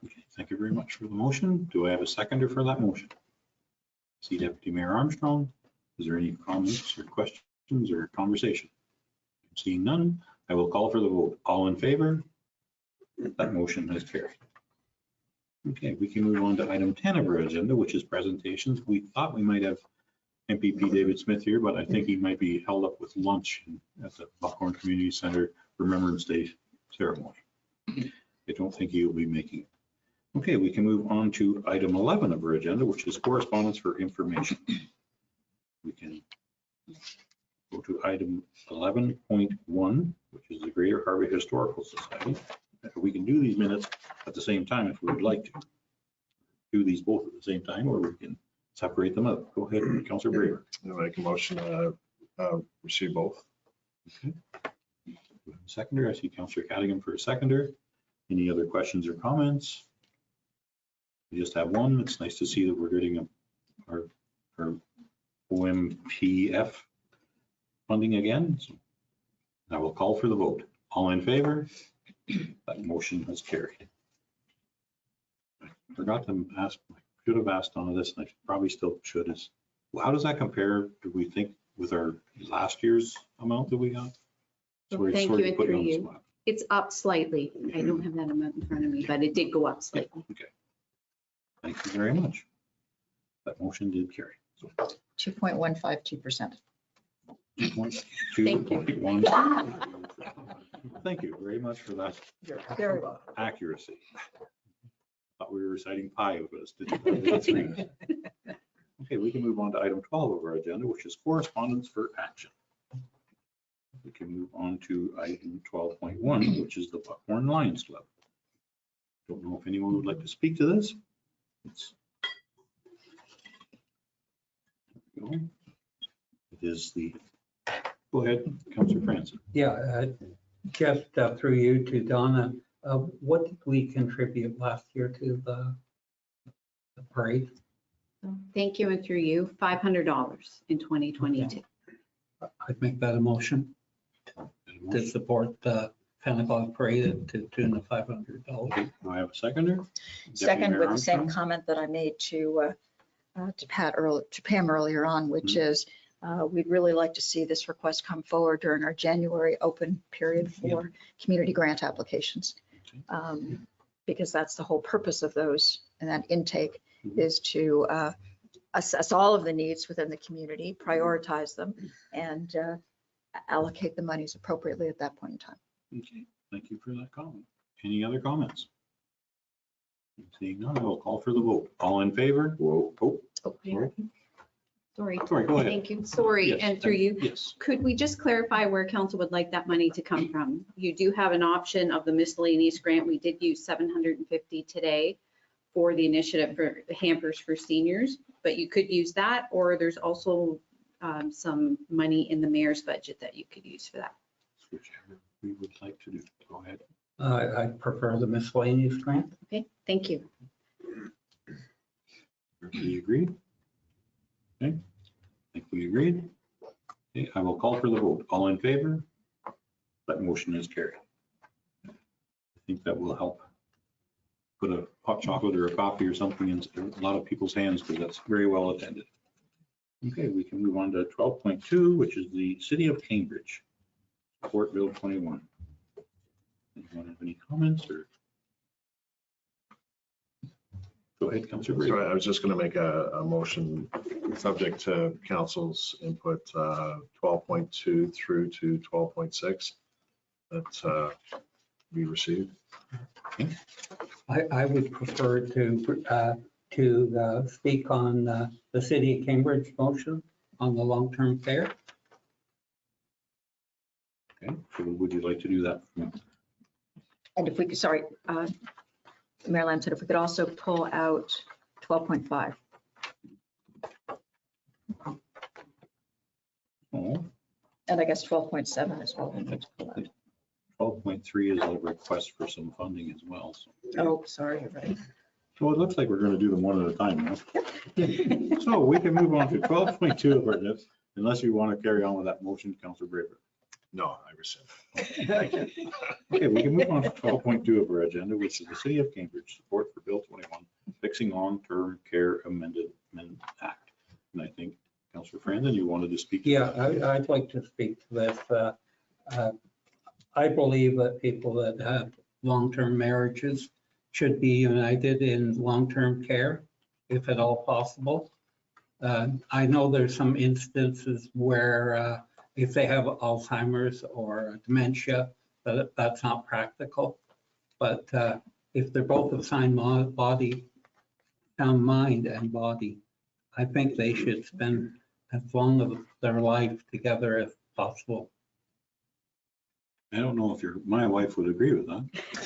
Okay, thank you very much for the motion. Do I have a seconder for that motion? See Deputy Mayor Armstrong. Is there any comments or questions or conversation? Seeing none, I will call for the vote. All in favor? That motion has carried. Okay, we can move on to item 10 of our agenda, which is presentations. We thought we might have MPP David Smith here, but I think he might be held up with lunch at the Buckhorn Community Center Remembrance Day ceremony. I don't think he will be making it. Okay, we can move on to item 11 of our agenda, which is correspondence for information. We can go to item 11.1, which is the Greater Harvey Historical Society. We can do these minutes at the same time if we would like to. Do these both at the same time, or we can separate them up. Go ahead, Councilor Braver. I make a motion to receive both. Okay. Seconder, I see Councilor Cadigan for a seconder. Any other questions or comments? We just have one. It's nice to see that we're getting our OMPF funding again. So I will call for the vote. All in favor? That motion has carried. I forgot to ask, I should have asked on this, and I probably still should, is how does that compare, do we think, with our last year's amount that we got? Well, thank you, and through you. It's up slightly. I don't have that amount in front of me, but it did go up slightly. Okay. Thank you very much. That motion did carry. So 2.152%. Thank you. Thank you very much for that You're very welcome. accuracy. Thought we were reciting pi of us. Okay, we can move on to item 12 of our agenda, which is correspondence for action. We can move on to item 12.1, which is the Buckhorn Lions Club. Don't know if anyone would like to speak to this. It is the, go ahead, Councilor Franson. Yeah, just through you to Donna, what did we contribute last year to the parade? Thank you, and through you, $500 in 2022. I'd make that a motion to support the 10 o'clock parade to the tune of $500. Do I have a seconder? Second, with the same comment that I made to Pam earlier on, which is we'd really like to see this request come forward during our January open period for community grant applications. Because that's the whole purpose of those, and that intake is to assess all of the needs within the community, prioritize them, and allocate the monies appropriately at that point in time. Okay, thank you for that comment. Any other comments? Seeing none, I will call for the vote. All in favor? Whoa. Sorry. Sorry, go ahead. Thank you. Sorry, Yes, and through you. Yes. Could we just clarify where council would like that money to come from? You do have an option of the miscellaneous grant. We did use $750 today for the initiative for hampers for seniors, but you could use that, or there's also some money in the mayor's budget that you could use for that. Whichever we would like to do. Go ahead. I prefer the miscellaneous grant. Okay, thank you. Everybody agreed? Okay, I think we agreed. Okay, I will call for the vote. All in favor? That motion is carried. I think that will help put a hot chocolate or a coffee or something in a lot of people's hands because that's very well attended. Okay, we can move on to 12.2, which is the City of Cambridge, Support Bill 21. Anyone have any comments or? Go ahead, Councilor Brady. Sorry, I was just going to make a motion subject to council's input, 12.2 through to 12.6 that we received. I would prefer to speak on the City of Cambridge motion on the long-term care. Okay, so would you like to do that? And if we could, sorry, Mayor Lamson, if we could also pull out 12.5. Oh, And I guess 12.7 as well. we need to pull out. 12.3 is a request for some funding as well. So. Oh, sorry, you're right. So it looks like we're going to do them one at a time now. So we can move on to 12.2 of our list, unless you want to carry on with that motion, Councilor Braber. No, I rescind. Thank you. Okay, we can move on to 12.2 of our agenda, which is the City of Cambridge support for Bill 21, fixing long-term care amendment act. And I think Councilor Franzen, you wanted to speak. Yeah, I'd like to speak to this. I believe that people that have long-term marriages should be united in long-term care, if at all possible. I know there's some instances where if they have Alzheimer's or dementia, that's not practical. But if they're both of sound mind and body, I think they should spend as long of their life together as possible. I don't know if my wife would agree with that.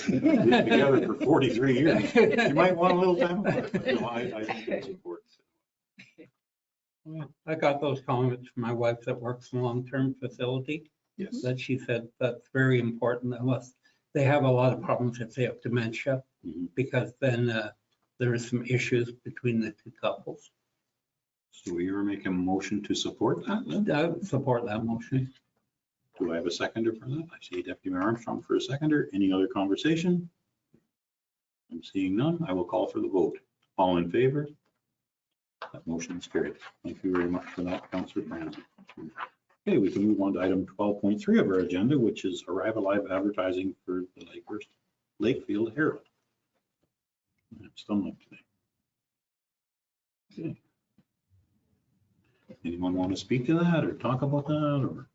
We've been together for 43 years. You might want a little time apart. But no, I think that's important. I got those comments from my wife that works in a long-term facility. Yes. That she said that's very important unless they have a lot of problems if they have dementia, because then there are some issues between the two couples. So you were making a motion to support that? I would support that motion. Do I have a seconder for that? I see Deputy Mayor Armstrong for a seconder. Any other conversation? I'm seeing none. I will call for the vote. All in favor? That motion is carried. Thank you very much for that, Councilor Franzen. Okay, we can move on to item 12.3 of our agenda, which is Arrive Alive advertising for the Lakefield Herald. I'm stumbling today. Okay. Anyone want to speak to that or talk about that or?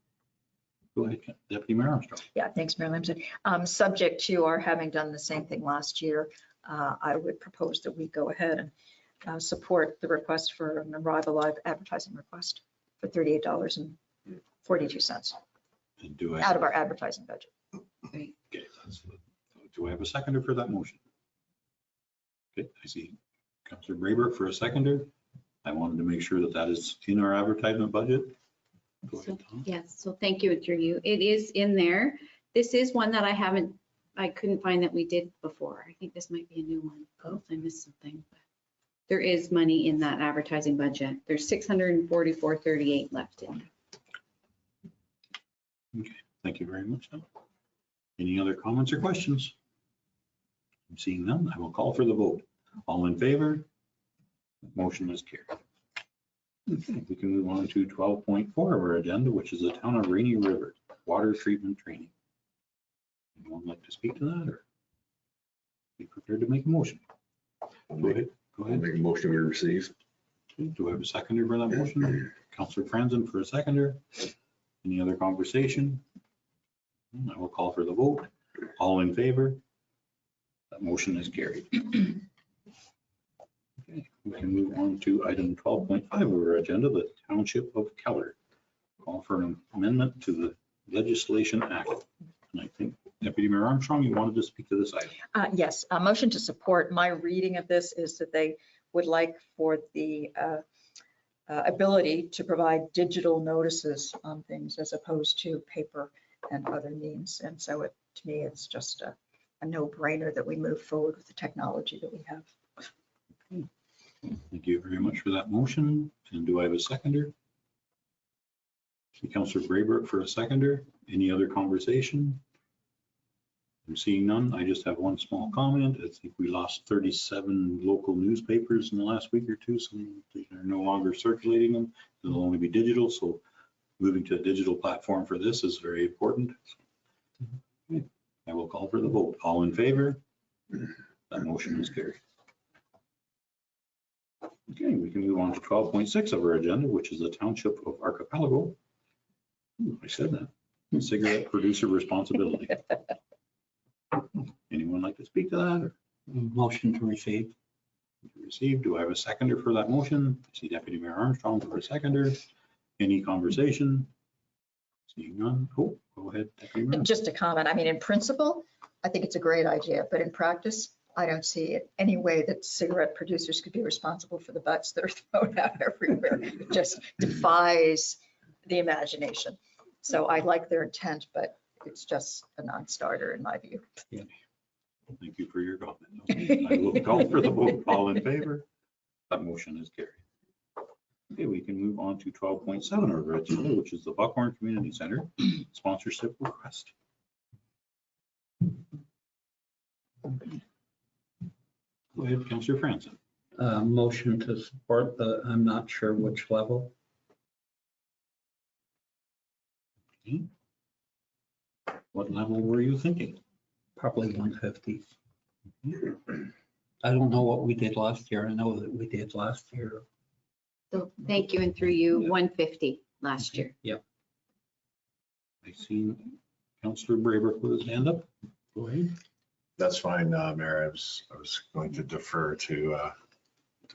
Go ahead, Deputy Mayor Armstrong. Yeah, thanks, Mayor Lamson. Subject to our having done the same thing last year, I would propose that we go ahead and support the request for an Arrive Alive advertising request for $38.42 out of our advertising budget. Okay, do I have a seconder for that motion? Okay, I see Councilor Braber for a seconder. I wanted to make sure that that is in our advertisement budget. Go ahead, Tom. Yes, so thank you, through you. It is in there. This is one that I couldn't find that we did before. I think this might be a new one. Oh, I missed something. There is money in that advertising budget. There's $644.38 left in. Okay, thank you very much. Any other comments or questions? I'm seeing none. I will call for the vote. All in favor? Motion is carried. Okay, we can move on to 12.4 of our agenda, which is the Town of Rainy River Water Treatment Training. Anyone like to speak to that or be prepared to make a motion? Go ahead. I'll make a motion we receive. Okay, do I have a seconder for that motion? Councilor Franzen for a seconder. Any other conversation? I will call for the vote. All in favor? That motion is carried. Okay, we can move on to item 12.5 of our agenda, the Township of Keller. Call for an amendment to the Legislation Act. And I think Deputy Mayor Armstrong, you wanted to speak to this item. Yes, a motion to support. My reading of this is that they would like for the ability to provide digital notices on things as opposed to paper and other means. And so to me, it's just a no-brainer that we move forward with the technology that we have. Thank you very much for that motion. And do I have a seconder? Councillor Braybrook for a seconder. Any other conversation? I'm seeing none. I just have one small comment. I think we lost 37 local newspapers in the last week or two, so they're no longer circulating them. They'll only be digital, so moving to a digital platform for this is very important. Okay. I will call for the vote. All in favor? That motion is carried. Okay, we can move on to 12.6 of our agenda, which is the Township of Archipelago. Ooh, I said that. Cigarette producer responsibility. Anyone like to speak to that? Motion to receive. Received. Do I have a seconder for that motion? I see Deputy Mayor Armstrong for a seconder. Any conversation? Seeing none. Oh, go ahead, Deputy Mayor. Just a comment. I mean, in principle, I think it's a great idea, but in practice, I don't see it any way that cigarette producers could be responsible for the butts that are thrown out everywhere. It just defies the imagination. So I like their intent, but it's just a non-starter in my view. Yeah. Thank you for your comment. Okay, I will call for the vote. All in favor? That motion is carried. Okay, we can move on to 12.7 of our agenda, which is the Buckhorn Community Center sponsorship request. Go ahead, Councillor Franson. Motion to support the, I'm not sure which level. Okay. What level were you thinking? Probably 150. I don't know what we did last year. I know that we did last year. So thank you, and through you, 150 last year. Yep. I seen Councillor Braybrook with his hand up. Go ahead. That's fine, Mayor. I was going to defer to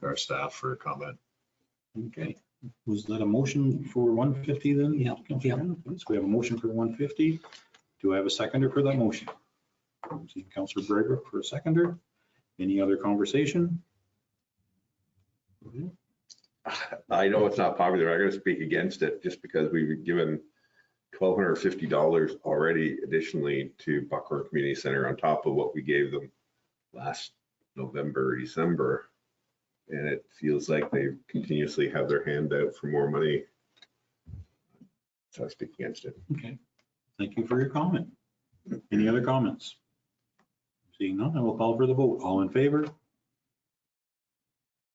our staff for a comment. Okay. Was that a motion for 150 then? Yeah. Yeah. So we have a motion for 150. Do I have a seconder for that motion? See Councillor Braybrook for a seconder. Any other conversation? I know it's not popular. I'm going to speak against it just because we've given $1,250 already additionally to Buckhorn Community Center on top of what we gave them last November, December. And it feels like they continuously have their hand out for more money. So I speak against it. Okay. Thank you for your comment. Any other comments? Seeing none, I will call for the vote. All in favor?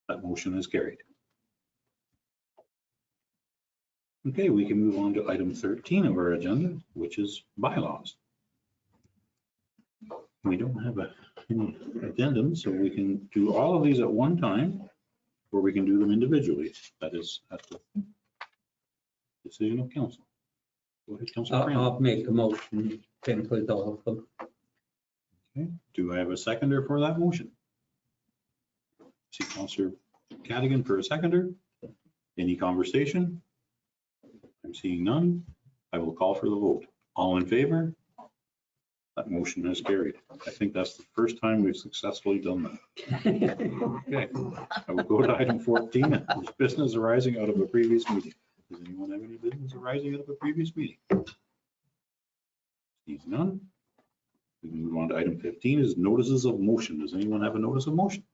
That motion is carried. Okay, we can move on to item 13 of our agenda, which is bylaws. We don't have any addendum, so we can do all of these at one time, or we can do them individually. That is at the decision of council. Go ahead, Councilor Fran. I'll make a motion to include all of them. Okay, do I have a seconder for that motion? See Councilor Cadigan for a seconder. Any conversation? I'm seeing none. I will call for the vote. All in favor? That motion is carried. I think that's the first time we've successfully done that. Okay, I will go to item 14. There's business arising out of a previous meeting. Does anyone have any business arising out of a previous meeting? Seeing none. We can move on to item 15 is notices of motion. Does anyone have a notice of motion?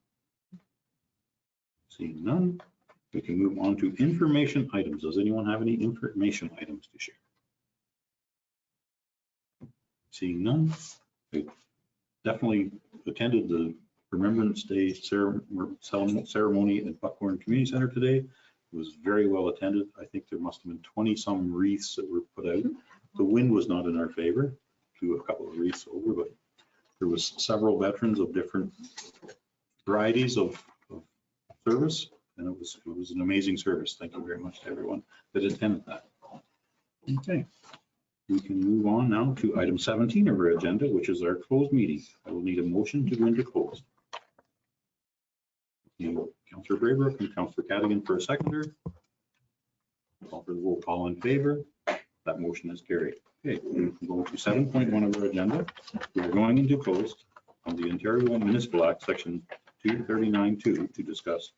Seeing none. We can move on to information items. Does anyone have any information items to share? Seeing none. I definitely attended the Remembrance Day ceremony at Buckhorn Community Center today. It was very well attended. I think there must have been 20 some wreaths that were put out. The wind was not in our favor. Flew a couple of wreaths over, but there was several veterans of different varieties of service. And it was an amazing service. Thank you very much to everyone that attended that. Okay, we can move on now to item 17 of our agenda, which is our closed meeting. I will need a motion to go into closed. Councillor Braybrook and Councillor Cadigan for a seconder. Call for the vote. All in favor? That motion is carried. Okay, we can go to 7.1 of our agenda. We are going into closed on the Ontario Municipal Act, section 239(2) to discuss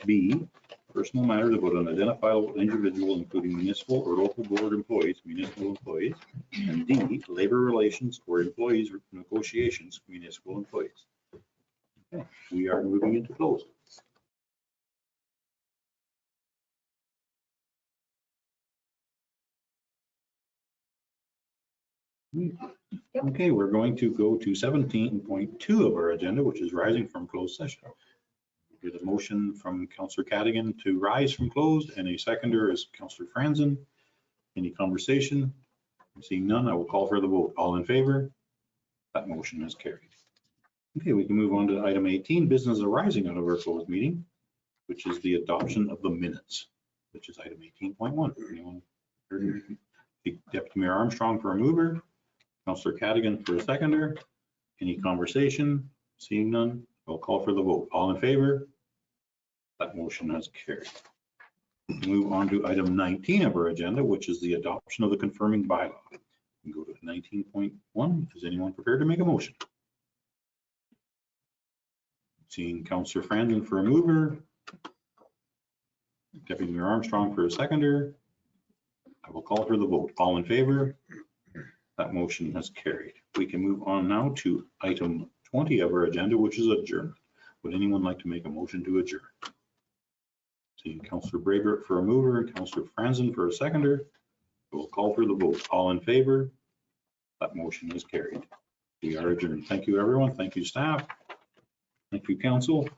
B, personal matters about an identifiable individual, including municipal or local board employees, municipal employees, and D, labor relations or employees negotiations, municipal employees. Okay, we are moving into closed. Okay, we're going to go to 17.2 of our agenda, which is rising from closed session. Get a motion from Councillor Cadigan to rise from closed, and a seconder is Councillor Franzen. Any conversation? Seeing none, I will call for the vote. All in favor? That motion is carried. Okay, we can move on to item 18, business arising out of our closed meeting, which is the adoption of the minutes, which is item 18.1. Anyone heard Deputy Mayor Armstrong for a mover? Councillor Cadigan for a seconder. Any conversation? Seeing none, I'll call for the vote. All in favor? That motion has carried. Move on to item 19 of our agenda, which is the adoption of the confirming bylaw. We go to 19.1. Is anyone prepared to make a motion? Seeing Councillor Franzen for a mover. Deputy Mayor Armstrong for a seconder. I will call for the vote. All in favor? That motion has carried. We can move on now to item 20 of our agenda, which is adjournment. Would anyone like to make a motion to adjourn? Seeing Councillor Brabert for a mover and Councillor Franzen for a seconder. I will call for the vote. All in favor? That motion is carried. We are adjourned. Thank you, everyone. Thank you, staff. Thank you, council.